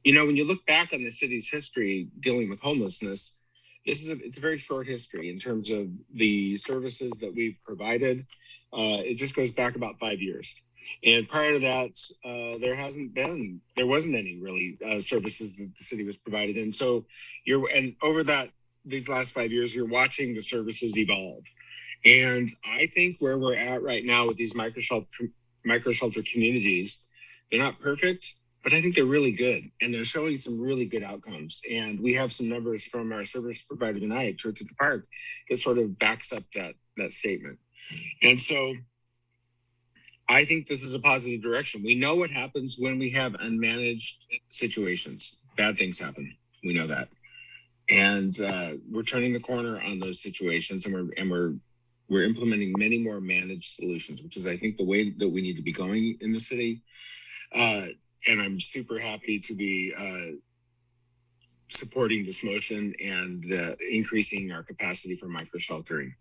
you look back on the city's history dealing with homelessness, it's a very short history in terms of the services that we've provided. It just goes back about 5 years. And prior to that, there wasn't any really services that the city was provided. And so these last 5 years, you're watching the services evolve. And I think where we're at right now with these micro-shelter communities, they're not perfect, but I think they're really good. And they're showing some really good outcomes. And we have some numbers from our service provider tonight, Church at the Park, that sort of backs up that statement. And so I think this is a positive direction. We know what happens when we have unmanaged situations. Bad things happen. We know that. And we're turning the corner on those situations, and we're implementing many more managed solutions, which is, I think, the way that we need to be going in the city. And I'm super happy to be supporting this motion and increasing our capacity for micro-sheltering.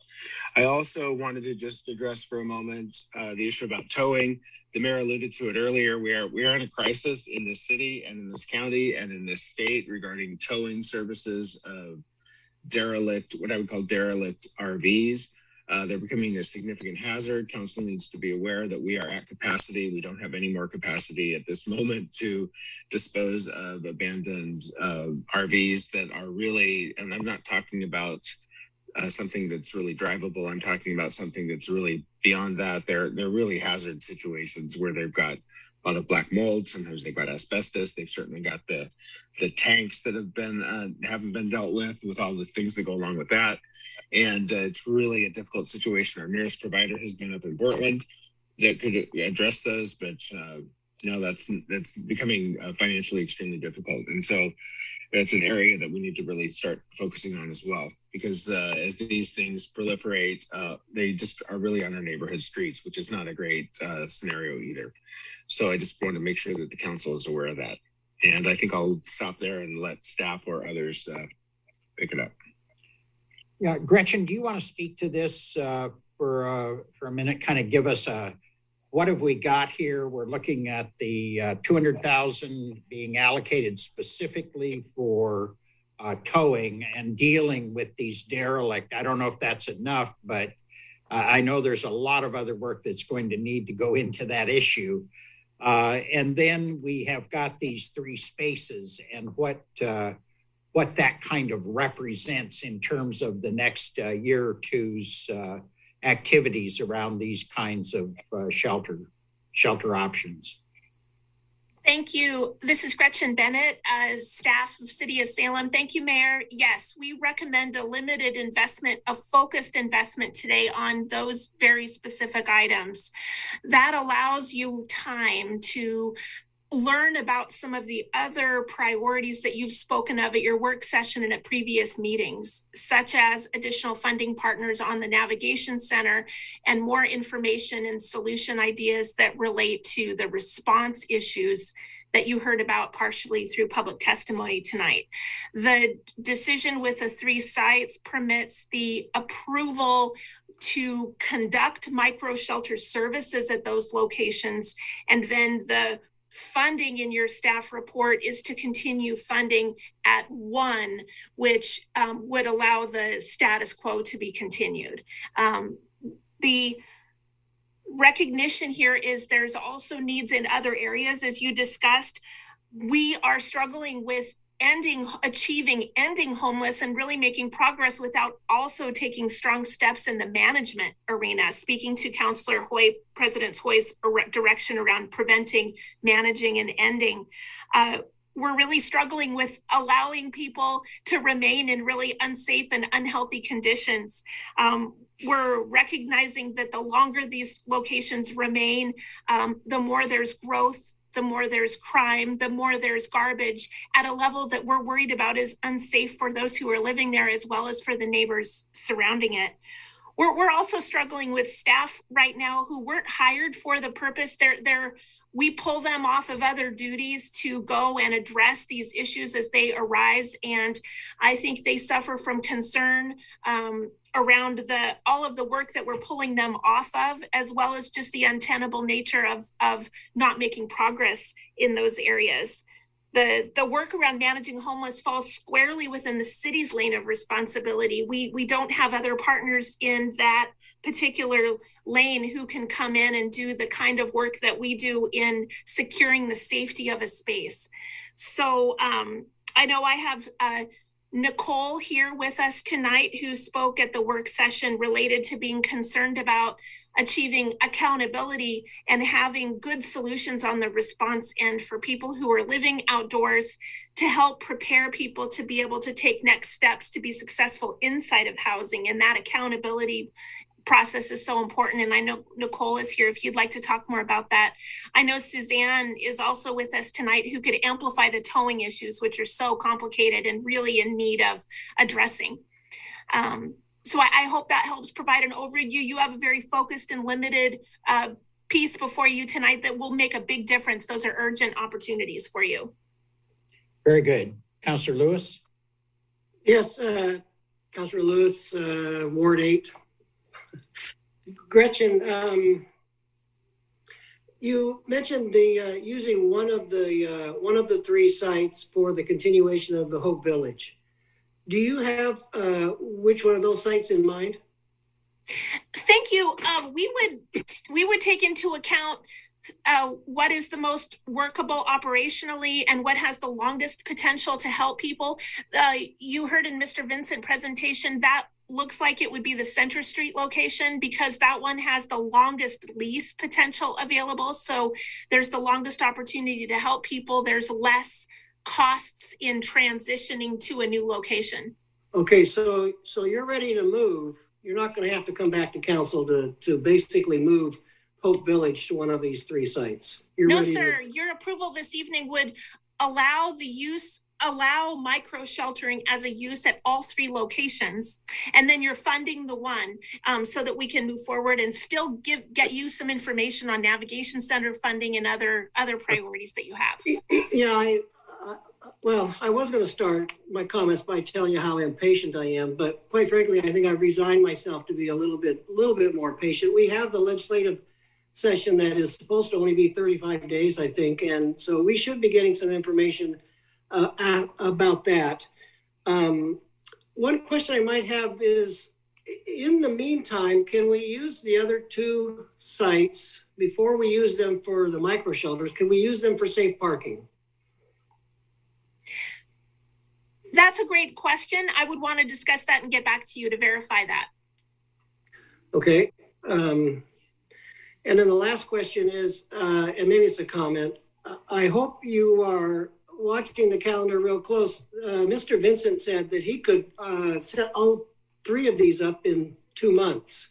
I also wanted to just address for a moment the issue about towing. The mayor alluded to it earlier. We are in a crisis in this city and in this county and in this state regarding towing services of what I would call derelict RVs. They're becoming a significant hazard. Council needs to be aware that we are at capacity. We don't have any more capacity at this moment to dispose of abandoned RVs that are really, and I'm not talking about something that's really drivable. I'm talking about something that's really beyond that. They're really hazard situations where they've got a lot of black mold. Sometimes they've got asbestos. They've certainly got the tanks that haven't been dealt with all the things that go along with that. And it's really a difficult situation. Our nearest provider has been up in Portland that could address those, but now that's becoming financially extremely difficult. And so it's an area that we need to really start focusing on as well, because as these things proliferate, they just are really on our neighborhood streets, which is not a great scenario either. So I just want to make sure that the council is aware of that. And I think I'll stop there and let staff or others pick it up. Yeah, Gretchen, do you want to speak to this for a minute? Kind of give us what have we got here? We're looking at the $200,000 being allocated specifically for towing and dealing with these derelict. I don't know if that's enough, but I know there's a lot of other work that's going to need to go into that issue. And then we have got these 3 spaces and what that kind of represents in terms of the next year or two's activities around these kinds of shelter options. Thank you. This is Gretchen Bennett, staff of City of Salem. Thank you, Mayor. Yes, we recommend a limited investment, a focused investment today on those very specific items. That allows you time to learn about some of the other priorities that you've spoken of at your work session and at previous meetings, such as additional funding partners on the Navigation Center and more information and solution ideas that relate to the response issues that you heard about partially through public testimony tonight. The decision with the 3 sites permits the approval to conduct micro shelter services at those locations, and then the funding in your staff report is to continue funding at 1, which would allow the status quo to be continued. The recognition here is there's also needs in other areas, as you discussed. We are struggling with achieving ending homeless and really making progress without also taking strong steps in the management arena. Speaking to Councilor Hoy, President Hoy's direction around preventing, managing, and ending, we're really struggling with allowing people to remain in really unsafe and unhealthy conditions. We're recognizing that the longer these locations remain, the more there's growth, the more there's crime, the more there's garbage at a level that we're worried about is unsafe for those who are living there as well as for the neighbors surrounding it. We're also struggling with staff right now who weren't hired for the purpose. We pull them off of other duties to go and address these issues as they arise. And I think they suffer from concern around all of the work that we're pulling them off of, as well as just the untenable nature of not making progress in those areas. The work around managing homeless falls squarely within the city's lane of responsibility. We don't have other partners in that particular lane who can come in and do the kind of work that we do in securing the safety of a space. So I know I have Nicole here with us tonight, who spoke at the work session related to being concerned about achieving accountability and having good solutions on the response end for people who are living outdoors to help prepare people to be able to take next steps to be successful inside of housing. And that accountability process is so important. And I know Nicole is here if you'd like to talk more about that. I know Suzanne is also with us tonight, who could amplify the towing issues, which are so complicated and really in need of addressing. So I hope that helps provide an overview. You have a very focused and limited piece before you tonight that will make a big difference. Those are urgent opportunities for you. Very good. Councilor Lewis? Yes, Councilor Lewis, Ward 8. Gretchen, you mentioned the using one of the 3 sites for the continuation of the Hope Village. Do you have which one of those sites in mind? Thank you. We would take into account what is the most workable operationally and what has the longest potential to help people. You heard in Mr. Vincent's presentation that looks like it would be the Center Street location, because that one has the longest lease potential available. So there's the longest opportunity to help people. There's less costs in transitioning to a new location. Okay, so you're ready to move. You're not going to have to come back to council to basically move Hope Village to one of these three sites? No, sir. Your approval this evening would allow micro sheltering as a use at all three locations. And then you're funding the one so that we can move forward and still get you some information on navigation center funding and other priorities that you have. Yeah, I was going to start my comments by telling you how impatient I am, but quite frankly, I think I've resigned myself to be a little bit more patient. We have the legislative session that is supposed to only be 35 days, I think, and so we should be getting some information about that. One question I might have is, in the meantime, can we use the other two sites before we use them for the micro shelters? Can we use them for safe parking? That's a great question. I would want to discuss that and get back to you to verify that. Okay. And then the last question is, and maybe it's a comment, I hope you are watching the calendar real close. Mr. Vincent said that he could set all three of these up in 2 months.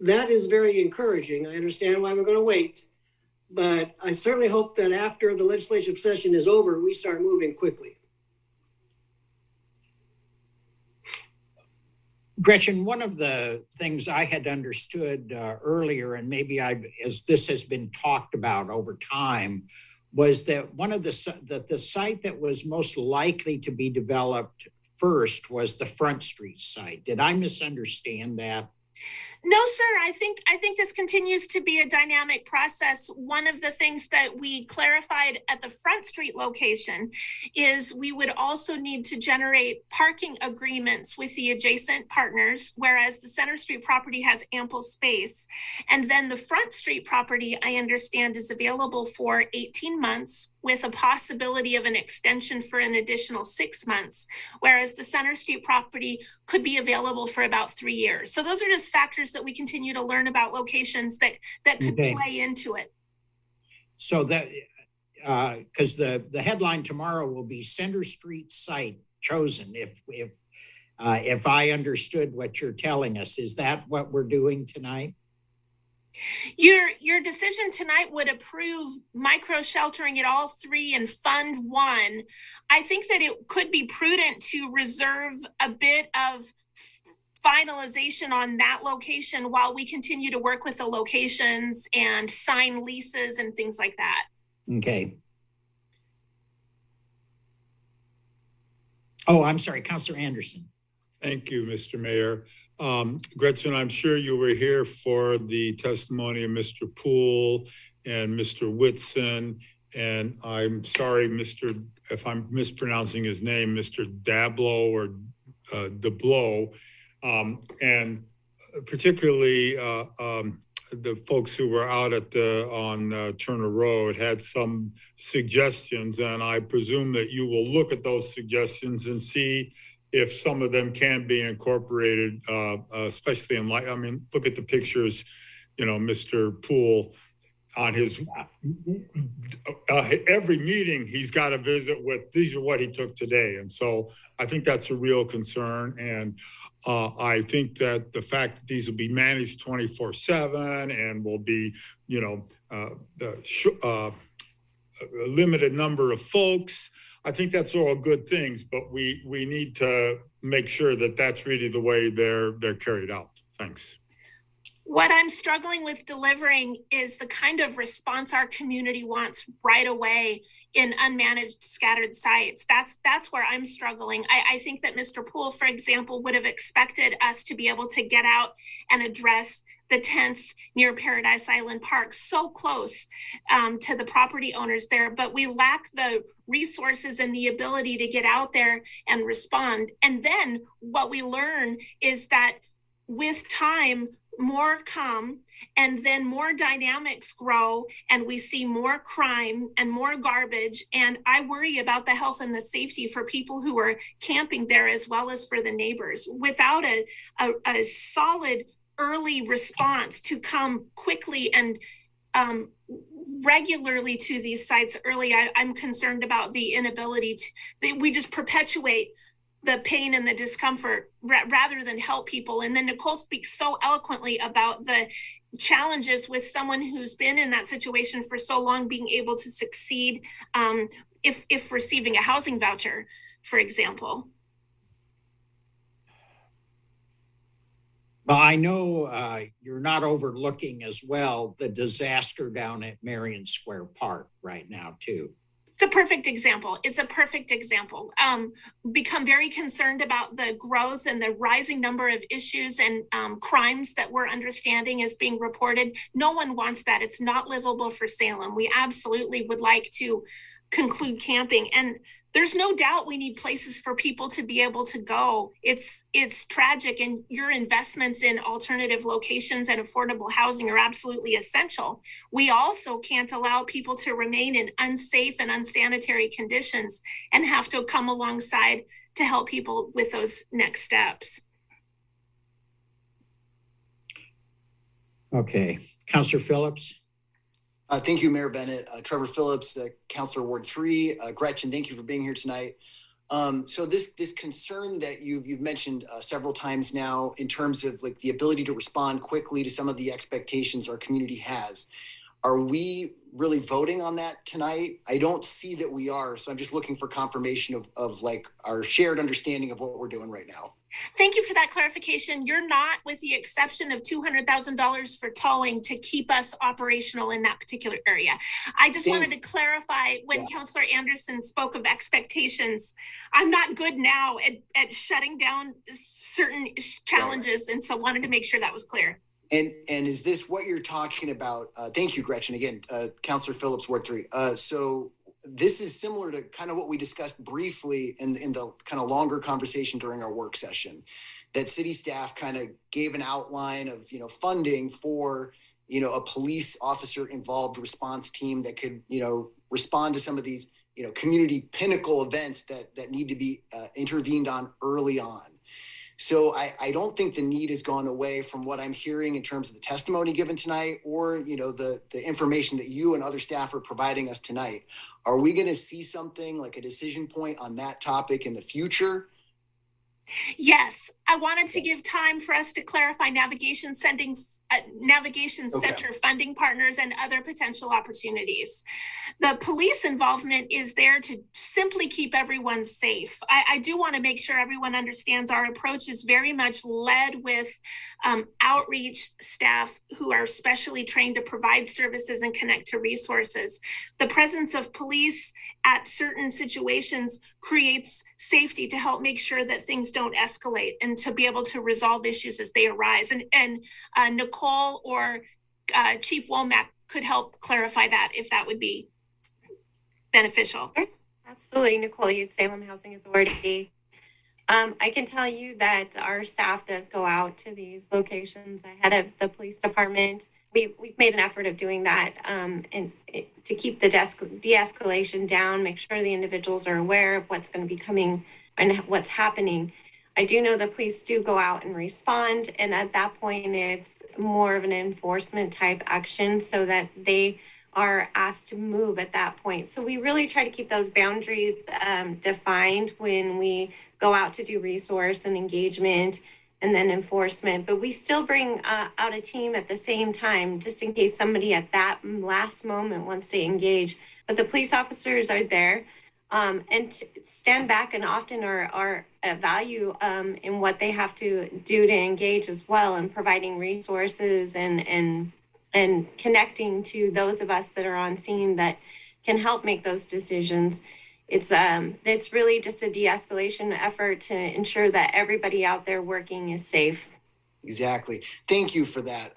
That is very encouraging. I understand why we're going to wait, but I certainly hope that after the legislative session is over, we start moving quickly. Gretchen, one of the things I had understood earlier, and maybe as this has been talked about over time, was that one of the site that was most likely to be developed first was the Front Street site. Did I misunderstand that? No, sir. I think this continues to be a dynamic process. One of the things that we clarified at the Front Street location is we would also need to generate parking agreements with the adjacent partners, whereas the Center Street property has ample space. And then the Front Street property, I understand, is available for 18 months with a possibility of an extension for an additional 6 months, whereas the Center Street property could be available for about 3 years. So those are just factors that we continue to learn about locations that could play into it. So that, because the headline tomorrow will be Center Street site chosen. If I understood what you're telling us, is that what we're doing tonight? Your decision tonight would approve micro sheltering at all three and fund one. I think that it could be prudent to reserve a bit of finalization on that location while we continue to work with the locations and sign leases and things like that. Okay. Oh, I'm sorry, Councilor Anderson. Thank you, Mr. Mayor. Gretchen, I'm sure you were here for the testimony of Mr. Poole and Mr. Whitson, and I'm sorry, if I'm mispronouncing his name, Mr. Dablow or DeBlow, and particularly the folks who were out on Turner Road had some suggestions, and I presume that you will look at those suggestions and see if some of them can be incorporated, especially in light. I mean, look at the pictures, Mr. Poole on his, every meeting he's got to visit with, these are what he took today. And so I think that's a real concern. And I think that the fact that these will be managed 24/7 and will be, a limited number of folks, I think that's all good things, but we need to make sure that that's really the way they're carried out. Thanks. What I'm struggling with delivering is the kind of response our community wants right away in unmanaged scattered sites. That's where I'm struggling. I think that Mr. Poole, for example, would have expected us to be able to get out and address the tents near Paradise Island Park, so close to the property owners there, but we lack the resources and the ability to get out there and respond. And then what we learn is that with time, more come, and then more dynamics grow, and we see more crime and more garbage. And I worry about the health and the safety for people who are camping there, as well as for the neighbors. Without a solid early response to come quickly and regularly to these sites early, I'm concerned about the inability to, we just perpetuate the pain and the discomfort rather than help people. And then Nicole speaks so eloquently about the challenges with someone who's been in that situation for so long, being able to succeed if receiving a housing voucher, for example. Well, I know you're not overlooking as well the disaster down at Marion Square Park right now, too. It's a perfect example. It's a perfect example. Become very concerned about the growth and the rising number of issues and crimes that we're understanding is being reported. No one wants that. It's not livable for Salem. We absolutely would like to conclude camping, and there's no doubt we need places for people to be able to go. It's tragic, and your investments in alternative locations and affordable housing are absolutely essential. We also can't allow people to remain in unsafe and unsanitary conditions and have to come alongside to help people with those next steps. Okay, Councilor Phillips. Thank you, Mayor Bennett. Trevor Phillips, Councilor Ward 3. Gretchen, thank you for being here tonight. So this concern that you've mentioned several times now in terms of like the ability to respond quickly to some of the expectations our community has. Are we really voting on that tonight? I don't see that we are. So I'm just looking for confirmation of like our shared understanding of what we're doing right now. Thank you for that clarification. You're not, with the exception of $200,000 for towing to keep us operational in that particular area. I just wanted to clarify when Councilor Anderson spoke of expectations. I'm not good now at shutting down certain challenges, and so wanted to make sure that was clear. And is this what you're talking about? Thank you, Gretchen. Again, Councilor Phillips, Ward 3. So this is similar to kind of what we discussed briefly in the kind of longer conversation during our work session, that city staff kind of gave an outline of, funding for, a police officer involved response team that could, respond to some of these, community pinnacle events that need to be intervened on early on. So I don't think the need has gone away from what I'm hearing in terms of the testimony given tonight or, the information that you and other staff are providing us tonight. Are we going to see something like a decision point on that topic in the future? Yes, I wanted to give time for us to clarify navigation center funding partners and other potential opportunities. The police involvement is there to simply keep everyone safe. I do want to make sure everyone understands our approach is very much led with outreach staff who are specially trained to provide services and connect to resources. The presence of police at certain situations creates safety to help make sure that things don't escalate and to be able to resolve issues as they arise. And Nicole or Chief Womack could help clarify that if that would be beneficial. Absolutely. Nicole, you Salem Housing Authority. I can tell you that our staff does go out to these locations ahead of the police department. We've made an effort of doing that and to keep the de-escalation down, make sure the individuals are aware of what's going to be coming and what's happening. I do know the police do go out and respond, and at that point it's more of an enforcement type action so that they are asked to move at that point. So we really try to keep those boundaries defined when we go out to do resource and engagement and then enforcement, but we still bring out a team at the same time, just in case somebody at that last moment wants to engage. But the police officers are there and stand back and often are a value in what they have to do to engage as well, and providing resources and connecting to those of us that are on scene that can help make those decisions. It's really just a de-escalation effort to ensure that everybody out there working is safe. Exactly. Thank you for that.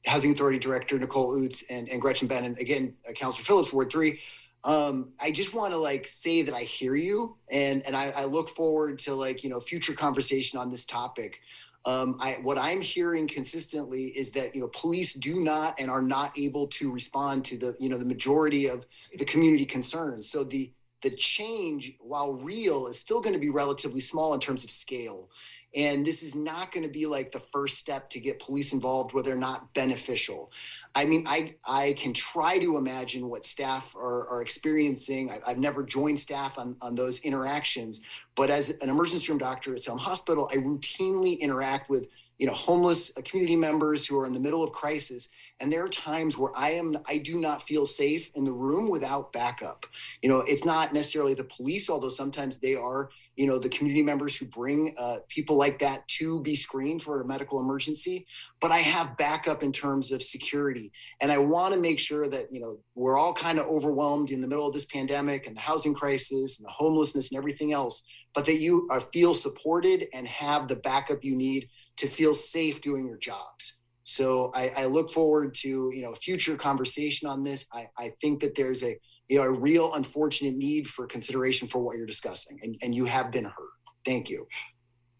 Housing Authority Director Nicole Utz and Gretchen Bennett, again, Councilor Phillips, Ward 3. I just want to say that I hear you and I look forward to future conversation on this topic. What I'm hearing consistently is that, police do not and are not able to respond to the majority of the community concerns. So the change, while real, is still going to be relatively small in terms of scale. And this is not going to be like the first step to get police involved where they're not beneficial. I mean, I can try to imagine what staff are experiencing. I've never joined staff on those interactions, but as an emergency room doctor at Salem Hospital, I routinely interact with, homeless community members who are in the middle of crisis. And there are times where I do not feel safe in the room without backup. It's not necessarily the police, although sometimes they are, the community members who bring people like that to be screened for a medical emergency. But I have backup in terms of security. And I want to make sure that, we're all kind of overwhelmed in the middle of this pandemic and the housing crisis and the homelessness and everything else, but that you feel supported and have the backup you need to feel safe doing your jobs. So I look forward to, future conversation on this. I think that there's a real unfortunate need for consideration for what you're discussing, and you have been heard. Thank you.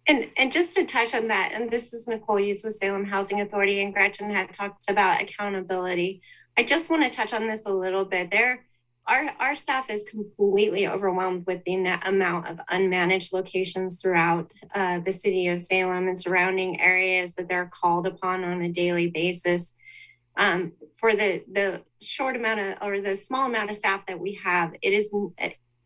And just to touch on that, and this is Nicole Hughes with Salem Housing Authority, and Gretchen had talked about accountability. I just want to touch on this a little bit. Our staff is completely overwhelmed with the amount of unmanaged locations throughout the city of Salem and surrounding areas that they're called upon on a daily basis. For the short amount of, or the small amount of staff that we have, it is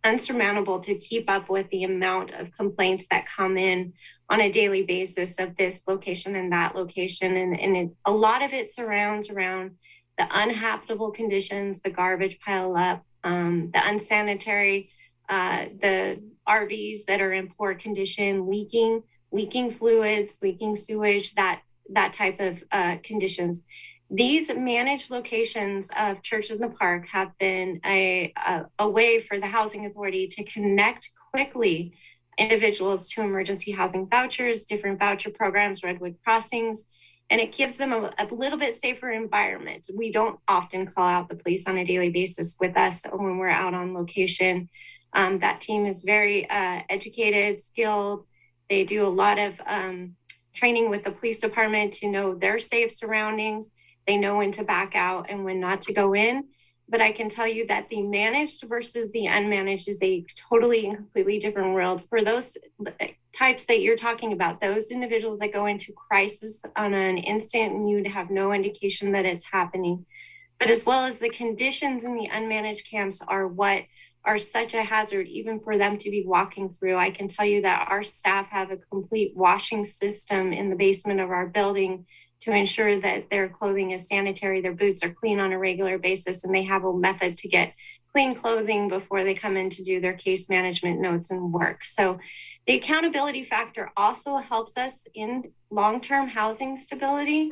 unsurmountable to keep up with the amount of complaints that come in on a daily basis of this location and that location. And a lot of it surrounds around the uninhabitable conditions, the garbage pile up, the unsanitary, the RVs that are in poor condition, leaking fluids, leaking sewage, that type of conditions. These managed locations of Church in the Park have been a way for the Housing Authority to connect quickly individuals to emergency housing vouchers, different voucher programs, Redwood Crossings, and it gives them a little bit safer environment. We don't often call out the police on a daily basis with us when we're out on location. That team is very educated, skilled. They do a lot of training with the police department to know their safe surroundings. They know when to back out and when not to go in. But I can tell you that the managed versus the unmanaged is a totally and completely different world. For those types that you're talking about, those individuals that go into crisis on an instant and you'd have no indication that it's happening. But as well as the conditions in the unmanaged camps are what are such a hazard, even for them to be walking through. I can tell you that our staff have a complete washing system in the basement of our building to ensure that their clothing is sanitary, their boots are clean on a regular basis, and they have a method to get clean clothing before they come in to do their case management notes and work. So the accountability factor also helps us in long-term housing stability.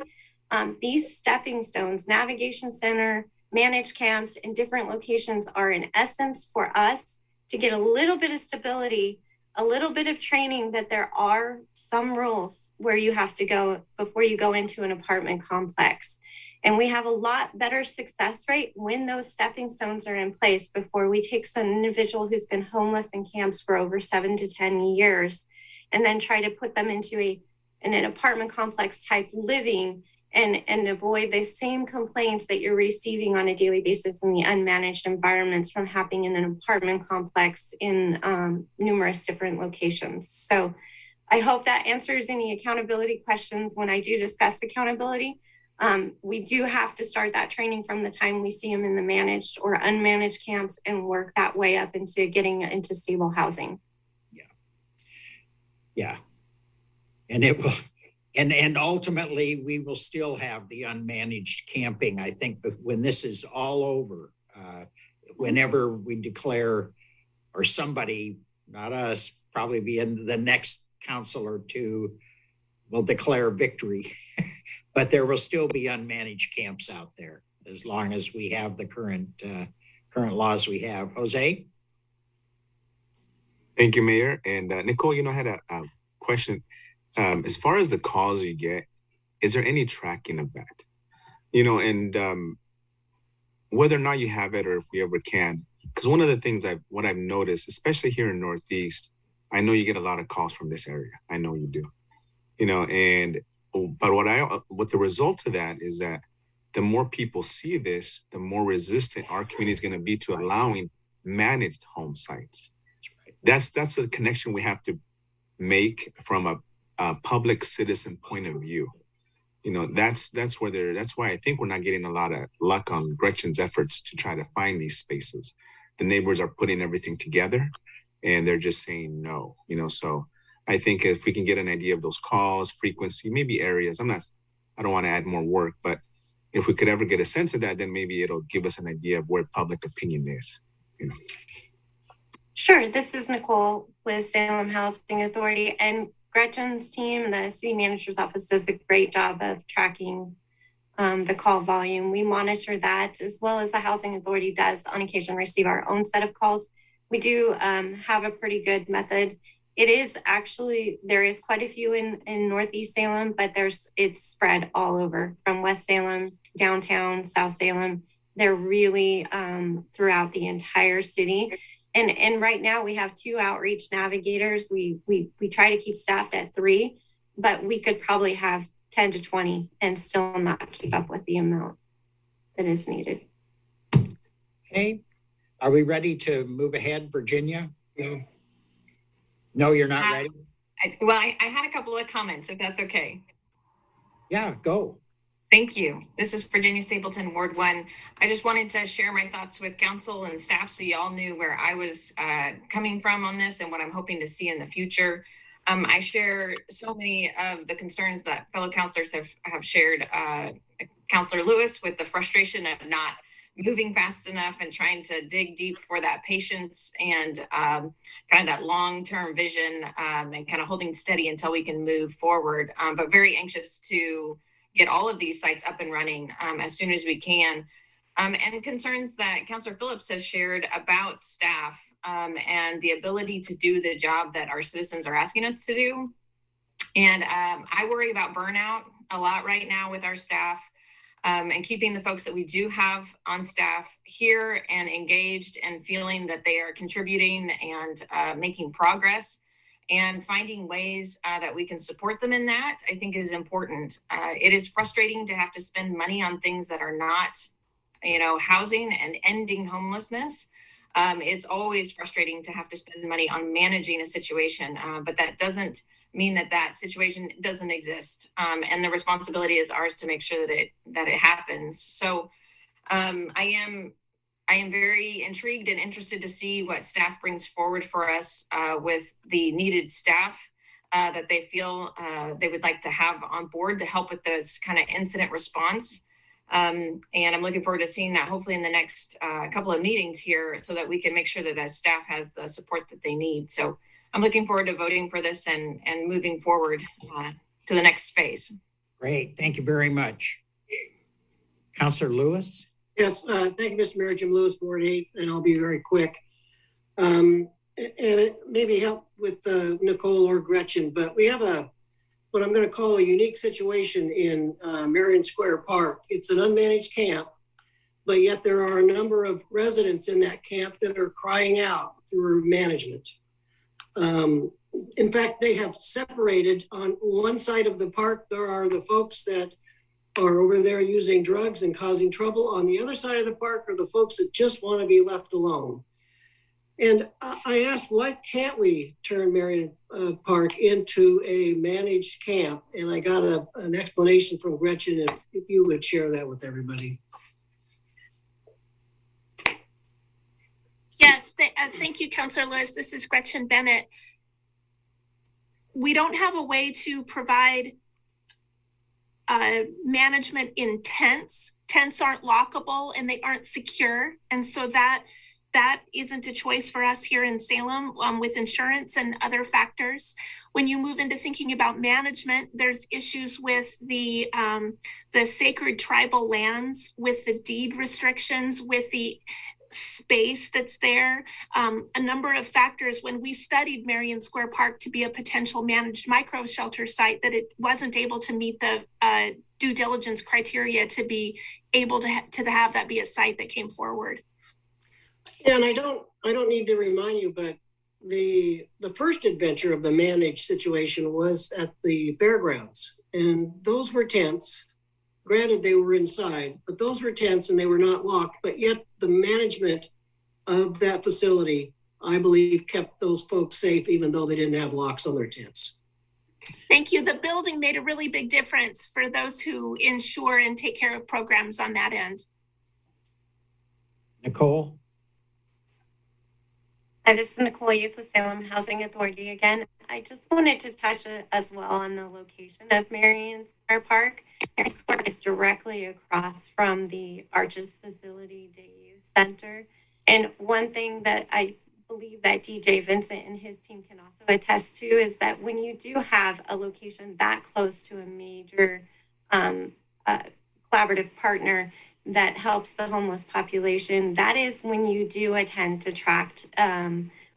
These stepping stones, navigation center, managed camps in different locations are in essence for us to get a little bit of stability, a little bit of training that there are some rules where you have to go before you go into an apartment complex. And we have a lot better success rate when those stepping stones are in place before we take some individual who's been homeless in camps for over 7 to 10 years and then try to put them into an apartment complex type living and avoid the same complaints that you're receiving on a daily basis in the unmanaged environments from happening in an apartment complex in numerous different locations. So I hope that answers any accountability questions when I do discuss accountability. We do have to start that training from the time we see them in the managed or unmanaged camps and work that way up into getting into stable housing. Yeah. And it will. And ultimately, we will still have the unmanaged camping, I think, when this is all over, whenever we declare, or somebody, not us, probably be in the next council or two, will declare victory. But there will still be unmanaged camps out there as long as we have the current laws we have. Jose? Thank you, Mayor. And Nicole, I had a question. As far as the calls you get, is there any tracking of that? And whether or not you have it or if we ever can, because one of the things what I've noticed, especially here in Northeast, I know you get a lot of calls from this area. I know you do, but what the result of that is that the more people see this, the more resistant our community is going to be to allowing managed home sites. That's the connection we have to make from a public citizen point of view. You know, that's why I think we're not getting a lot of luck on Gretchen's efforts to try to find these spaces. The neighbors are putting everything together and they're just saying no, you know. So I think if we can get an idea of those calls, frequency, maybe areas, I don't want to add more work, but if we could ever get a sense of that, then maybe it'll give us an idea of where public opinion is, you know. Sure. This is Nicole with Salem Housing Authority, and Gretchen's team, the city manager's office, does a great job of tracking the call volume. We monitor that, as well as the housing authority does on occasion receive our own set of calls. We do have a pretty good method. It is actually, there is quite a few in Northeast Salem, but it's spread all over from West Salem, downtown, South Salem. They're really throughout the entire city. And right now we have 2 outreach navigators. We try to keep staffed at 3, but we could probably have 10 to 20 and still not keep up with the amount that is needed. Okay. Are we ready to move ahead, Virginia? No, you're not ready? I had a couple of comments, if that's okay. Yeah, go. Thank you. This is Virginia Stapleton, Ward 1. I just wanted to share my thoughts with council and staff so you all knew where I was coming from on this and what I'm hoping to see in the future. I share so many of the concerns that fellow councilors have shared. Councilor Lewis with the frustration of not moving fast enough and trying to dig deep for that patience and kind of that long-term vision and kind of holding steady until we can move forward, but very anxious to get all of these sites up and running as soon as we can. And concerns that Councilor Phillips has shared about staff and the ability to do the job that our citizens are asking us to do. And I worry about burnout a lot right now with our staff. And keeping the folks that we do have on staff here and engaged and feeling that they are contributing and making progress, and finding ways that we can support them in that, I think is important. It is frustrating to have to spend money on things that are not, housing and ending homelessness. It's always frustrating to have to spend money on managing a situation, but that doesn't mean that situation doesn't exist. And the responsibility is ours to make sure that it happens. So I am very intrigued and interested to see what staff brings forward for us with the needed staff that they feel they would like to have on board to help with this kind of incident response. And I'm looking forward to seeing that hopefully in the next couple of meetings here so that we can make sure that staff has the support that they need. So I'm looking forward to voting for this and moving forward to the next phase. Great. Thank you very much. Councilor Lewis? Yes, thank you, Mr. Mayor. Jim Lewis, Ward 8, and I'll be very quick. And it maybe help with Nicole or Gretchen, but we have what I'm going to call a unique situation in Marion Square Park. It's an unmanaged camp, but yet there are a number of residents in that camp that are crying out for management. In fact, they have separated. On one side of the park, there are the folks that are over there using drugs and causing trouble. On the other side of the park are the folks that just want to be left alone. And I asked, why can't we turn Marion Park into a managed camp? And I got an explanation from Gretchen, if you would share that with everybody. Yes, thank you, Councilor Lewis. This is Gretchen Bennett. We don't have a way to provide management in tents. Tents aren't lockable and they aren't secure. And so that isn't a choice for us here in Salem with insurance and other factors. When you move into thinking about management, there's issues with the sacred tribal lands, with the deed restrictions, with the space that's there, a number of factors. When we studied Marion Square Park to be a potential managed micro shelter site, that it wasn't able to meet the due diligence criteria to be able to have that be a site that came forward. Yeah, and I don't need to remind you, but the first adventure of the managed situation was at the fairgrounds, and those were tents. Granted, they were inside, but those were tents and they were not locked. But yet the management of that facility, I believe, kept those folks safe, even though they didn't have locks on their tents. Thank you. The building made a really big difference for those who insure and take care of programs on that end. Nicole? Hi, this is Nicole Yates with Salem Housing Authority again. I just wanted to touch as well on the location of Marion Square Park. Marion Square is directly across from the Arches Facility Day Use Center. And one thing that I believe that DJ Vincent and his team can also attest to is that when you do have a location that close to a major collaborative partner that helps the homeless population, that is when you do attend to attract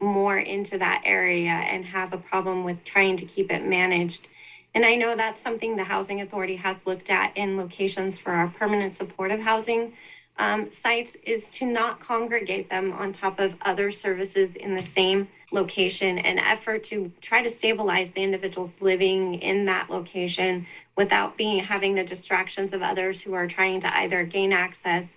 more into that area and have a problem with trying to keep it managed. And I know that's something the Housing Authority has looked at in locations for our permanent supportive housing sites, is to not congregate them on top of other services in the same location, an effort to try to stabilize the individuals living in that location without having the distractions of others who are trying to either gain access,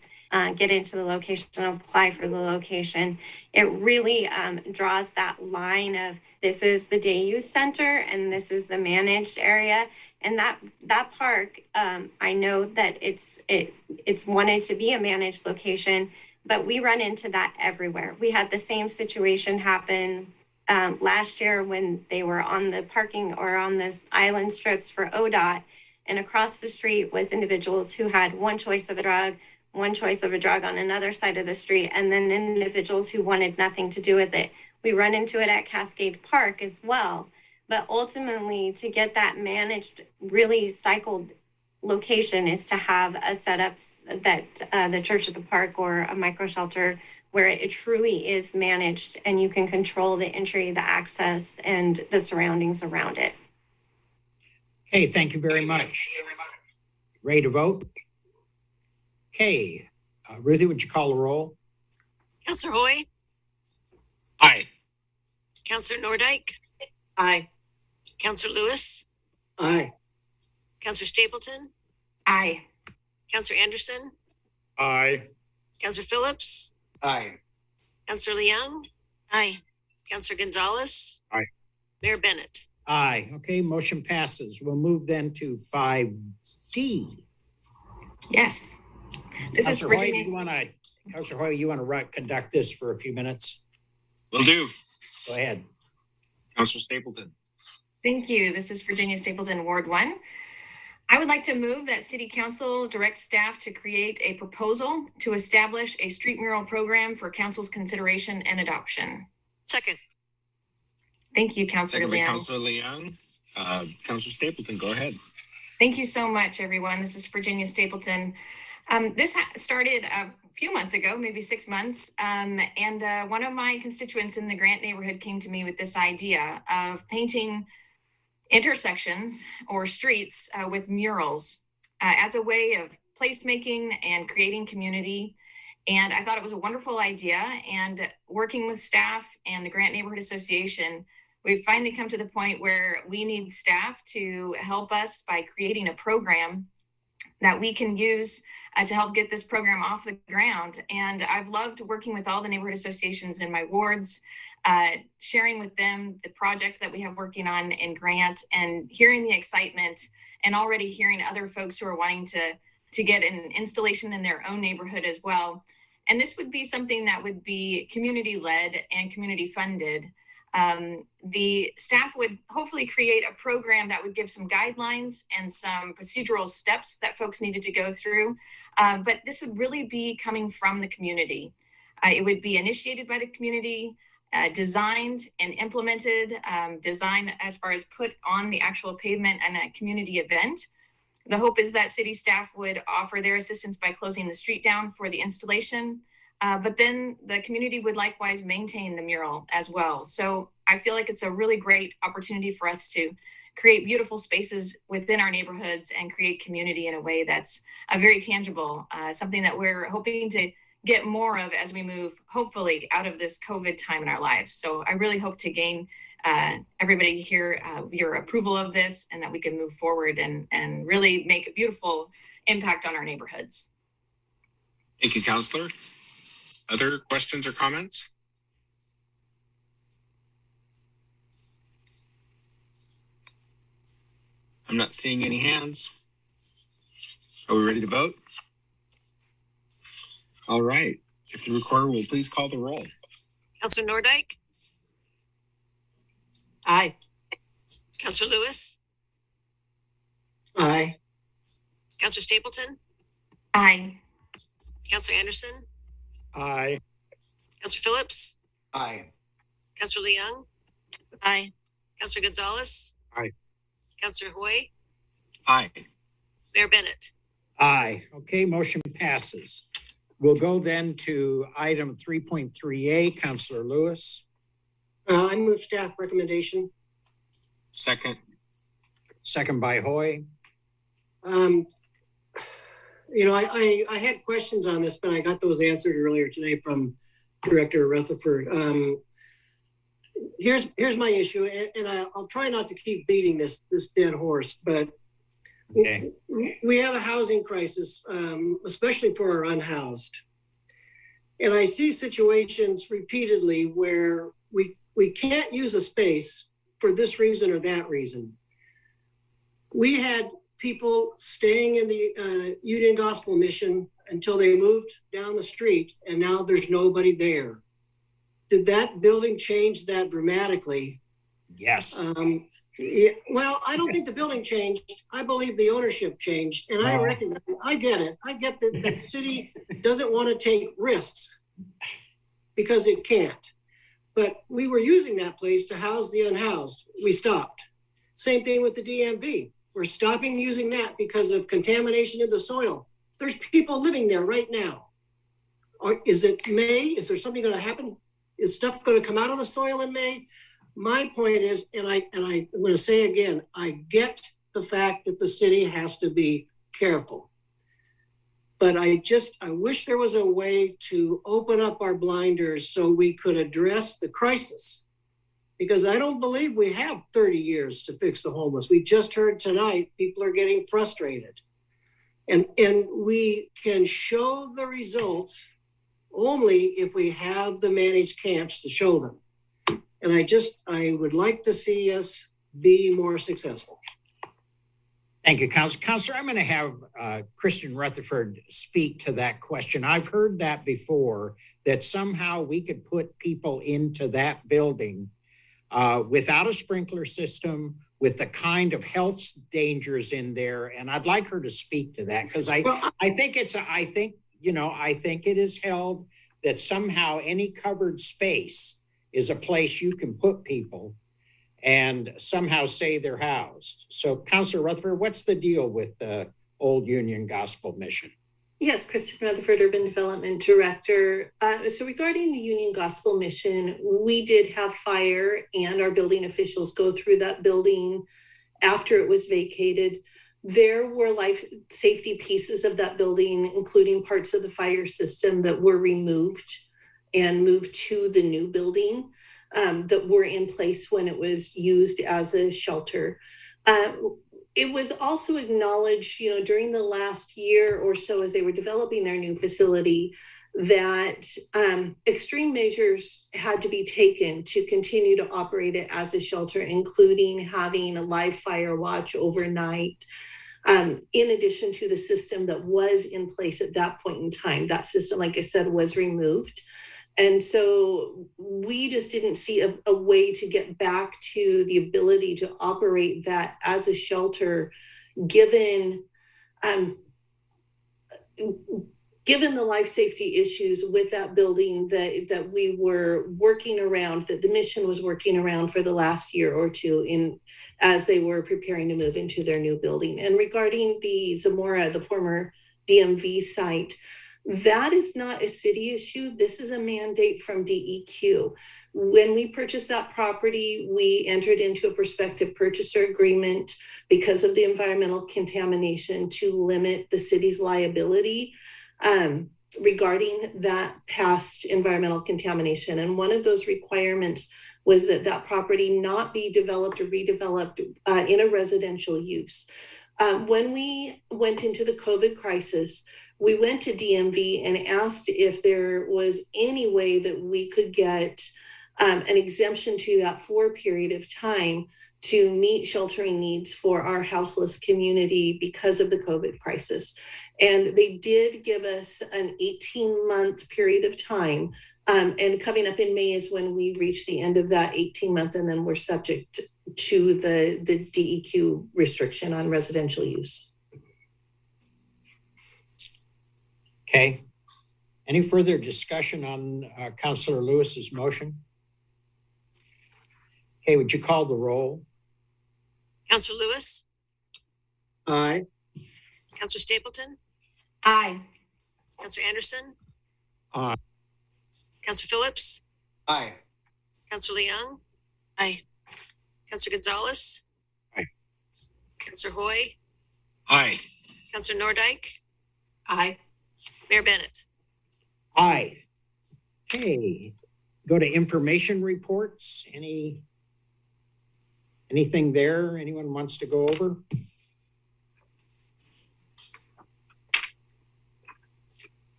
get into the location, apply for the location. It really draws that line of this is the day use center and this is the managed area. And that park, I know that it's wanted to be a managed location, but we run into that everywhere. We had the same situation happen last year when they were on the parking or on the island strips for ODOT, and across the street was individuals who had one choice of a drug on another side of the street, and then individuals who wanted nothing to do with it. We run into it at Cascade Park as well. But ultimately, to get that managed, really cycled location is to have a setup that the Church at the Park or a micro shelter where it truly is managed and you can control the entry, the access, and the surroundings around it. Okay, thank you very much. Ready to vote? Okay, Ruthie, would you call the roll? Councilor Hoy, Aye. Councilor Nordike, Aye. Councilor Lewis, Aye. Councilor Stapleton, Aye. Councilor Anderson, Aye. Councilor Phillips, Aye. Councilor Leung, Aye. Councilor Gonzalez. Aye. Mayor Bennett. Aye. Okay, motion passes. We'll move then to 5D. Yes. This is Councilor Hoy, Virginia. Councilor Hoy, you want to conduct this for a few minutes? Will do. Go ahead. Councilor Stapleton. Thank you. This is Virginia Stapleton, Ward 1. I would like to move that City Council direct staff to create a proposal to establish a street mural program for Council's consideration and adoption. Second. Thank you, Councilor Second by Leung. Councilor Leung. Councilor Stapleton, go ahead. Thank you so much, everyone. This is Virginia Stapleton. This started a few months ago, maybe 6 months, and one of my constituents in the Grant neighborhood came to me with this idea of painting intersections or streets with murals as a way of placemaking and creating community. And I thought it was a wonderful idea. And working with staff and the Grant Neighborhood Association, we've finally come to the point where we need staff to help us by creating a program that we can use to help get this program off the ground. And I've loved working with all the neighborhood associations in my wards, sharing with them the project that we have working on in Grant and hearing the excitement, and already hearing other folks who are wanting to get an installation in their own neighborhood as well. And this would be something that would be community-led and community-funded. The staff would hopefully create a program that would give some guidelines and some procedural steps that folks needed to go through. But this would really be coming from the community. It would be initiated by the community, designed and implemented, designed as far as put on the actual pavement and a community event. The hope is that city staff would offer their assistance by closing the street down for the installation. But then the community would likewise maintain the mural as well. So I feel like it's a really great opportunity for us to create beautiful spaces within our neighborhoods and create community in a way that's very tangible, something that we're hoping to get more of as we move, hopefully, out of this COVID time in our lives. So I really hope to gain everybody here your approval of this, and that we can move forward and really make a beautiful impact on our neighborhoods. Thank you, Councilor. Other questions or comments? I'm not seeing any hands. Are we ready to vote? All right. If the recorder will please call the roll. Counselor Nordike, Aye. Counselor Lewis, Aye. Counselor Stapleton, Aye. Counselor Anderson, Aye. Counselor Phillips, Aye. Counselor Leung, Aye. Counselor Gonzalez, Aye. Counselor Hoy, Aye. Mayor Bennett. Aye. Okay, motion passes. We'll go then to item 3.3A, Counselor Lewis. I move staff recommendation. Second. Second by Hoy. I had questions on this, but I got those answered earlier today from Director Rutherford. Here's my issue, and I'll try not to keep beating this dead horse, but Okay. we have a housing crisis, especially for our unhoused. And I see situations repeatedly where we can't use a space for this reason or that reason. We had people staying in the Union Gospel Mission until they moved down the street, and now there's nobody there. Did that building change that dramatically? Yes. Yeah, well, I don't think the building changed. I believe the ownership changed, and I recognize, I get it. I get that the city doesn't want to take risks because it can't. But we were using that place to house the unhoused. We stopped. Same thing with the DMV. We're stopping using that because of contamination in the soil. There's people living there right now. Or is it May? Is there something going to happen? Is stuff going to come out of the soil in May? My point is, and I'm going to say again, I get the fact that the city has to be careful. But I wish there was a way to open up our blinders so we could address the crisis. Because I don't believe we have 30 years to fix the homeless. We just heard tonight, people are getting frustrated. And we can show the results only if we have the managed camps to show them. And I would like to see us be more successful. Thank you, Counselor. Counselor, I'm going to have Christian Rutherford speak to that question. I've heard that before, that somehow we could put people into that building without a sprinkler system, with the kind of health dangers in there. And I'd like her to speak to that, because I think it is held that somehow any covered space is a place you can put people and somehow say they're housed. So Councilor Rutherford, what's the deal with the Old Union Gospel Mission? Yes, Kristen Rutherford, Urban Development Director. So regarding the Union Gospel Mission, we did have fire and our building officials go through that building after it was vacated. There were life safety pieces of that building, including parts of the fire system that were removed and moved to the new building that were in place when it was used as a shelter. It was also acknowledged, during the last year or so as they were developing their new facility, that extreme measures had to be taken to continue to operate it as a shelter, including having a live fire watch overnight, in addition to the system that was in place at that point in time. That system, like I said, was removed. And so we just didn't see a way to get back to the ability to operate that as a shelter, given the life safety issues with that building that we were working around, that the mission was working around for the last year or two as they were preparing to move into their new building. And regarding the Zamora, the former DMV site, that is not a city issue. This is a mandate from DEQ. When we purchased that property, we entered into a prospective purchaser agreement because of the environmental contamination to limit the city's liability regarding that past environmental contamination. And one of those requirements was that that property not be developed or redeveloped in a residential use. When we went into the COVID crisis, we went to DMV and asked if there was any way that we could get an exemption to that for a period of time to meet sheltering needs for our houseless community because of the COVID crisis. And they did give us an 18-month period of time. And coming up in May is when we reach the end of that 18-month, and then we're subject to the DEQ restriction on residential use. Okay. Any further discussion on Councilor Lewis's motion? Okay, would you call the roll? Councilor Lewis, Aye. Councilor Stapleton, Aye. Councilor Anderson, Aye. Councilor Phillips, Aye. Councilor Leung, Aye. Councilor Gonzalez, Aye. Councilor Hoy, Aye. Councilor Nordike, Aye. Mayor Bennett. Aye. Okay, go to information reports. Anything there anyone wants to go over?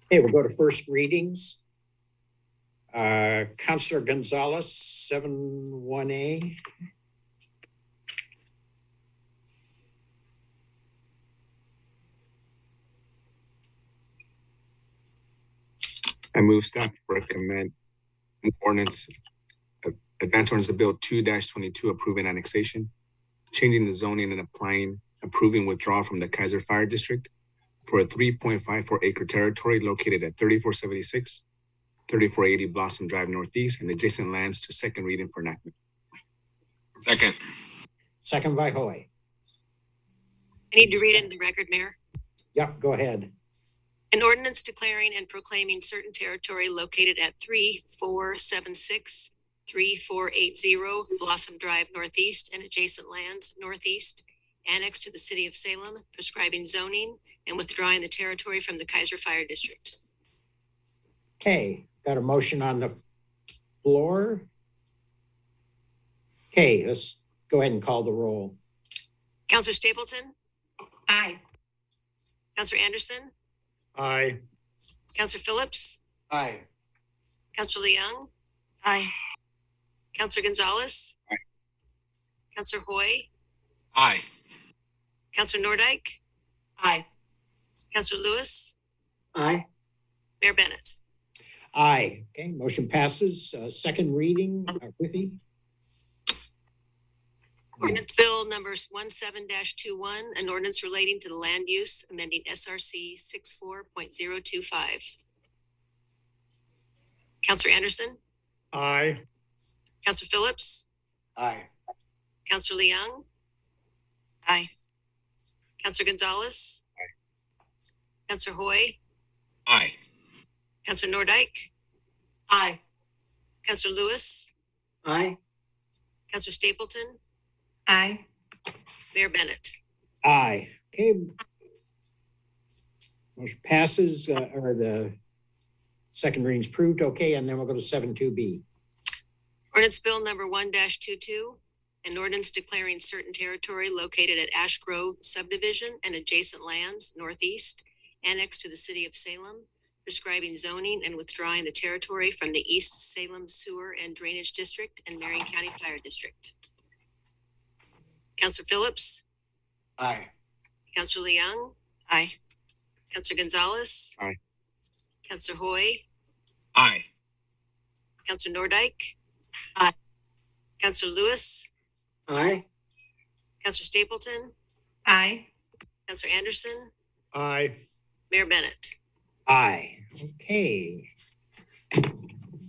Okay, we'll go to first readings. Councilor Gonzalez, 7-1A. I move staff recommend ordinance, advance ordinance bill 2-22 approving annexation, changing the zoning and approving withdrawal from the Kaiser Fire District for a 3.54 acre territory located at 3476, 3480 Blossom Drive Northeast and adjacent lands to second reading for enactment. Second. Second by Hoy. I need to read it in the record, Mayor. Yep, go ahead. An ordinance declaring and proclaiming certain territory located at 3476, 3480 Blossom Drive Northeast and adjacent lands northeast, annexed to the city of Salem, prescribing zoning and withdrawing the territory from the Kaiser Fire District. Okay, got a motion on the floor. Okay, let's go ahead and call the roll. Councilor Stapleton, Aye. Councilor Anderson, Aye. Councilor Phillips, Aye. Councilor Leung, Aye. Councilor Gonzalez, Aye. Councilor Hoy, Aye. Councilor Nordike, Aye. Councilor Lewis, Aye. Mayor Bennett. Aye. Okay, motion passes. Second reading, Ruthie. Ordinance Bill numbers 17-21, an ordinance relating to the land use, amending SRC 64.025. Councilor Anderson, Aye. Councilor Phillips, Aye. Councilor Leung, Aye. Councilor Gonzalez, Councilor Hoy, Aye. Councilor Nordike, Aye. Councilor Lewis, Aye. Councilor Stapleton, Aye. Mayor Bennett. Aye. Okay. Motion passes, or the second reading's approved. Okay, and then we'll go to 7-2B. Ordinance Bill number 1-22, an ordinance declaring certain territory located at Ash Grove subdivision and adjacent lands northeast, annexed to the city of Salem, prescribing zoning and withdrawing the territory from the East Salem Sewer and Drainage District and Marion County Fire District. Councilor Phillips, Aye. Councilor Leung, Aye. Councilor Gonzalez, Aye. Councilor Hoy, Aye. Councilor Nordike, Aye. Councilor Lewis, Aye. Councilor Stapleton, Aye. Councilor Anderson, Aye. Mayor Bennett. Aye. Okay.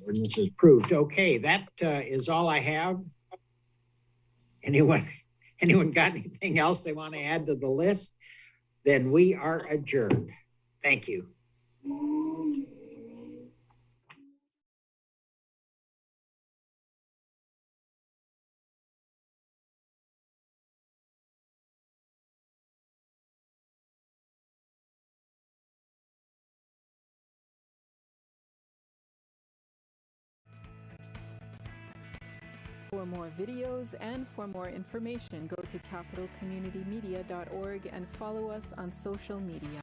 Ordinance is approved. Okay, that is all I have. Anyone got anything else they want to add to the list? Then we are adjourned. Thank you. For more videos and for more information, go to capitalcommunitymedia.org and follow us on social media.